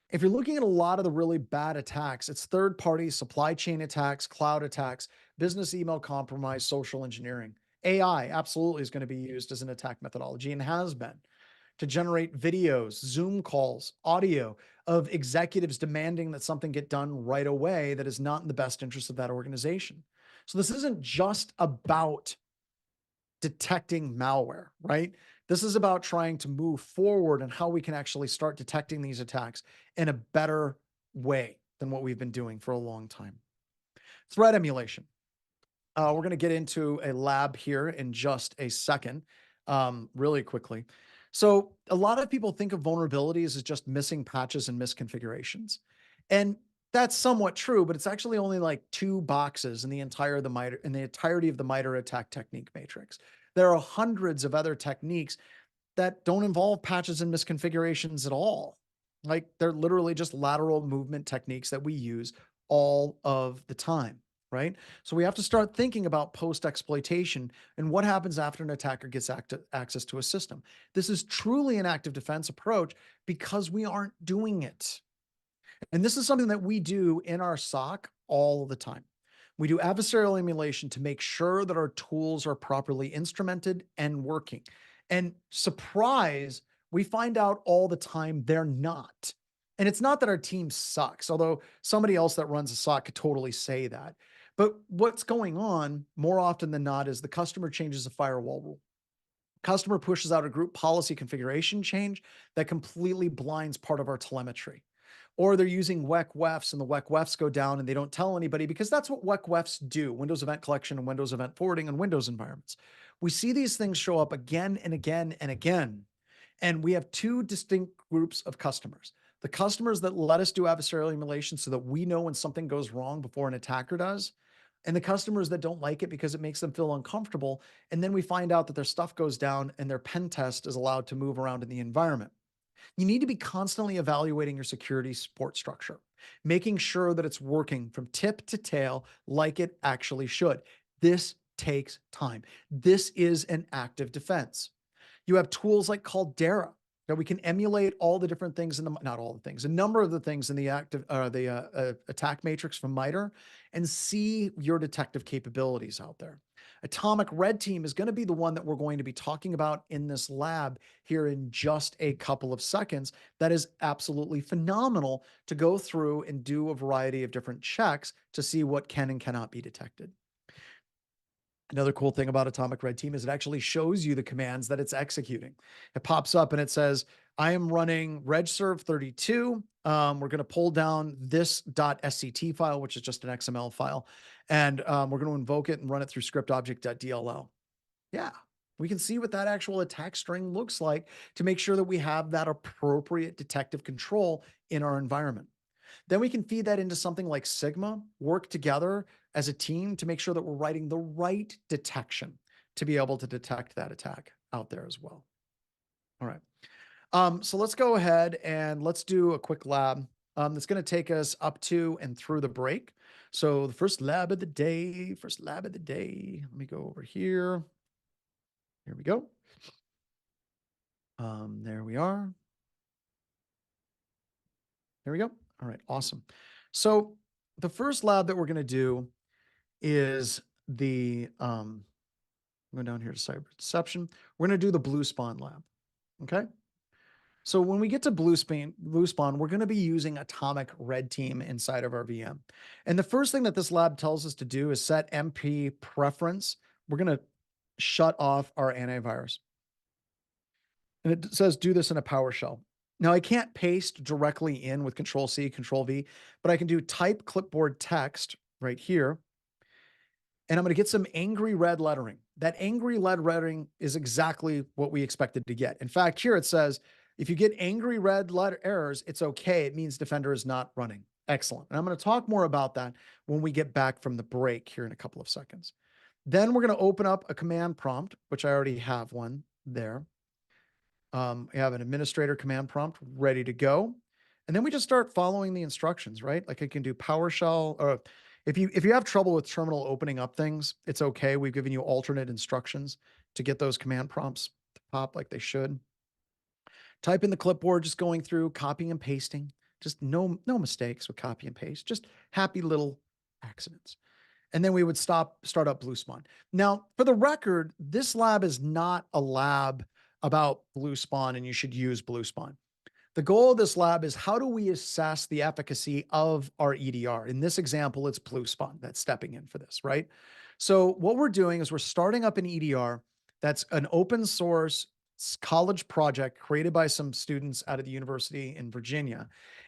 If you're looking at a lot of the really bad attacks, it's third-party supply chain attacks, cloud attacks, business email compromise, social engineering. AI absolutely is going to be used as an attack methodology and has been to generate videos, Zoom calls, audio of executives demanding that something get done right away that is not in the best interest of that organization. So this isn't just about detecting malware, right? This is about trying to move forward and how we can actually start detecting these attacks in a better way than what we've been doing for a long time. Threat emulation. We're going to get into a lab here in just a second, really quickly. So a lot of people think of vulnerabilities as just missing patches and misconfigurations. And that's somewhat true, but it's actually only like 2 boxes in the entirety of the MITRE attack technique matrix. There are hundreds of other techniques that don't involve patches and misconfigurations at all. Like, they're literally just lateral movement techniques that we use all of the time, right? So we have to start thinking about post-exploitation and what happens after an attacker gets access to a system. This is truly an active defense approach because we aren't doing it. And this is something that we do in our SOC all the time. We do adversarial emulation to make sure that our tools are properly instrumented and working. And surprise, we find out all the time they're not. And it's not that our team sucks, although somebody else that runs a SOC could totally say that. But what's going on more often than not is the customer changes a firewall rule. Customer pushes out a group policy configuration change that completely blinds part of our telemetry. Or they're using WEC-WEFs and the WEC-WEFs go down and they don't tell anybody because that's what WEC-WEFs do, Windows Event Collection and Windows Event Forwarding and Windows environments. We see these things show up again and again and again. And we have two distinct groups of customers. The customers that let us do adversarial emulation so that we know when something goes wrong before an attacker does, and the customers that don't like it because it makes them feel uncomfortable. And then we find out that their stuff goes down and their pen test is allowed to move around in the environment. You need to be constantly evaluating your security support structure, making sure that it's working from tip to tail like it actually should. This takes time. This is an active defense. You have tools like Caldera that we can emulate all the different things in the, not all the things, a number of the things in the attack matrix from MITRE and see your detective capabilities out there. Atomic Red Team is going to be the one that we're going to be talking about in this lab here in just a couple of seconds. That is absolutely phenomenal to go through and do a variety of different checks to see what can and cannot be detected. Another cool thing about Atomic Red Team is it actually shows you the commands that it's executing. It pops up and it says, I am running regserve32. We're going to pull down this .sct file, which is just an XML file. And we're going to invoke it and run it through script-object.dll. Yeah, we can see what that actual attack string looks like to make sure that we have that appropriate detective control in our environment. Then we can feed that into something like Sigma, work together as a team to make sure that we're writing the right detection to be able to detect that attack out there as well. All right. So let's go ahead and let's do a quick lab that's going to take us up to and through the break. So the first lab of the day, let me go over here. Here we go. There we are. There we go. All right, awesome. So the first lab that we're going to do is the, going down here to cyber deception. We're going to do the blue spawn lab. Okay. So when we get to blue spawn, we're going to be using Atomic Red Team inside of our VM. And the first thing that this lab tells us to do is set MP preference. We're going to shut off our antivirus. And it says do this in a PowerShell. Now I can't paste directly in with Control C, Control V, but I can do type clipboard text right here. And I'm going to get some angry red lettering. That angry red lettering is exactly what we expected to get. In fact, here it says, if you get angry red letter errors, it's okay. It means Defender is not running. Excellent. And I'm going to talk more about that when we get back from the break here in a couple of seconds. Then we're going to open up a command prompt, which I already have one there. We have an administrator command prompt ready to go. And then we just start following the instructions, right? Like I can do PowerShell, or if you have trouble with terminal opening up things, it's okay. We've given you alternate instructions to get those command prompts to pop like they should. Type in the clipboard, just going through, copying and pasting. Just no mistakes with copy and paste, just happy little accidents. And then we would start up Blue Spawn. Now, for the record, this lab is not a lab about Blue Spawn and you should use Blue Spawn. The goal of this lab is how do we assess the efficacy of our EDR? In this example, it's Blue Spawn that's stepping in for this, right? So what we're doing is we're starting up an EDR that's an open source college project created by some students out of the university in Virginia.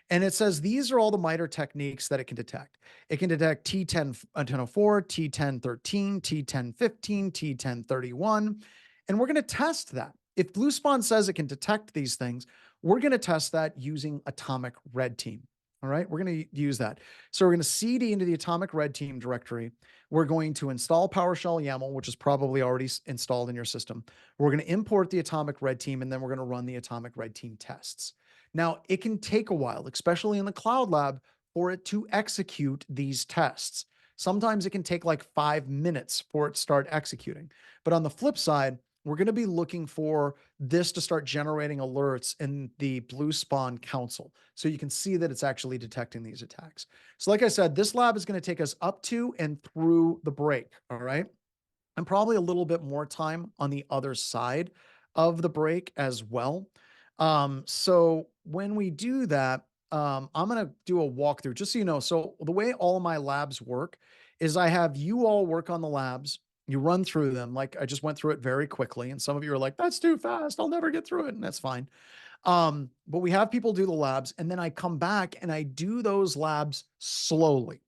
And it says these are all the MITRE techniques that it can detect. It can detect T1004, T1013, T1015, T1031. And we're going to test that. If Blue Spawn says it can detect these things, we're going to test that using Atomic Red Team. All right, we're going to use that. So we're going to CD into the Atomic Red Team directory. We're going to install PowerShell YAML, which is probably already installed in your system. We're going to import the Atomic Red Team, and then we're going to run the Atomic Red Team tests. Now, it can take a while, especially in the cloud lab, for it to execute these tests. Sometimes it can take like 5 minutes for it to start executing. But on the flip side, we're going to be looking for this to start generating alerts in the Blue Spawn console. So you can see that it's actually detecting these attacks. So like I said, this lab is going to take us up to and through the break. All right. And probably a little bit more time on the other side of the break as well. So when we do that, I'm going to do a walkthrough just so you know. So the way all of my labs work is I have you all work on the labs. You run through them. Like I just went through it very quickly. And some of you are like, that's too fast. I'll never get through it. And that's fine. But we have people do the labs, and then I come back and I do those labs slowly,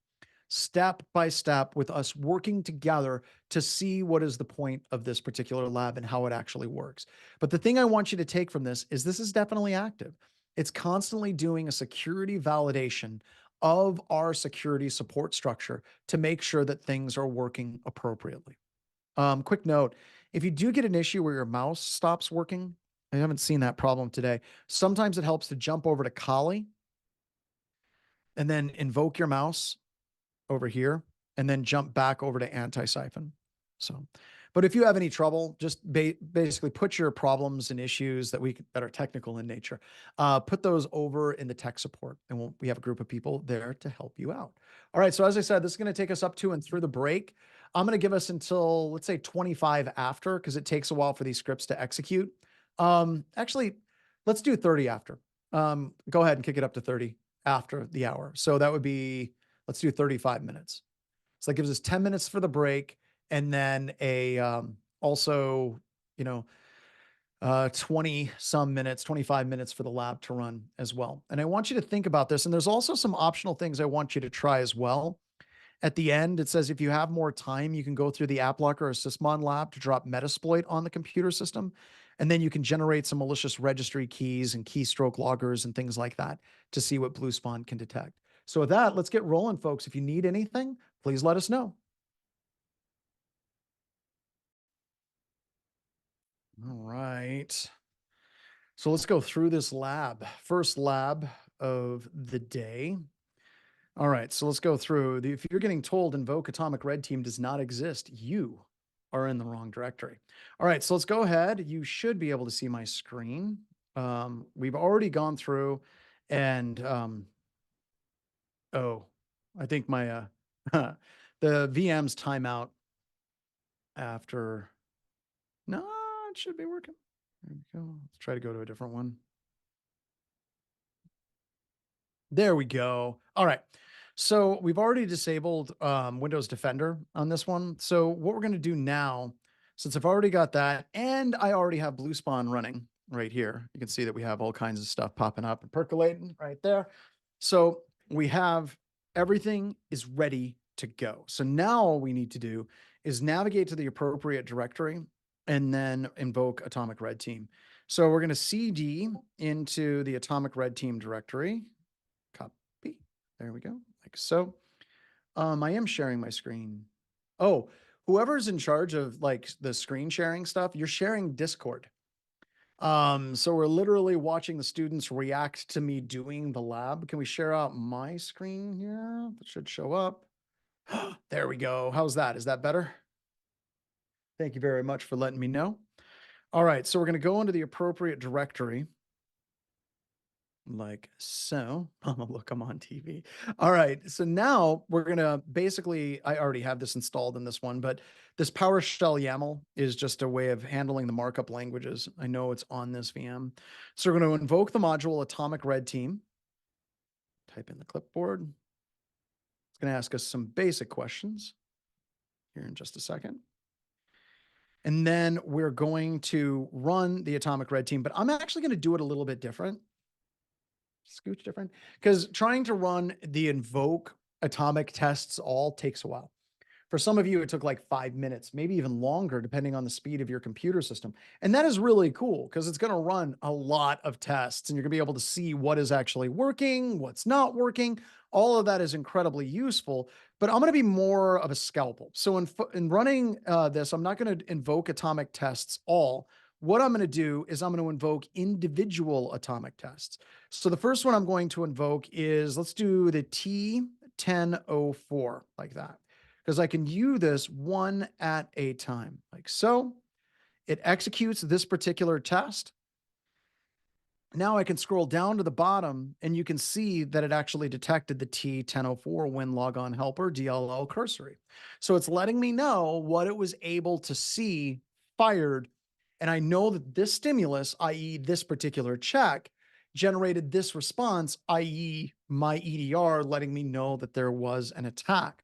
step by step, with us working together to see what is the point of this particular lab and how it actually works. But the thing I want you to take from this is definitely active. It's constantly doing a security validation of our security support structure to make sure that things are working appropriately. Quick note, if you do get an issue where your mouse stops working, I haven't seen that problem today. Sometimes it helps to jump over to Kali and then invoke your mouse over here and then jump back over to anti-siphon. So, but if you have any trouble, just basically put your problems and issues that are technical in nature, put those over in the tech support, and we have a group of people there to help you out. All right. So as I said, this is going to take us up to and through the break. I'm going to give us until, let's say, 25 after, because it takes a while for these scripts to execute. Actually, let's do 30 after. Go ahead and kick it up to 30 after the hour. So that would be, let's do 35 minutes. So that gives us 10 minutes for the break, and then also, 20 some minutes, 25 minutes for the lab to run as well. And I want you to think about this. And there's also some optional things I want you to try as well. At the end, it says if you have more time, you can go through the AppLocker or Sysmon lab to drop Metasploit on the computer system. And then you can generate some malicious registry keys and keystroke loggers and things like that to see what Blue Spawn can detect. So with that, let's get rolling, folks. If you need anything, please let us know. All right. So let's go through this lab. First lab of the day. All right, so let's go through. If you're getting told invoke atomic red team does not exist, you are in the wrong directory. All right, so let's go ahead. You should be able to see my screen. We've already gone through and, oh, I think my, the VM's timeout after, no, it should be working. There we go. Let's try to go to a different one. There we go. All right. So we've already disabled Windows Defender on this one. So what we're going to do now, since I've already got that, and I already have Blue Spawn running right here, you can see that we have all kinds of stuff popping up and percolating right there. So we have everything is ready to go. So now all we need to do is navigate to the appropriate directory and then invoke Atomic Red Team. So we're going to CD into the Atomic Red Team directory. Copy. There we go. Like so. I am sharing my screen. Oh, whoever's in charge of like the screen sharing stuff, you're sharing Discord. So we're literally watching the students react to me doing the lab. Can we share out my screen here? That should show up. There we go. How's that? Is that better? Thank you very much for letting me know. All right, so we're going to go into the appropriate directory. Like so. Look, I'm on TV. All right. So now we're going to basically, I already have this installed in this one, but this PowerShell YAML is just a way of handling the markup languages. I know it's on this VM. So we're going to invoke the module Atomic Red Team. Type in the clipboard. It's going to ask us some basic questions here in just a second. And then we're going to run the Atomic Red Team, but I'm actually going to do it a little bit different. Scooch different, because trying to run the invoke atomic tests all takes a while. For some of you, it took like 5 minutes, maybe even longer, depending on the speed of your computer system. And that is really cool because it's going to run a lot of tests and you're going to be able to see what is actually working, what's not working. All of that is incredibly useful, but I'm going to be more of a scalpel. So in running this, I'm not going to invoke atomic tests all. What I'm going to do is I'm going to invoke individual atomic tests. So the first one I'm going to invoke is, let's do the T1004 like that, because I can view this one at a time like so. It executes this particular test. Now I can scroll down to the bottom and you can see that it actually detected the T1004 when logon helper DLL cursory. So it's letting me know what it was able to see fired. And I know that this stimulus, i.e. this particular check, generated this response, i.e. my EDR letting me know that there was an attack.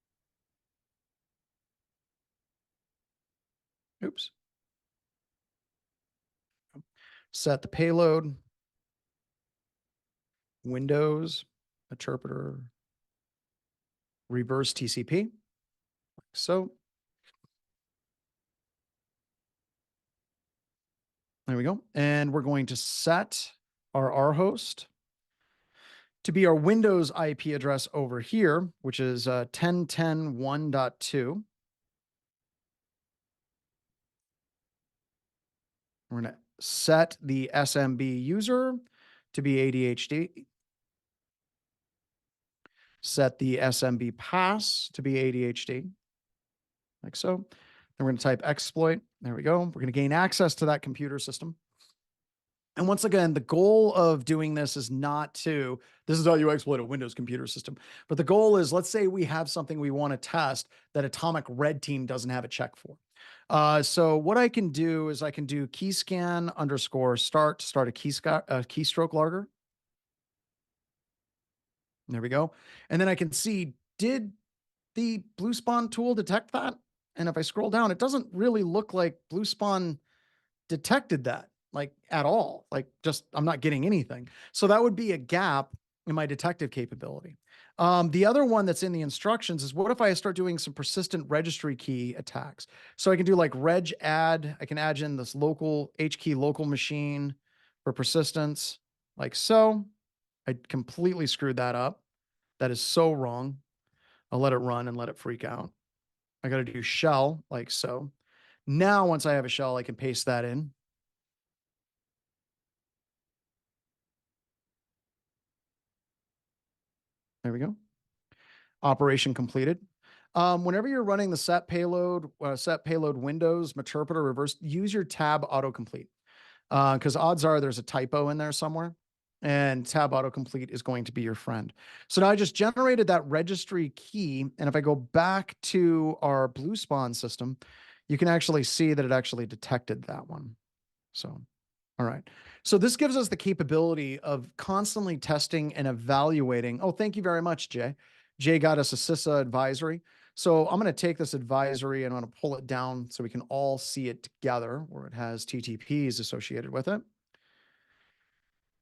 Oops. Set the payload, Windows, interpreter, reverse TCP. So there we go. And we're going to set our R host to be our Windows IP address over here, which is 10.10.1.2. We're going to set the SMB user to be ADHD. Set the SMB pass to be ADHD, like so. Then we're going to type exploit. There we go. We're going to gain access to that computer system. And once again, the goal of doing this is not to, this is how you exploit a Windows computer system. But the goal is, let's say we have something we want to test that Atomic Red Team doesn't have a check for. So what I can do is I can do keyscan _ start to start a keystroke logger. There we go. And then I can see, did the Blue Spawn tool detect that? And if I scroll down, it doesn't really look like Blue Spawn detected that, like at all. Like just, I'm not getting anything. So that would be a gap in my detective capability. The other one that's in the instructions is, what if I start doing some persistent registry key attacks? So I can do like reg add, I can add in this local H key local machine for persistence, like so. I completely screwed that up. That is so wrong. I'll let it run and let it freak out. I got to do shell like so. Now, once I have a shell, I can paste that in. There we go. Operation completed. Whenever you're running the set payload windows, meterpreter reverse, use your tab autocomplete. Because odds are there's a typo in there somewhere, and tab autocomplete is going to be your friend. So now I just generated that registry key. And if I go back to our Blue Spawn system, you can actually see that it actually detected that one. So, all right. So this gives us the capability of constantly testing and evaluating. Oh, thank you very much, Jay. Jay got us a CISA advisory. So I'm going to take this advisory and I'm going to pull it down so we can all see it together, where it has TTPs associated with it.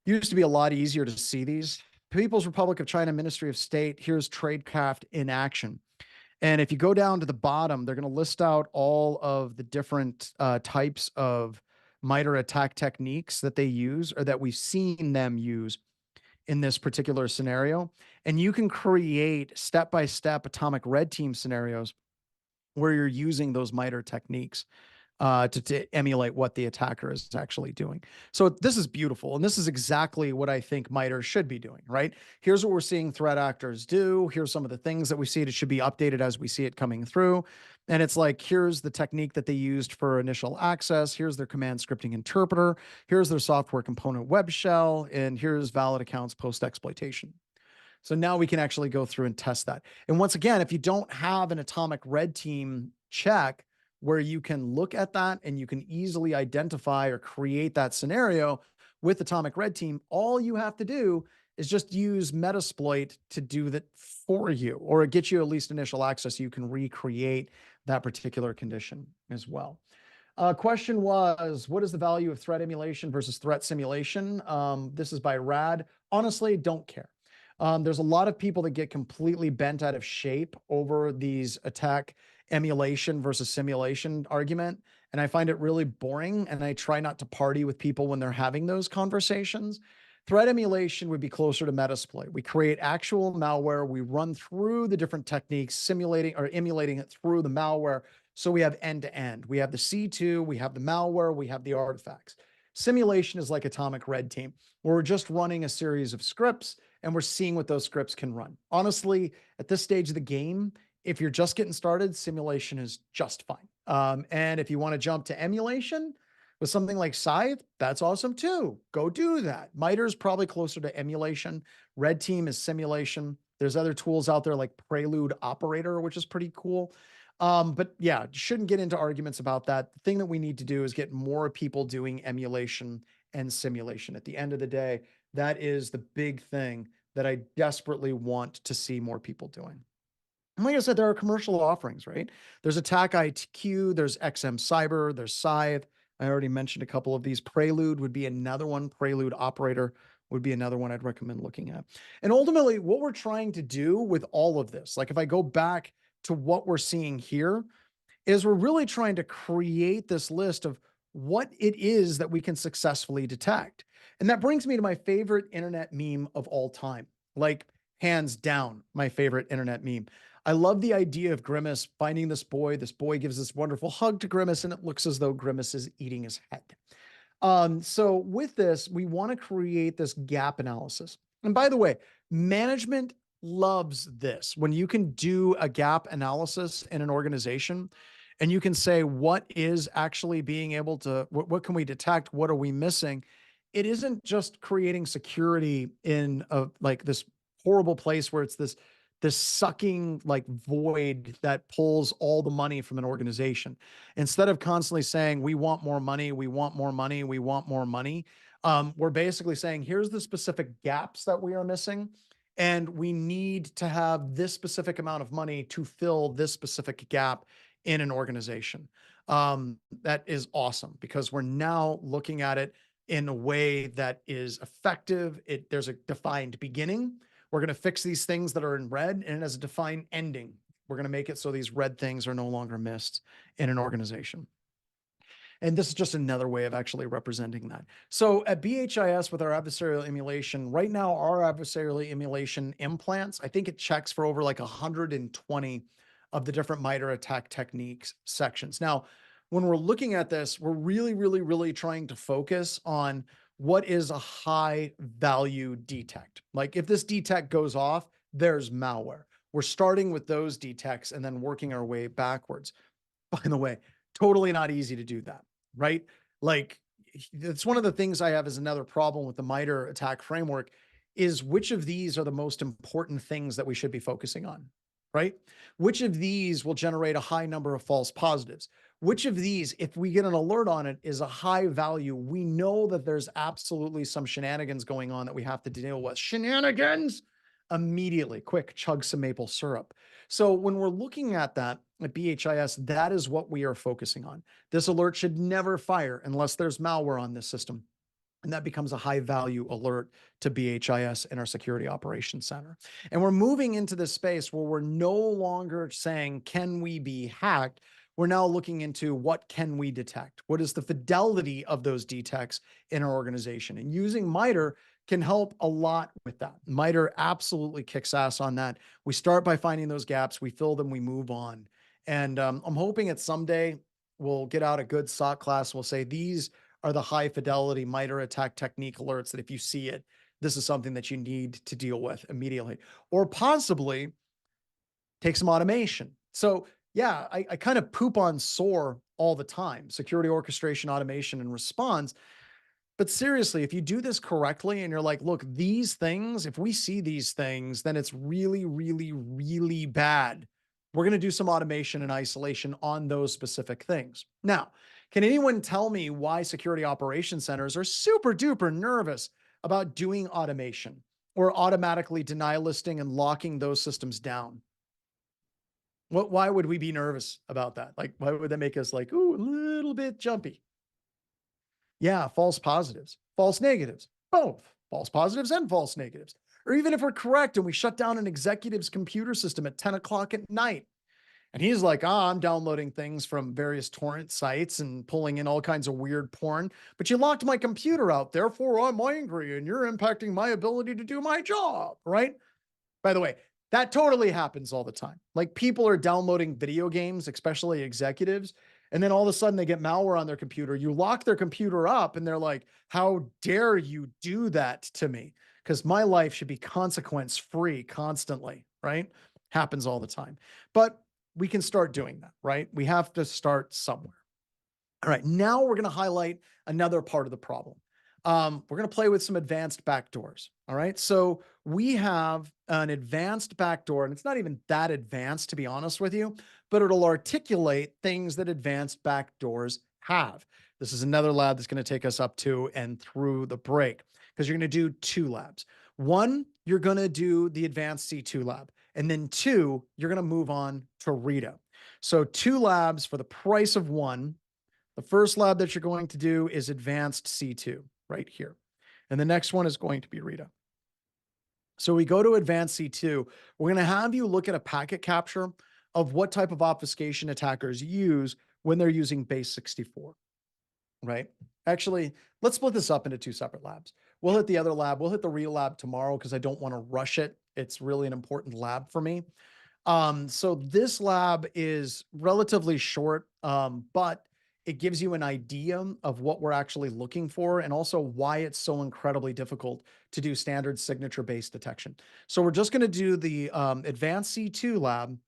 Used to be a lot easier to see these. People's Republic of China Ministry of State. Here's tradecraft in action. And if you go down to the bottom, they're going to list out all of the different types of MITRE attack techniques that they use, or that we've seen them use in this particular scenario. And you can create step-by-step Atomic Red Team scenarios where you're using those MITRE techniques to emulate what the attacker is actually doing. So this is beautiful. And this is exactly what I think MITRE should be doing, right? Here's what we're seeing threat actors do. Here's some of the things that we see that should be updated as we see it coming through. And it's like, here's the technique that they used for initial access. Here's their command scripting interpreter. Here's their software component web shell. And here's valid accounts post-exploitation. So now we can actually go through and test that. And once again, if you don't have an Atomic Red Team check where you can look at that and you can easily identify or create that scenario with Atomic Red Team, all you have to do is just use Metasploit to do that for you, or it gets you at least initial access so you can recreate that particular condition as well. Question was, what is the value of threat emulation versus threat simulation? This is by Rad. Honestly, don't care. There's a lot of people that get completely bent out of shape over these attack emulation versus simulation argument. And I find it really boring. And I try not to party with people when they're having those conversations. Threat emulation would be closer to Metasploit. We create actual malware. We run through the different techniques, simulating or emulating it through the malware. So we have end to end. We have the C2, we have the malware, we have the artifacts. Simulation is like Atomic Red Team, where we're just running a series of scripts and we're seeing what those scripts can run. Honestly, at this stage of the game, if you're just getting started, simulation is just fine. And if you want to jump to emulation with something like Scythe, that's awesome too. Go do that. MITRE is probably closer to emulation. Red Team is simulation. There's other tools out there like Prelude Operator, which is pretty cool. But yeah, shouldn't get into arguments about that. The thing that we need to do is get more people doing emulation and simulation. At the end of the day, that is the big thing that I desperately want to see more people doing. And like I said, there are commercial offerings, right? There's Attack IQ, there's XM Cyber, there's Scythe. I already mentioned a couple of these. Prelude would be another one. Prelude Operator would be another one I'd recommend looking at. And ultimately, what we're trying to do with all of this, like if I go back to what we're seeing here, is we're really trying to create this list of what it is that we can successfully detect. And that brings me to my favorite internet meme of all time, like hands down, my favorite internet meme. I love the idea of Grimace finding this boy. This boy gives this wonderful hug to Grimace, and it looks as though Grimace is eating his head. So with this, we want to create this gap analysis. And by the way, management loves this. When you can do a gap analysis in an organization and you can say, what is actually being able to, what can we detect? What are we missing? It isn't just creating security in a, like this horrible place where it's this sucking like void that pulls all the money from an organization. Instead of constantly saying, we want more money, we want more money, we want more money, we're basically saying, here's the specific gaps that we are missing. And we need to have this specific amount of money to fill this specific gap in an organization. That is awesome because we're now looking at it in a way that is effective. There's a defined beginning. We're going to fix these things that are in red, and it has a defined ending. We're going to make it so these red things are no longer missed in an organization. And this is just another way of actually representing that. So at BHIS with our adversarial emulation, right now our adversarial emulation implants, I think it checks for over like 120 of the different MITRE attack techniques sections. Now, when we're looking at this, we're really trying to focus on what is a high value detect. Like if this detect goes off, there's malware. We're starting with those detects and then working our way backwards. By the way, totally not easy to do that, right? Like it's one of the things I have as another problem with the MITRE attack framework is which of these are the most important things that we should be focusing on, right? Which of these will generate a high number of false positives? Which of these, if we get an alert on it, is a high value? We know that there's absolutely some shenanigans going on that we have to deal with. Shenanigans? Immediately, quick, chug some maple syrup. So when we're looking at that at BHIS, that is what we are focusing on. This alert should never fire unless there's malware on this system. And that becomes a high value alert to BHIS in our security operations center. And we're moving into this space where we're no longer saying, can we be hacked? We're now looking into what can we detect? What is the fidelity of those detects in our organization? And using MITRE can help a lot with that. MITRE absolutely kicks ass on that. We start by finding those gaps, we fill them, we move on. And I'm hoping that someday we'll get out a good SOC class. We'll say these are the high fidelity MITRE attack technique alerts that if you see it, this is something that you need to deal with immediately, or possibly take some automation. So yeah, I kind of poop on SOAR all the time, security orchestration, automation, and response. But seriously, if you do this correctly and you're like, look, these things, if we see these things, then it's really bad. We're going to do some automation and isolation on those specific things. Now, can anyone tell me why security operations centers are super duper nervous about doing automation or automatically deny listing and locking those systems down? Why would we be nervous about that? Like, why would that make us like, ooh, a little bit jumpy? Yeah, false positives, false negatives, both false positives and false negatives. Or even if we're correct and we shut down an executive's computer system at 10 o'clock at night, and he's like, I'm downloading things from various torrent sites and pulling in all kinds of weird porn, but you locked my computer out. Therefore, I'm angry and you're impacting my ability to do my job, right? By the way, that totally happens all the time. Like people are downloading video games, especially executives, and then all of a sudden they get malware on their computer. You lock their computer up and they're like, how dare you do that to me? Because my life should be consequence free constantly, right? Happens all the time. But we can start doing that, right? We have to start somewhere. All right, now we're going to highlight another part of the problem. We're going to play with some advanced backdoors. All right, so we have an advanced backdoor, and it's not even that advanced, to be honest with you, but it'll articulate things that advanced backdoors have. This is another lab that's going to take us up to and through the break because you're going to do two labs. One, you're going to do the advanced C2 lab. And then 2, you're going to move on to RETA. So 2 labs for the price of 1. The first lab that you're going to do is advanced C2 right here. And the next one is going to be RETA. So we go to advanced C2. We're going to have you look at a packet capture of what type of obfuscation attackers use when they're using base 64, right? Actually, let's split this up into 2 separate labs. We'll hit the other lab. We'll hit the RETA lab tomorrow because I don't want to rush it. It's really an important lab for me. So this lab is relatively short, but it gives you an idea of what we're actually looking for and also why it's so incredibly difficult to do standard signature-based detection. So we're just going to do the advanced C2 lab,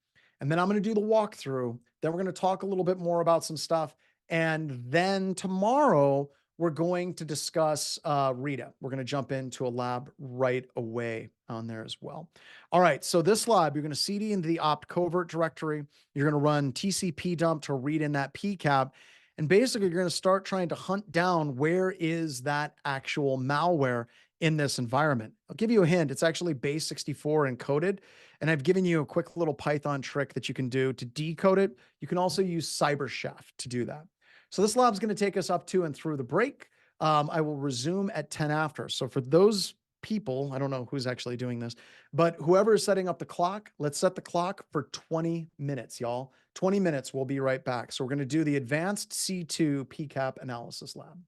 and then I'm going to do the walkthrough. Then we're going to talk a little bit more about some stuff. And then tomorrow, we're going to discuss RETA. We're going to jump into a lab right away on there as well. All right, so this lab, you're going to CD into the opt covert directory. You're going to run TCP dump to read in that PCAP. And basically, you're going to start trying to hunt down where is that actual malware in this environment. I'll give you a hint. It's actually base 64 encoded. And I've given you a quick little Python trick that you can do to decode it. You can also use CyberChef to do that. So this lab's going to take us up to and through the break. I will resume at 10 after. So for those people, I don't know who's actually doing this, but whoever is setting up the clock, let's set the clock for 20 minutes, y'all. 20 minutes, we'll be right back. So we're going to do the advanced C2 PCAP analysis lab.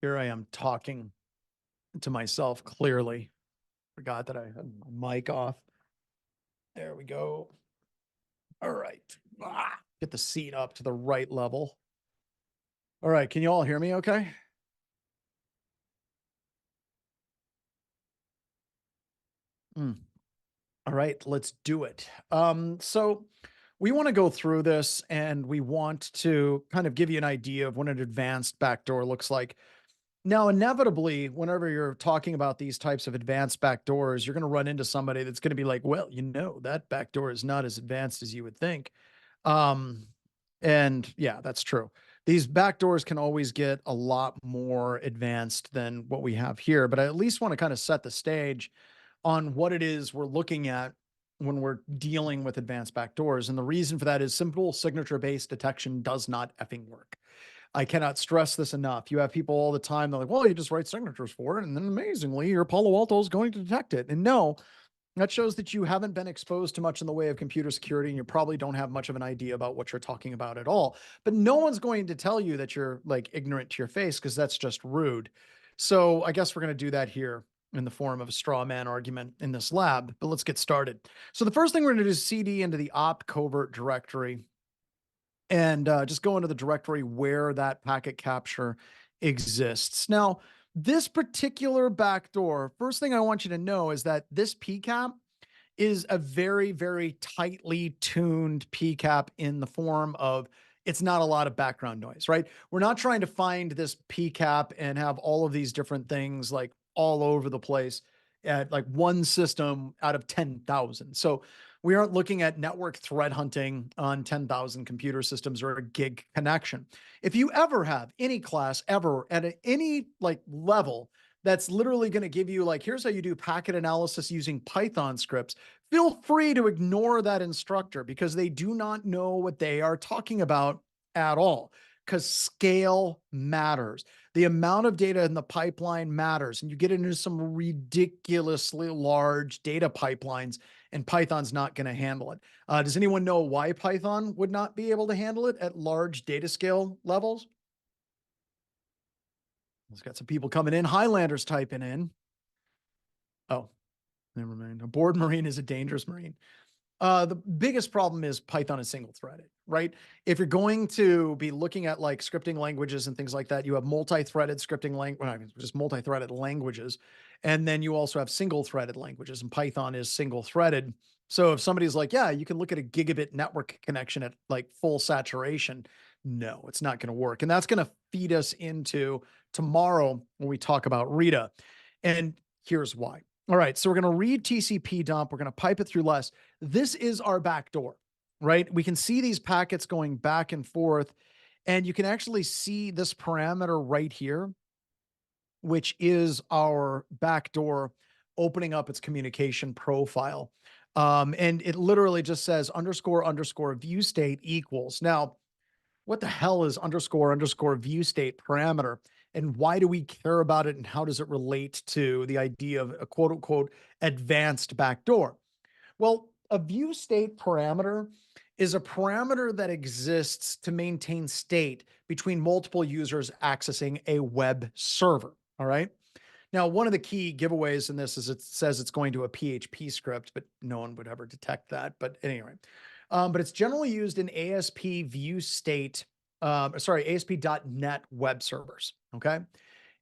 Here I am talking to myself clearly. Forgot that I had my mic off. There we go. All right. Get the seat up to the right level. All right. Can you all hear me okay? All right, let's do it. So we want to go through this and we want to kind of give you an idea of what an advanced backdoor looks like. Now, inevitably, whenever you're talking about these types of advanced backdoors, you're going to run into somebody that's going to be like, well, that backdoor is not as advanced as you would think. And yeah, that's true. These backdoors can always get a lot more advanced than what we have here, but I at least want to kind of set the stage on what it is we're looking at when we're dealing with advanced backdoors. And the reason for that is simple signature-based detection does not effing work. I cannot stress this enough. You have people all the time, they're like, well, you just write signatures for it, and then amazingly, your Palo Alto is going to detect it. And no, that shows that you haven't been exposed to much in the way of computer security, and you probably don't have much of an idea about what you're talking about at all. But no one's going to tell you that you're like ignorant to your face, because that's just rude. So I guess we're going to do that here in the form of a straw man argument in this lab, but let's get started. So the first thing we're going to do is CD into the opt covert directory and just go into the directory where that packet capture exists. Now, this particular backdoor, first thing I want you to know is that this PCAP is a very, very tightly tuned PCAP in the form of it's not a lot of background noise, right? We're not trying to find this PCAP and have all of these different things like all over the place at like one system out of 10,000. So we aren't looking at network threat hunting on 10,000 computer systems or a gig connection. If you ever have any class ever at any like level that's literally going to give you like, here's how you do packet analysis using Python scripts. Feel free to ignore that instructor because they do not know what they are talking about at all, because scale matters. The amount of data in the pipeline matters, and you get into some ridiculously large data pipelines, and Python's not going to handle it. Does anyone know why Python would not be able to handle it at large data scale levels? Let's got some people coming in. Highlanders typing in. Oh, never mind. A bored Marine is a dangerous Marine. The biggest problem is Python is single threaded, right? If you're going to be looking at like scripting languages and things like that, you have multi-threaded scripting language, just multi-threaded languages. And then you also have single threaded languages, and Python is single threaded. So if somebody's like, yeah, you can look at a gigabit network connection at like full saturation. No, it's not going to work. And that's going to feed us into tomorrow when we talk about Rita. And here's why. All right, so we're going to read TCP dump. We're going to pipe it through less. This is our backdoor, right? We can see these packets going back and forth, and you can actually see this parameter right here, which is our backdoor opening up its communication profile. And it literally just says underscore underscore view state equals. Now, what the hell is underscore underscore view state parameter? And why do we care about it? And how does it relate to the idea of a quote unquote advanced backdoor? Well, a view state parameter is a parameter that exists to maintain state between multiple users accessing a web server. All right. Now, one of the key giveaways in this is it says it's going to a PHP script, but no one would ever detect that. But anyway, but it's generally used in ASP view state, ASP.NET web servers. Okay.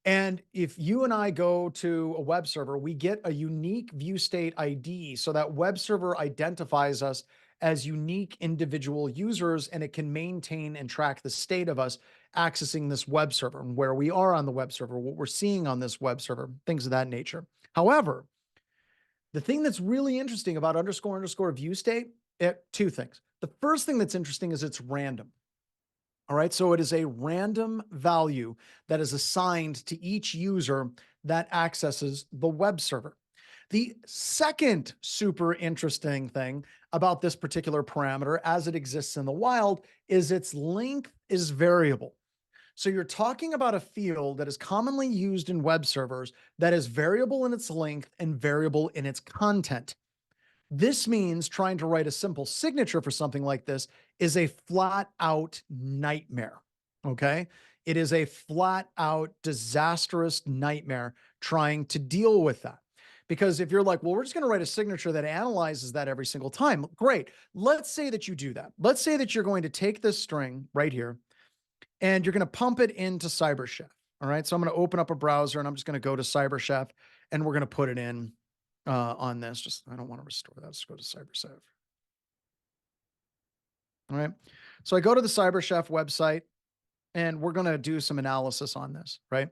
And if you and I go to a web server, we get a unique view state ID. So that web server identifies us as unique individual users, and it can maintain and track the state of us accessing this web server and where we are on the web server, what we're seeing on this web server, things of that nature. However, the thing that's really interesting about underscore underscore view state, two things. The first thing that's interesting is it's random. All right, so it is a random value that is assigned to each user that accesses the web server. The second super interesting thing about this particular parameter as it exists in the wild is its length is variable. So you're talking about a field that is commonly used in web servers that is variable in its length and variable in its content. This means trying to write a simple signature for something like this is a flat out nightmare. Okay. It is a flat out disastrous nightmare trying to deal with that. Because if you're like, well, we're just going to write a signature that analyzes that every single time. Great. Let's say that you do that. Let's say that you're going to take this string right here and you're going to pump it into CyberChef. All right. So I'm going to open up a browser and I'm just going to go to CyberChef and we're going to put it in on this. Just, I don't want to restore that. Let's go to CyberChef. All right. So I go to the CyberChef website and we're going to do some analysis on this, right?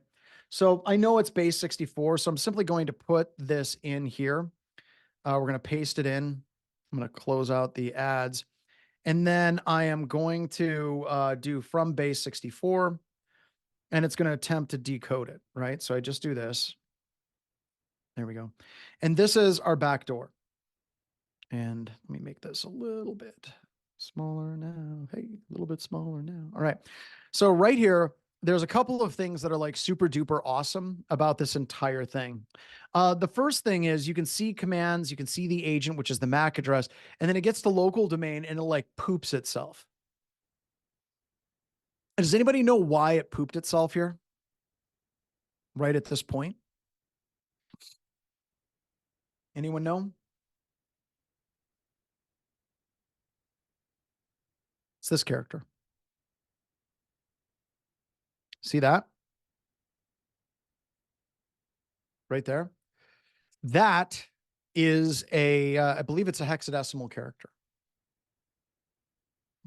So I know it's base 64. So I'm simply going to put this in here. We're going to paste it in. I'm going to close out the ads. And then I am going to do from base 64 and it's going to attempt to decode it, right? So I just do this. There we go. And this is our backdoor. And let me make this a little bit smaller now. Hey, a little bit smaller now. All right. So right here, there's a couple of things that are like super duper awesome about this entire thing. The first thing is you can see commands, you can see the agent, which is the MAC address, and then it gets the local domain and it like poops itself. Does anybody know why it pooped itself here? Right at this point? Anyone know? It's this character. See that? Right there? That is I believe it's a hexadecimal character.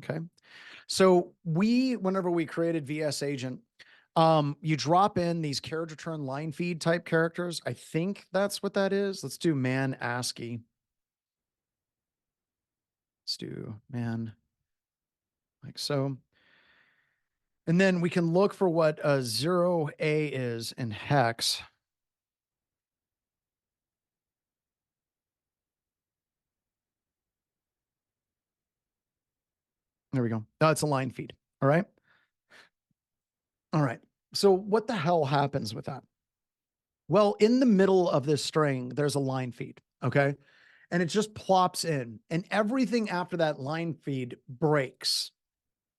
Okay. So whenever we created VS Agent, you drop in these carriage return line feed type characters. I think that's what that is. Let's do man ASCII. Let's do man like so. And then we can look for what 0A is in hex. There we go. That's a line feed. All right. All right. So what the hell happens with that? Well, in the middle of this string, there's a line feed. Okay. And it just plops in, and everything after that line feed breaks.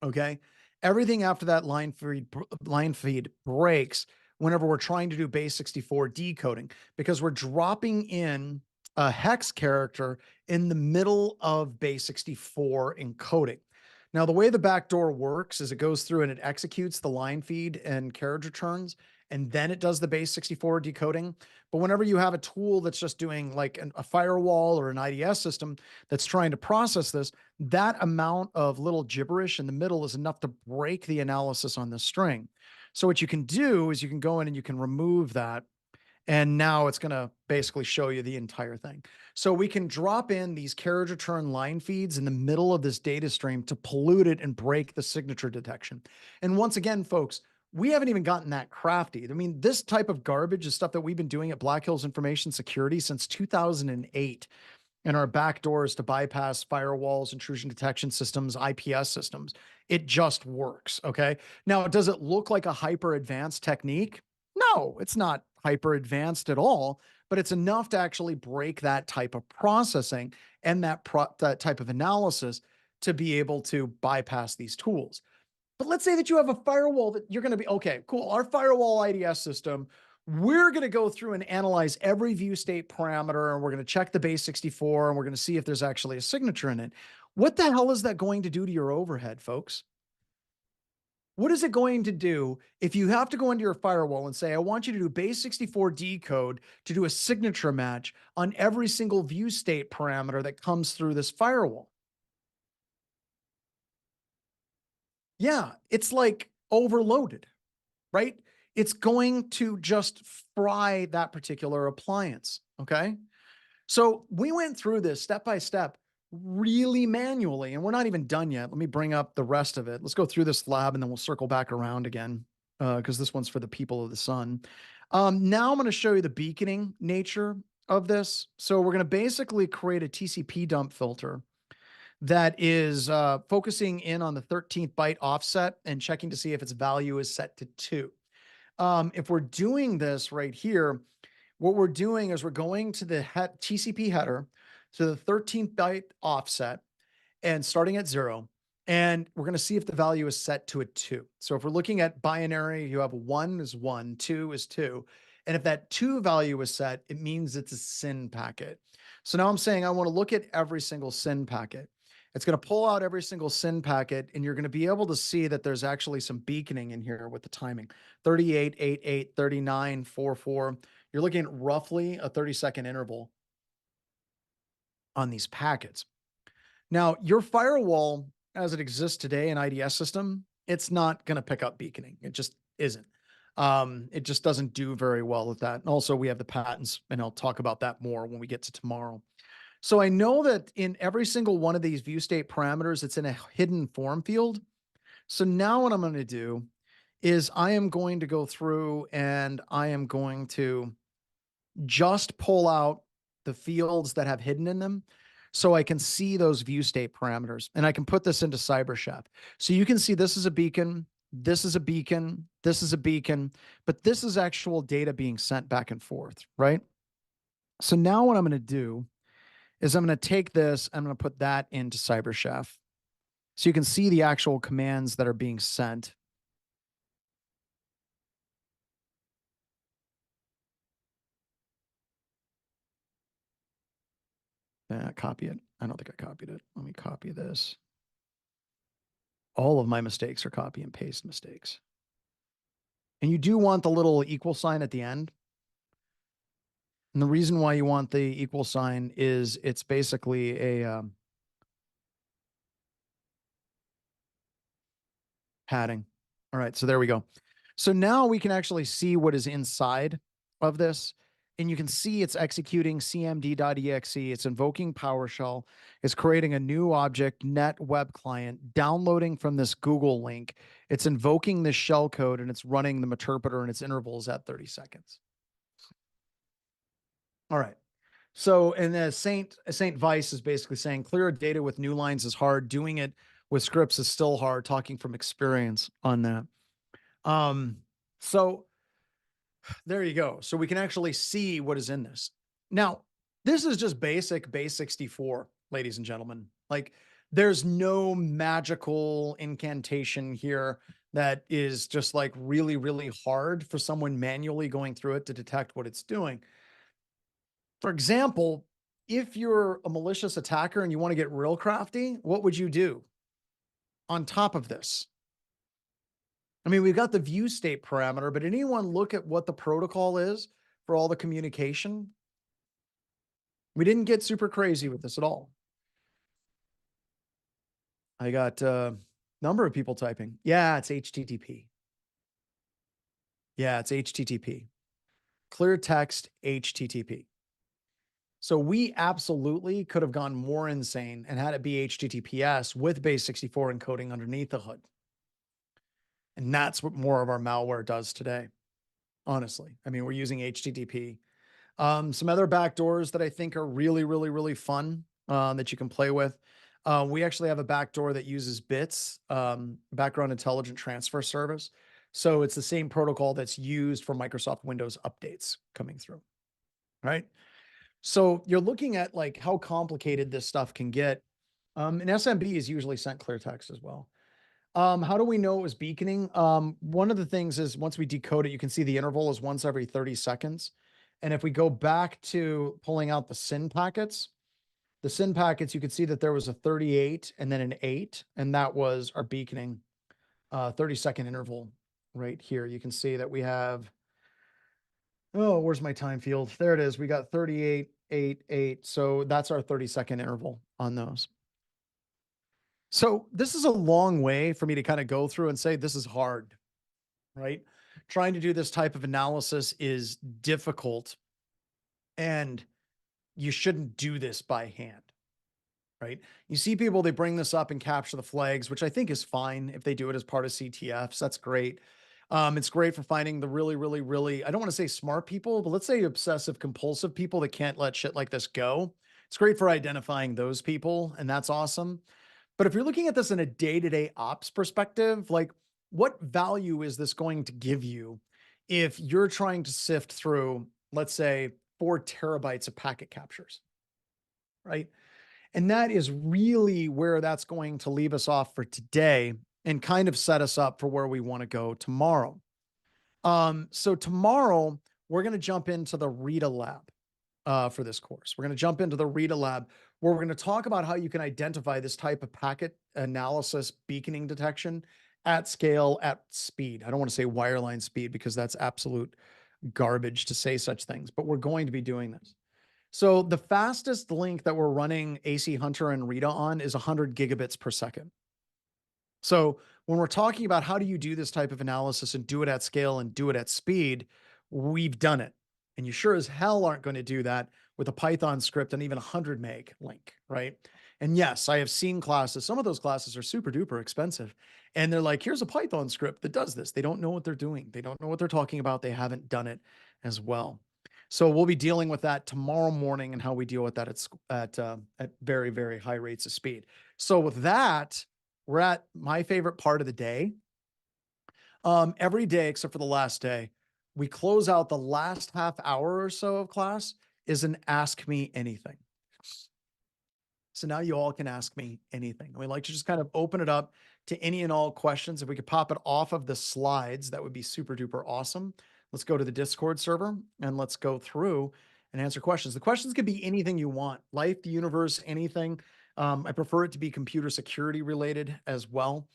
Okay. Everything after that line feed breaks whenever we're trying to do base 64 decoding, because we're dropping in a hex character in the middle of base 64 encoding. Now, the way the backdoor works is it goes through and it executes the line feed and carriage returns, and then it does the base 64 decoding. But whenever you have a tool that's just doing like a firewall or an IDS system that's trying to process this, that amount of little gibberish in the middle is enough to break the analysis on this string. So what you can do is you can go in and you can remove that, and now it's going to basically show you the entire thing. So we can drop in these carriage return line feeds in the middle of this data stream to pollute it and break the signature detection. And once again, folks, we haven't even gotten that crafty. I mean, this type of garbage is stuff that we've been doing at Black Hills Information Security since 2008. And our backdoors to bypass firewalls, intrusion detection systems, IPS systems. It just works. Okay. Now, does it look like a hyper advanced technique? No, it's not hyper advanced at all, but it's enough to actually break that type of processing and that type of analysis to be able to bypass these tools. But let's say that you have a firewall that you're going to be, okay, cool. Our firewall IDS system, we're going to go through and analyze every view state parameter, and we're going to check the base 64, and we're going to see if there's actually a signature in it. What the hell is that going to do to your overhead, folks? What is it going to do if you have to go into your firewall and say, I want you to do base 64 decode to do a signature match on every single view state parameter that comes through this firewall? Yeah, it's like overloaded, right? It's going to just fry that particular appliance. Okay. So we went through this step by step, really manually, and we're not even done yet. Let me bring up the rest of it. Let's go through this lab and then we'll circle back around again, because this one's for the people of the sun. Now I'm going to show you the beaconing nature of this. So we're going to basically create a TCP dump filter that is focusing in on the 13th byte offset and checking to see if its value is set to 2. If we're doing this right here, what we're doing is we're going to the TCP header, to the 13th byte offset, and starting at 0. And we're going to see if the value is set to a 2. So if we're looking at binary, you have 1 is 1, 2 is 2. And if that 2 value is set, it means it's a SYN packet. So now I'm saying I want to look at every single SYN packet. It's going to pull out every single SYN packet, and you're going to be able to see that there's actually some beaconing in here with the timing. 38, 88, 39, 44. You're looking at roughly a 30-second interval on these packets. Now, your firewall, as it exists today, an IDS system, it's not going to pick up beaconing. It just isn't. It just doesn't do very well with that. And also, we have the patents, and I'll talk about that more when we get to tomorrow. So I know that in every single one of these view state parameters, it's in a hidden form field. So now what I'm going to do is I am going to go through and I am going to just pull out the fields that have hidden in them so I can see those view state parameters. And I can put this into CyberChef. So you can see this is a beacon, this is a beacon, this is a beacon, but this is actual data being sent back and forth, right? So now what I'm going to do is I'm going to take this, I'm going to put that into CyberChef. So you can see the actual commands that are being sent. Copy it. I don't think I copied it. Let me copy this. All of my mistakes are copy and paste mistakes. And you do want the little equal sign at the end. And the reason why you want the equal sign is it's basically a padding. All right, so there we go. So now we can actually see what is inside of this. And you can see it's executing cmd.exe. It's invoking PowerShell. It's creating a new object, net web client, downloading from this Google link. It's invoking this shell code, and it's running the interpreter and its intervals at 30 seconds. All right. So, and Saint Vice is basically saying clear data with new lines is hard. Doing it with scripts is still hard, talking from experience on that. So there you go. So we can actually see what is in this. Now, this is just basic base 64, ladies and gentlemen. Like there's no magical incantation here that is just like really, really hard for someone manually going through it to detect what it's doing. For example, if you're a malicious attacker and you want to get real crafty, what would you do on top of this? I mean, we've got the view state parameter, but anyone look at what the protocol is for all the communication? We didn't get super crazy with this at all. I got a number of people typing. Yeah, it's HTTP. Yeah, it's HTTP. Clear text HTTP. So we absolutely could have gone more insane and had it be HTTPS with base 64 encoding underneath the hood. And that's what more of our malware does today. Honestly, I mean, we're using HTTP. Some other backdoors that I think are really, really, really fun that you can play with. We actually have a backdoor that uses bits, background intelligent transfer service. So it's the same protocol that's used for Microsoft Windows updates coming through, right? So you're looking at like how complicated this stuff can get. And SMB is usually sent clear text as well. How do we know it was beaconing? One of the things is once we decode it, you can see the interval is once every 30 seconds. And if we go back to pulling out the SYN packets, you could see that there was a 38 and then an 8, and that was our beaconing 30-second interval right here. You can see that we have, oh, where's my time field? There it is. We got 38, 8, 8. So that's our 30-second interval on those. So this is a long way for me to kind of go through and say this is hard, right? Trying to do this type of analysis is difficult, and you shouldn't do this by hand, right? You see people, they bring this up and capture the flags, which I think is fine if they do it as part of CTFs. That's great. It's great for finding the really, really, really, I don't want to say smart people, but let's say obsessive compulsive people that can't let shit like this go. It's great for identifying those people, and that's awesome. But if you're looking at this in a day-to-day ops perspective, like what value is this going to give you if you're trying to sift through, let's say, 4 terabytes of packet captures, right? And that is really where that's going to leave us off for today and kind of set us up for where we want to go tomorrow. So tomorrow we're going to jump into the RETA lab for this course. We're going to jump into the RETA lab where we're going to talk about how you can identify this type of packet analysis beaconing detection at scale, at speed. I don't want to say wireline speed because that's absolute garbage to say such things, but we're going to be doing this. So the fastest link that we're running AC Hunter and RETA on is 100 gigabits per second. So when we're talking about how do you do this type of analysis and do it at scale and do it at speed, we've done it. And you sure as hell aren't going to do that with a Python script and even a 100 meg link, right? And yes, I have seen classes. Some of those classes are super duper expensive. And they're like, here's a Python script that does this. They don't know what they're doing. They don't know what they're talking about. They haven't done it as well. So we'll be dealing with that tomorrow morning and how we deal with that at very, very high rates of speed. So with that, we're at my favorite part of the day. Every day, except for the last day, we close out the last half hour or so of class is an ask me anything. So now you all can ask me anything. We like to just kind of open it up to any and all questions. If we could pop it off of the slides, that would be super duper awesome. Let's go to the Discord server and let's go through and answer questions. The questions could be anything you want, life, the universe, anything. I prefer it to be computer security related as well.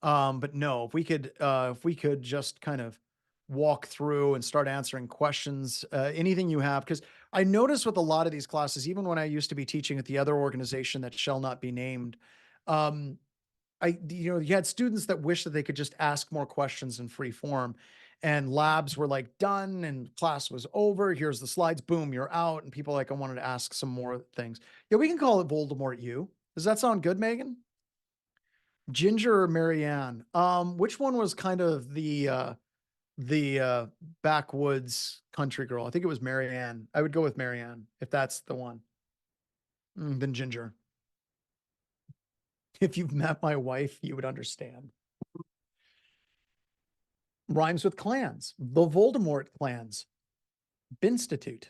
But no, if we could just kind of walk through and start answering questions, anything you have, because I noticed with a lot of these classes, even when I used to be teaching at the other organization that shall not be named, you had students that wish that they could just ask more questions in free form, and labs were like done and class was over. Here's the slides. Boom, you're out. And people like, I wanted to ask some more things. Yeah, we can call it Voldemort U. Does that sound good, Megan? Ginger or Marianne? Which one was kind of the backwoods country girl? I think it was Marianne. I would go with Marianne if that's the one. Then Ginger. If you've met my wife, you would understand. Rhymes with clans, the Voldemort clans, Binstitute.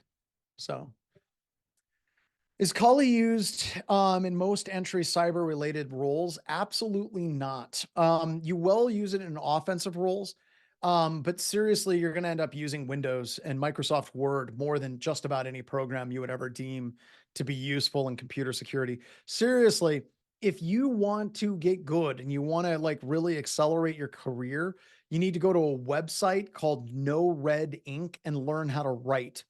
So is Kali used in most entry cyber related roles? Absolutely not. You will use it in offensive roles, but seriously, you're going to end up using Windows and Microsoft Word more than just about any program you would ever deem to be useful in computer security. Seriously, if you want to get good and you want to like really accelerate your career, you need to go to a website called No Red Ink and learn how to write.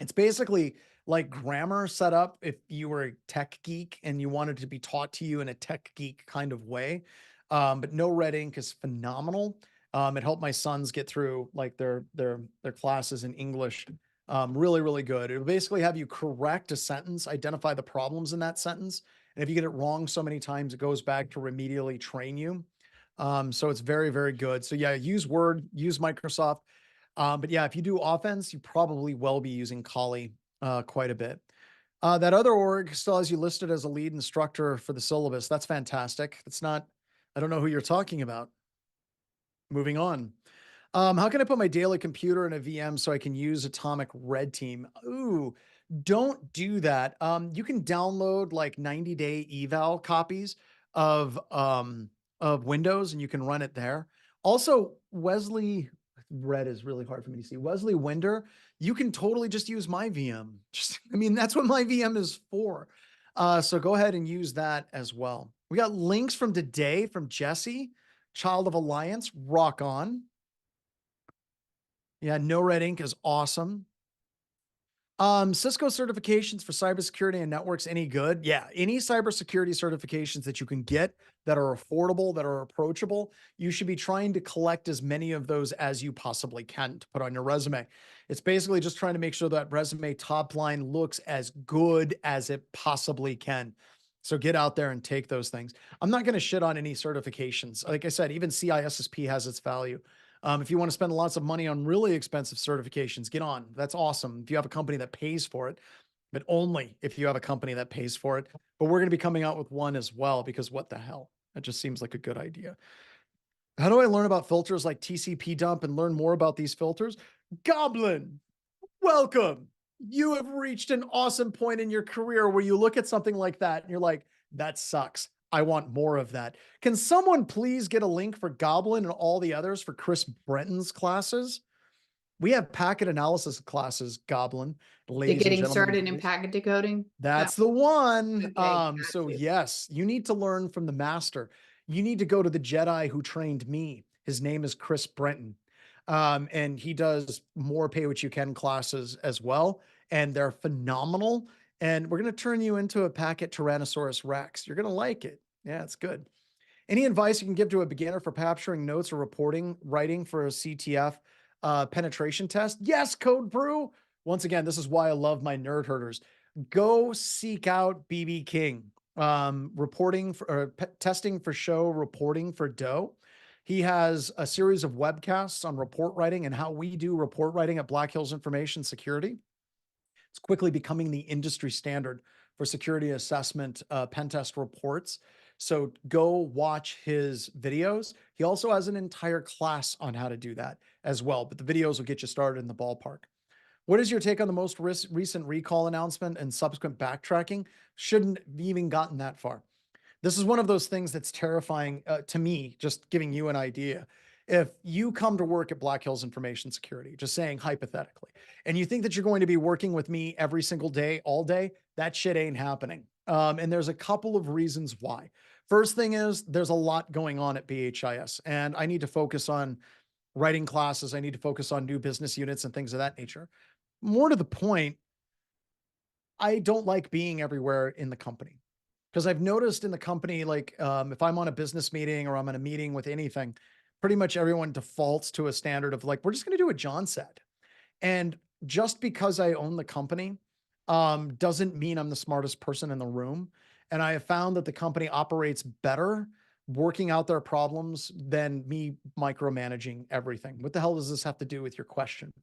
It's basically like grammar set up if you were a tech geek and you wanted to be taught to you in a tech geek kind of way. But No Red Ink is phenomenal. It helped my sons get through like their classes in English. Really, really good. It'll basically have you correct a sentence, identify the problems in that sentence. And if you get it wrong so many times, it goes back to remedially train you. So it's very, very good. So yeah, use Word, use Microsoft. But yeah, if you do offense, you probably will be using Kali quite a bit. That other org still has you listed as a lead instructor for the syllabus. That's fantastic. It's not, I don't know who you're talking about. Moving on. How can I put my daily computer in a VM so I can use Atomic Red Team? Ooh, don't do that. You can download like 90-day eval copies of Windows and you can run it there. Also, Wesley Red is really hard for me to see. Wesley Winder, you can totally just use my VM. Just, I mean, that's what my VM is for. So go ahead and use that as well. We got links from today from Jesse, Child of Alliance, rock on. Yeah, No Red Ink is awesome. Cisco certifications for cybersecurity and networks, any good? Yeah, any cybersecurity certifications that you can get that are affordable, that are approachable, you should be trying to collect as many of those as you possibly can to put on your resume. It's basically just trying to make sure that resume top line looks as good as it possibly can. So get out there and take those things. I'm not going to shit on any certifications. Like I said, even CISSP has its value. If you want to spend lots of money on really expensive certifications, get on. That's awesome. If you have a company that pays for it, but only if you have a company that pays for it. But we're going to be coming out with one as well, because what the hell? That just seems like a good idea. How do I learn about filters like TCP dump and learn more about these filters? Goblin, welcome. You have reached an awesome point in your career where you look at something like that and you're like, that sucks. I want more of that. Can someone please get a link for Goblin and all the others for Chris Brenton's classes? We have packet analysis classes, Goblin, They're ladies and getting gentlemen. started in packet decoding. That's the one. Okay, So gotcha. yes, you need to learn from the master. You need to go to the Jedi who trained me. His name is Chris Brenton. And he does more pay what you can classes as well. And they're phenomenal. And we're going to turn you into a packet Tyrannosaurus Rex. You're going to like it. Yeah, it's good. Any advice you can give to a beginner for capturing notes or reporting, writing for a CTF penetration test? Yes, Code Brew. Once again, this is why I love my nerd herders. Go seek out BB King, reporting for or testing for show, reporting for dough. He has a series of webcasts on report writing and how we do report writing at Black Hills Information Security. It's quickly becoming the industry standard for security assessment pen test reports. So go watch his videos. He also has an entire class on how to do that as well, but the videos will get you started in the ballpark. What is your take on the most recent recall announcement and subsequent backtracking? Shouldn't have even gotten that far. This is one of those things that's terrifying to me, just giving you an idea. If you come to work at Black Hills Information Security, just saying hypothetically, and you think that you're going to be working with me every single day, all day, that shit ain't happening. And there's a couple of reasons why. First thing is there's a lot going on at BHIS, and I need to focus on writing classes. I need to focus on new business units and things of that nature. More to the point, I don't like being everywhere in the company. Because I've noticed in the company, like if I'm on a business meeting or I'm in a meeting with anything, pretty much everyone defaults to a standard of like, we're just going to do what John said. And just because I own the company doesn't mean I'm the smartest person in the room. And I have found that the company operates better working out their problems than me micromanaging everything. What the hell does this have to do with your question?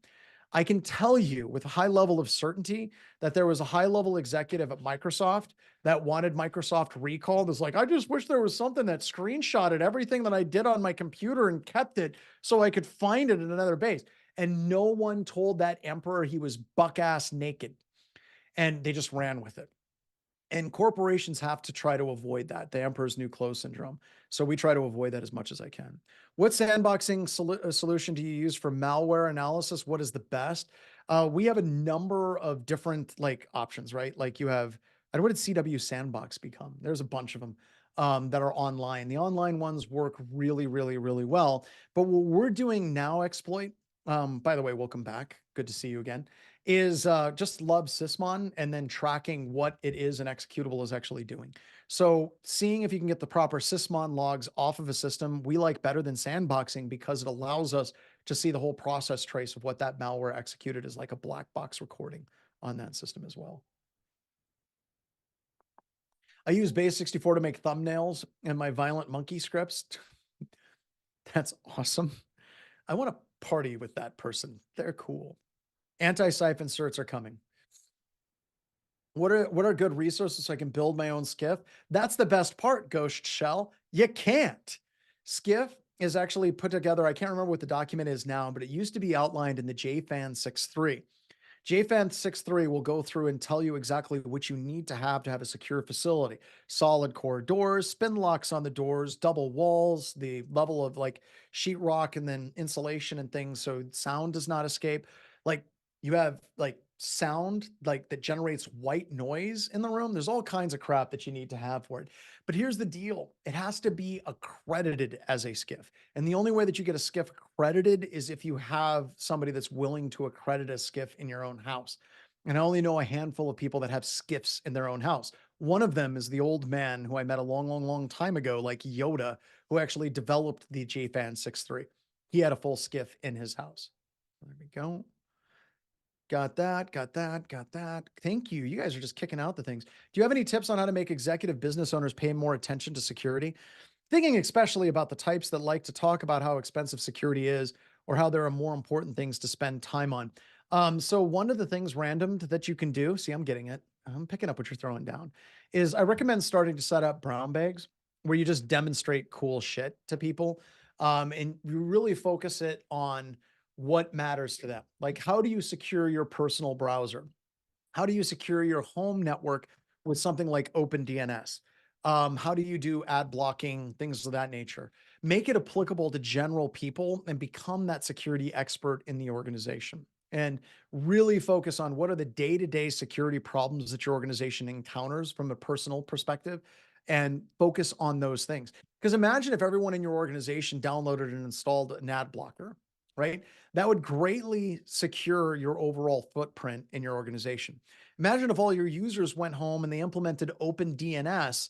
I can tell you with a high level of certainty that there was a high level executive at Microsoft that wanted Microsoft recalled. It's like, I just wish there was something that screenshotted everything that I did on my computer and kept it so I could find it in another base. And no one told that emperor he was buck ass naked. And they just ran with it. And corporations have to try to avoid that, the emperor's new clothes syndrome. So we try to avoid that as much as I can. What sandboxing solution do you use for malware analysis? What is the best? We have a number of different like options, right? Like you have, and what did CW Sandbox become? There's a bunch of them that are online. The online ones work really, really, really well. But what we're doing now, Exploit, by the way, welcome back. Good to see you again. Is just love sysmon and then tracking what it is an executable is actually doing. So seeing if you can get the proper sysmon logs off of a system, we like better than sandboxing because it allows us to see the whole process trace of what that malware executed as like a black box recording on that system as well. I use base 64 to make thumbnails and my violent monkey scripts. That's awesome. I want to party with that person. They're cool. Anti-siphon certs are coming. What are good resources so I can build my own skiff? That's the best part, Ghost Shell. You can't. Skiff is actually put together. I can't remember what the document is now, but it used to be outlined in the JFAN 6.3. JFAN 6.3 will go through and tell you exactly what you need to have a secure facility. Solid core doors, spin locks on the doors, double walls, the level of like sheetrock and then insulation and things so sound does not escape. Like you have like sound like that generates white noise in the room. There's all kinds of crap that you need to have for it. But here's the deal. It has to be accredited as a skiff. And the only way that you get a skiff accredited is if you have somebody that's willing to accredit a skiff in your own house. And I only know a handful of people that have skiffs in their own house. One of them is the old man who I met a long, long, long time ago, like Yoda, who actually developed the JFAN 6.3. He had a full skiff in his house. There we go. Got that, got that, got that. Thank you. You guys are just kicking out the things. Do you have any tips on how to make executive business owners pay more attention to security? Thinking especially about the types that like to talk about how expensive security is or how there are more important things to spend time on. So one of the things random that you can do, see, I'm getting it. I'm picking up what you're throwing down, is I recommend starting to set up brown bags where you just demonstrate cool shit to people. And you really focus it on what matters to them. Like, how do you secure your personal browser? How do you secure your home network with something like OpenDNS? How do you do ad blocking, things of that nature? Make it applicable to general people and become that security expert in the organization. And really focus on what are the day-to-day security problems that your organization encounters from a personal perspective and focus on those things. Because imagine if everyone in your organization downloaded and installed an ad blocker, right? That would greatly secure your overall footprint in your organization. Imagine if all your users went home and they implemented OpenDNS,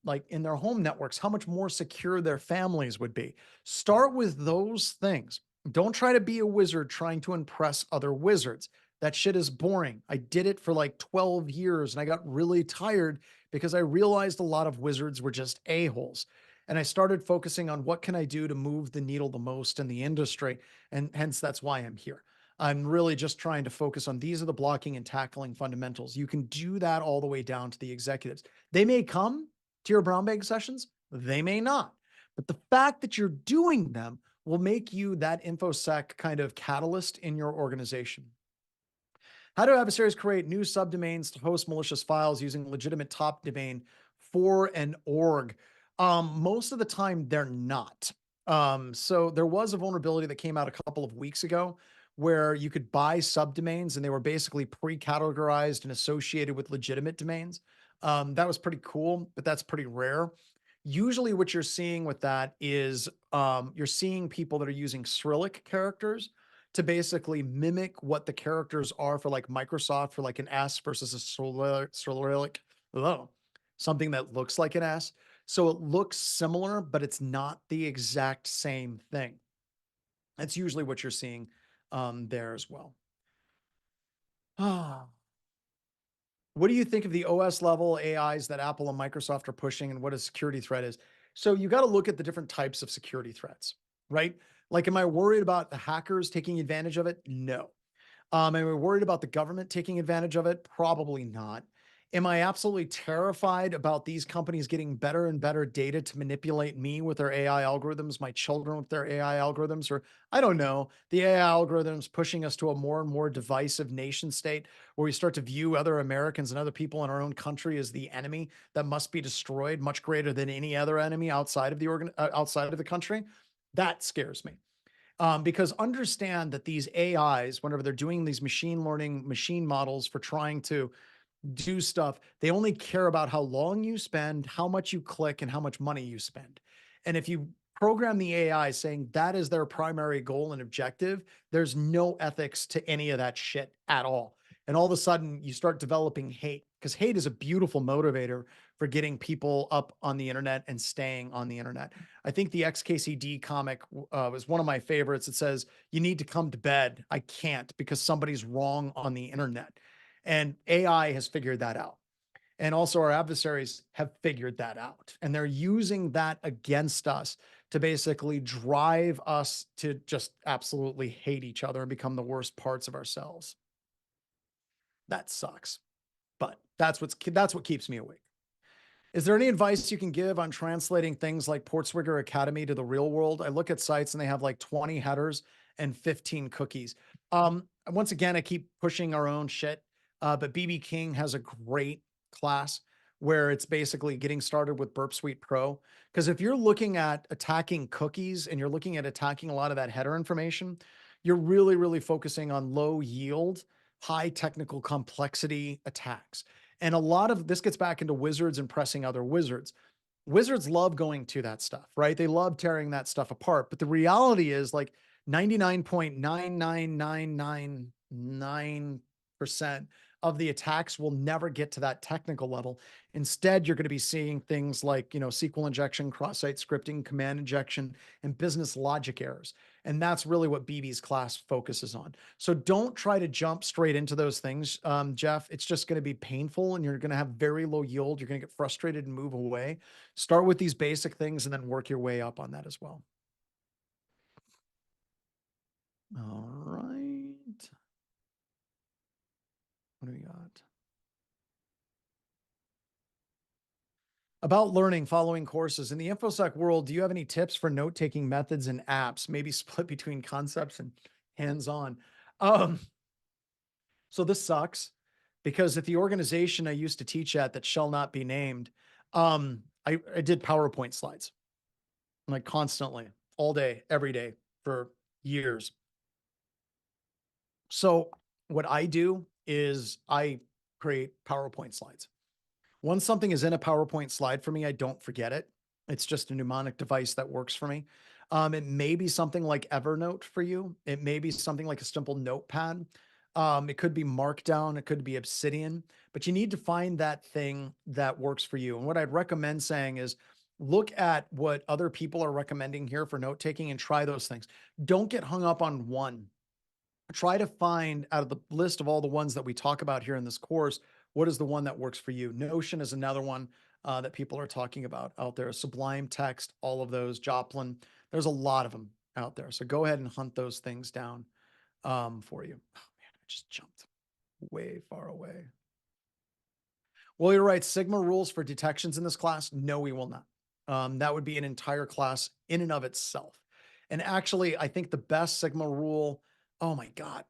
like in their home networks, how much more secure their families would be. Start with those things. Don't try to be a wizard trying to impress other wizards. That shit is boring. I did it for like 12 years and I got really tired because I realized a lot of wizards were just a-holes. And I started focusing on what can I do to move the needle the most in the industry. And hence that's why I'm here. I'm really just trying to focus on these are the blocking and tackling fundamentals. You can do that all the way down to the executives. They may come to your brown bag sessions, they may not. But the fact that you're doing them will make you that InfoSec kind of catalyst in your organization. How do adversaries create new subdomains to host malicious files using legitimate top domain for an org? Most of the time, they're not. So there was a vulnerability that came out a couple of weeks ago where you could buy subdomains and they were basically pre-categorized and associated with legitimate domains. That was pretty cool, but that's pretty rare. Usually what you're seeing with that is you're seeing people that are using Cyrillic characters to basically mimic what the characters are for like Microsoft for like an S versus a Cyrillic, something that looks like an S. So it looks similar, but it's not the exact same thing. That's usually what you're seeing there as well. What do you think of the OS level AIs that Apple and Microsoft are pushing and what a security threat is? So you got to look at the different types of security threats, right? Like, am I worried about the hackers taking advantage of it? No. Am I worried about the government taking advantage of it? Probably not. Am I absolutely terrified about these companies getting better and better data to manipulate me with their AI algorithms, my children with their AI algorithms, or I don't know, the AI algorithms pushing us to a more and more divisive nation state where we start to view other Americans and other people in our own country as the enemy that must be destroyed, much greater than any other enemy outside of outside of the country? That scares me. Because understand that these AIs, whenever they're doing these machine learning machine models for trying to do stuff, they only care about how long you spend, how much you click, and how much money you spend. And if you program the AI saying that is their primary goal and objective, there's no ethics to any of that shit at all. And all of a sudden, you start developing hate, because hate is a beautiful motivator for getting people up on the internet and staying on the internet. I think the XKCD comic was one of my favorites. It says, "You need to come to bed. I can't because somebody's wrong on the internet." And AI has figured that out. And also our adversaries have figured that out. And they're using that against us to basically drive us to just absolutely hate each other and become the worst parts of ourselves. That sucks. But that's what keeps me awake. Is there any advice you can give on translating things like Portswigger Academy to the real world? I look at sites and they have like 20 headers and 15 cookies. Once again, I keep pushing our own shit, but BB King has a great class where it's basically getting started with Burp Suite Pro. Because if you're looking at attacking cookies and you're looking at attacking a lot of that header information, you're really, really focusing on low yield, high technical complexity attacks. And a lot of this gets back into wizards and pressing other wizards. Wizards love going to that stuff, right? They love tearing that stuff apart. But the reality is like 99.99999% of the attacks will never get to that technical level. Instead, you're going to be seeing things like, SQL injection, cross-site scripting, command injection, and business logic errors. And that's really what BB's class focuses on. So don't try to jump straight into those things, Jeff. It's just going to be painful and you're going to have very low yield. You're going to get frustrated and move away. Start with these basic things and then work your way up on that as well. All right. What do we got? About learning following courses. In the InfoSec world, do you have any tips for note-taking methods and apps, maybe split between concepts and hands-on? So this sucks, because at the organization I used to teach at that shall not be named, I did PowerPoint slides like constantly, all day, every day for years. So what I do is I create PowerPoint slides. Once something is in a PowerPoint slide for me, I don't forget it. It's just a mnemonic device that works for me. It may be something like Evernote for you. It may be something like a simple notepad. It could be Markdown. It could be Obsidian, but you need to find that thing that works for you. And what I'd recommend saying is look at what other people are recommending here for note taking and try those things. Don't get hung up on one. Try to find out of the list of all the ones that we talk about here in this course, what is the one that works for you? Notion is another one that people are talking about out there. Sublime Text, all of those, Joplin. There's a lot of them out there. So go ahead and hunt those things down for you. Oh man, I just jumped way far away. Will you write Sigma rules for detections in this class? No, we will not. That would be an entire class in and of itself. And actually, I think the best Sigma rule, oh my God,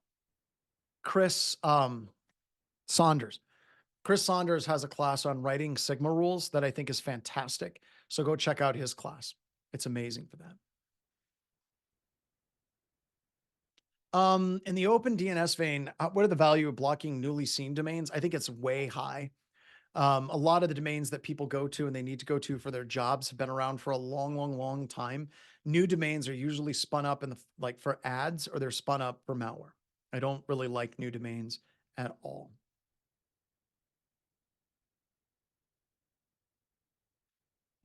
Chris Saunders. Chris Saunders has a class on writing Sigma rules that I think is fantastic. So go check out his class. It's amazing for that. In the open DNS vein, what are the value of blocking newly seen domains? I think it's way high. A lot of the domains that people go to and they need to go to for their jobs have been around for a long, long, long time. New domains are usually spun up in the like for ads or they're spun up for malware. I don't really like new domains at all.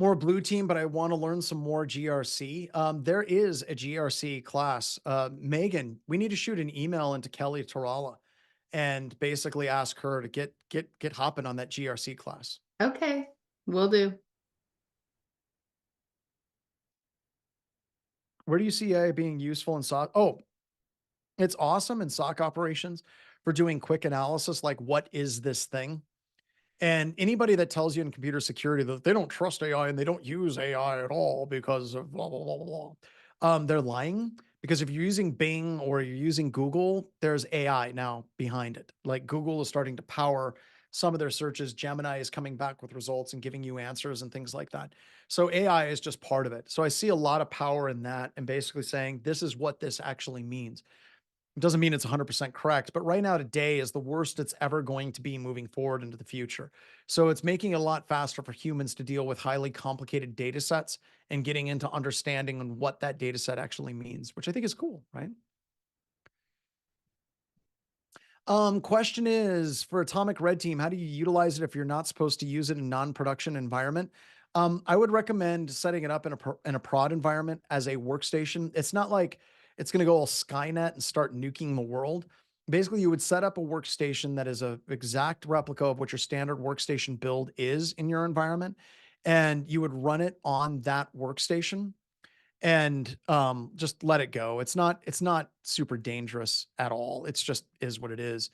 More blue team, but I want to learn some more GRC. There is a GRC class. Megan, we need to shoot an email into Kelly Tarala and basically ask her to get hopping on that GRC class. Okay, will do. Where do you see AI being useful in SOC? Oh, it's awesome in SOC operations for doing quick analysis, like what is this thing? And anybody that tells you in computer security that they don't trust AI and they don't use AI at all because of blah, blah, blah, blah, blah. They're lying, because if you're using Bing or you're using Google, there's AI now behind it. Like Google is starting to power some of their searches. Gemini is coming back with results and giving you answers and things like that. So AI is just part of it. So I see a lot of power in that and basically saying, this is what this actually means. It doesn't mean it's 100% correct, but right now today is the worst it's ever going to be moving forward into the future. So it's making it a lot faster for humans to deal with highly complicated data sets and getting into understanding on what that data set actually means, which I think is cool, right? Question is for Atomic Red Team, how do you utilize it if you're not supposed to use it in non-production environment? I would recommend setting it up in a prod environment as a workstation. It's not like it's going to go all Skynet and start nuking the world. Basically, you would set up a workstation that is a exact replica of what your standard workstation build is in your environment, and you would run it on that workstation and just let it go. It's not super dangerous at all. It's just is what it is.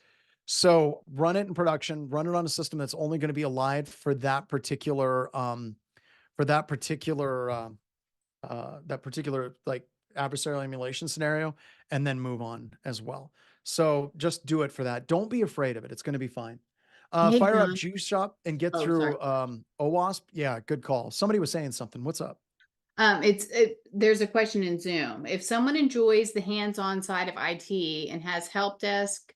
So run it in production, run it on a system that's only going to be alive for that particular that particular like adversarial emulation scenario, and then move on as well. So just do it for that. Don't be afraid of it. It's going to be fine. Hey, Fire up John. Juice Shop and get Oh, sorry. through OWASP. Yeah, good call. Somebody was saying something. What's up? There's a question in Zoom. If someone enjoys the hands-on side of IT and has help desk,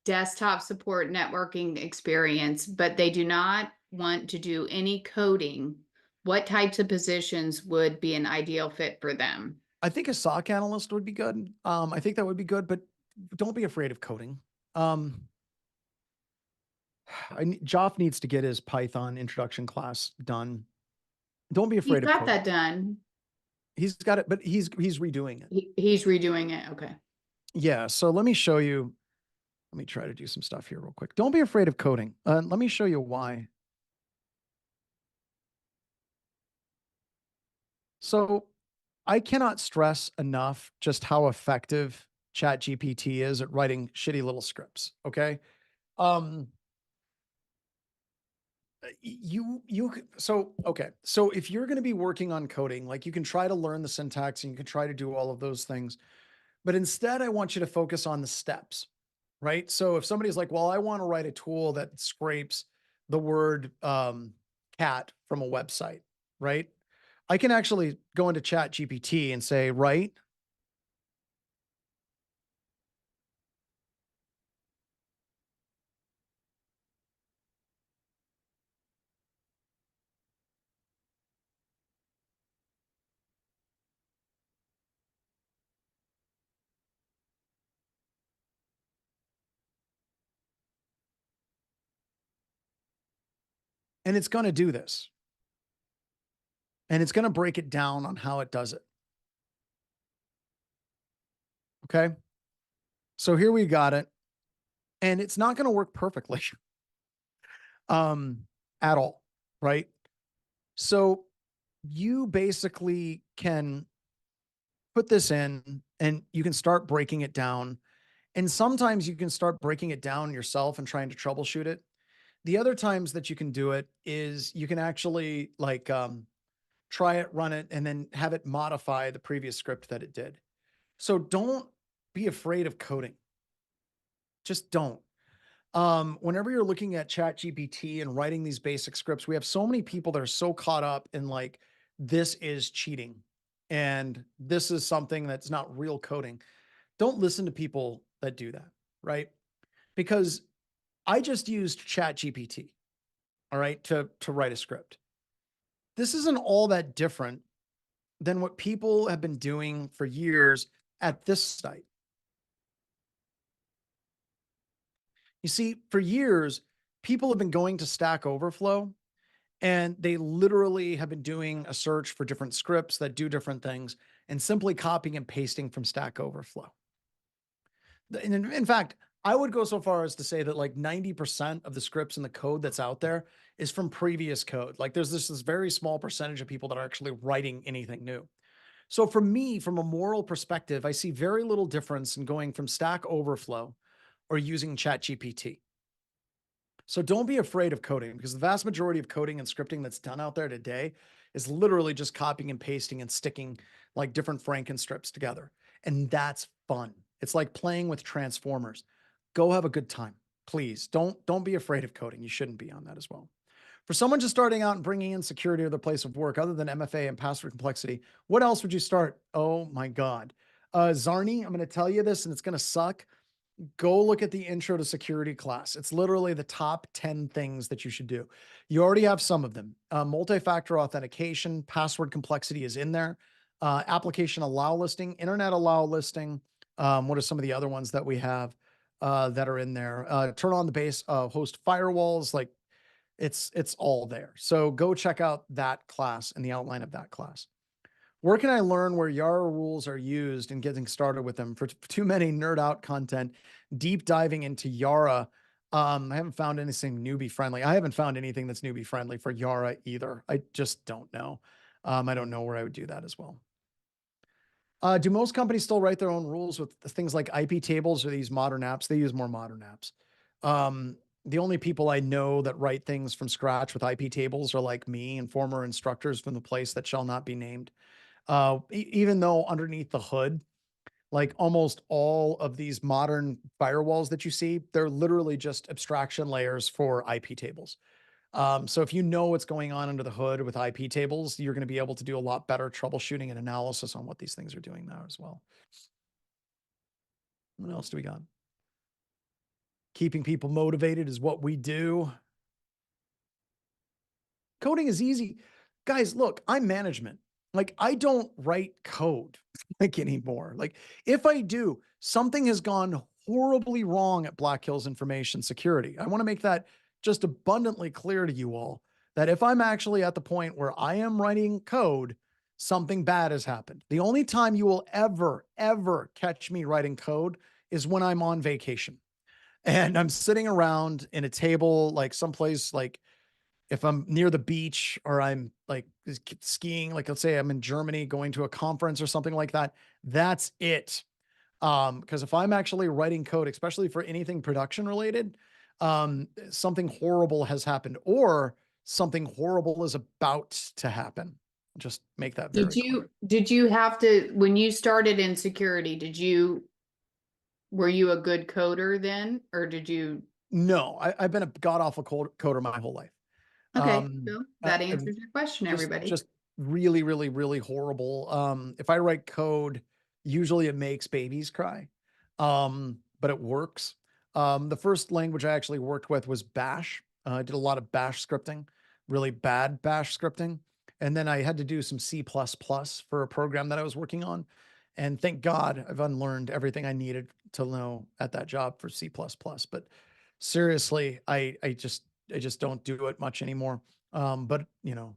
desktop support, networking experience, but they do not want to do any coding, what types of positions would be an ideal fit for them? I think a SOC analyst would be good. I think that would be good, but don't be afraid of coding. Joff needs to get his Python introduction class done. Don't be He's afraid of got coding. that done. He's got it, but he's redoing it. He's redoing it. Okay. Yeah. So let me show you. Let me try to do some stuff here real quick. Don't be afraid of coding. Let me show you why. So I cannot stress enough just how effective ChatGPT is at writing shitty little scripts. Okay. Um, so okay, so if you're going to be working on coding, like you can try to learn the syntax and you can try to do all of those things, but instead I want you to focus on the steps, right? So if somebody's like, well, I want to write a tool that scrapes the word cat from a website, right? I can actually go into Chat GPT and say, right, and it's going to do this, and it's going to break it down on how it does it. Okay. So here we got it, and it's not going to work perfectly at all, right? So you basically can put this in and you can start breaking it down. And sometimes you can start breaking it down yourself and trying to troubleshoot it. The other times that you can do it is you can actually like try it, run it, and then have it modify the previous script that it did. So don't be afraid of coding. Just don't. Whenever you're looking at Chat GPT and writing these basic scripts, we have so many people that are so caught up in like, this is cheating and this is something that's not real coding. Don't listen to people that do that, right? Because I just used Chat GPT, all right, to write a script. This isn't all that different than what people have been doing for years at this site. You see, for years, people have been going to Stack Overflow and they literally have been doing a search for different scripts that do different things and simply copying and pasting from Stack Overflow. And in fact, I would go so far as to say that like 90% of the scripts and the code that's out there is from previous code. Like there's this very small percentage of people that are actually writing anything new. So for me, from a moral perspective, I see very little difference in going from Stack Overflow or using ChatGPT. So don't be afraid of coding, because the vast majority of coding and scripting that's done out there today is literally just copying and pasting and sticking like different Franken strips together. And that's fun. It's like playing with transformers. Go have a good time. Please don't be afraid of coding. You shouldn't be on that as well. For someone just starting out and bringing in security to their place of work, other than MFA and password complexity, what else would you start? Oh my God. Zarni, I'm going to tell you this and it's going to suck. Go look at the intro to security class. It's literally the top 10 things that you should do. You already have some of them. Multi-factor authentication, password complexity is in there. Application allow listing, internet allow listing. What are some of the other ones that we have that are in there? Turn on the base host firewalls. Like it's all there. So go check out that class and the outline of that class. Where can I learn where Yara rules are used and getting started with them? For too many nerd out content, deep diving into Yara. I haven't found anything newbie friendly. I haven't found anything that's newbie friendly for Yara either. I just don't know. I don't know where I would do that as well. Do most companies still write their own rules with things like IP tables or these modern apps? They use more modern apps. The only people I know that write things from scratch with IP tables are like me and former instructors from the place that shall not be named. Even though underneath the hood, like almost all of these modern firewalls that you see, they're literally just abstraction layers for IP tables. So if you know what's going on under the hood with IP tables, you're going to be able to do a lot better troubleshooting and analysis on what these things are doing now as well. What else do we got? Keeping people motivated is what we do. Coding is easy. Guys, look, I'm management. Like I don't write code like anymore. Like if I do, something has gone horribly wrong at Black Hills Information Security. I want to make that just abundantly clear to you all that if I'm actually at the point where I am writing code, something bad has happened. The only time you will ever catch me writing code is when I'm on vacation and I'm sitting around in a table, like someplace like if I'm near the beach or I'm like skiing, like let's say I'm in Germany going to a conference or something like that, that's it. Because if I'm actually writing code, especially for anything production related, something horrible has happened or something horrible is about to happen. Just make that very clear. Did you have to, when you started in security, were you a good coder then, or did you? No, I've been a god awful coder my whole life. Okay, so that I'm answers your question, everybody. just really horrible. If I write code, usually it makes babies cry. But it works. The first language I actually worked with was Bash. I did a lot of Bash scripting, really bad Bash scripting. And then I had to do some C++ for a program that I was working on. And thank God I've unlearned everything I needed to know at that job for C++. But seriously, I just don't do it much anymore. But you know,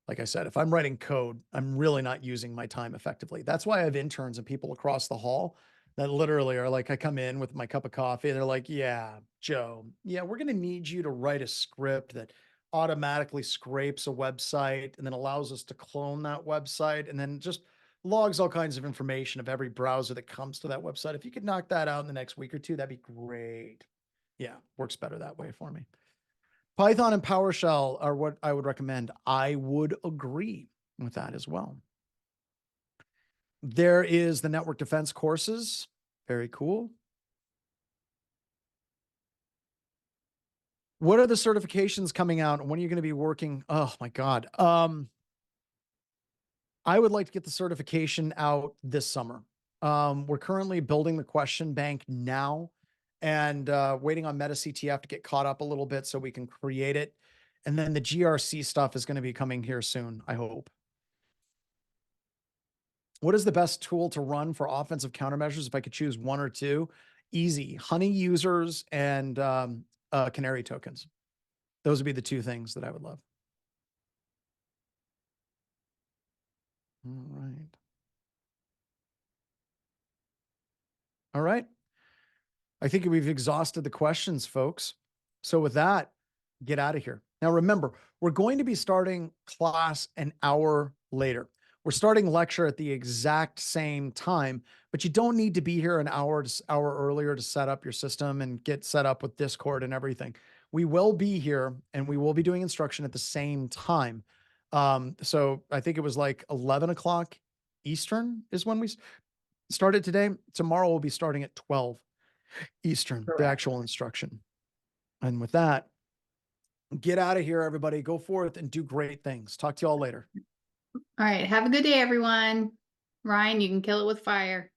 like I said, if I'm writing code, I'm really not using my time effectively. That's why I have interns and people across the hall that literally are like, I come in with my cup of coffee and they're like, yeah, Joe, yeah, we're going to need you to write a script that automatically scrapes a website and then allows us to clone that website and then just logs all kinds of information of every browser that comes to that website. If you could knock that out in the next week or two, that'd be great. Yeah, works better that way for me. Python and PowerShell are what I would recommend. I would agree with that as well. There is the network defense courses. Very cool. What are the certifications coming out and when are you going to be working? Oh my God. I would like to get the certification out this summer. We're currently building the question bank now and waiting on MetaCTF to get caught up a little bit so we can create it. And then the GRC stuff is going to be coming here soon, I hope. What is the best tool to run for offensive countermeasures? If I could choose one or two, easy. Honey users and canary tokens. Those would be the two things that I would love. All right. All right. I think we've exhausted the questions, folks. So with that, get out of here. Now, remember, we're going to be starting class an hour later. We're starting lecture at the exact same time, but you don't need to be here an hour earlier to set up your system and get set up with Discord and everything. We will be here and we will be doing instruction at the same time. So I think it was like 11 o'clock Eastern is when we started today. Tomorrow we'll be starting at 12 Eastern, the Correct. actual instruction. And with that, get out of here, everybody. Go forth and do great things. Talk to you all later. All right. Have a good day, everyone. Ryan, you can kill it with fire.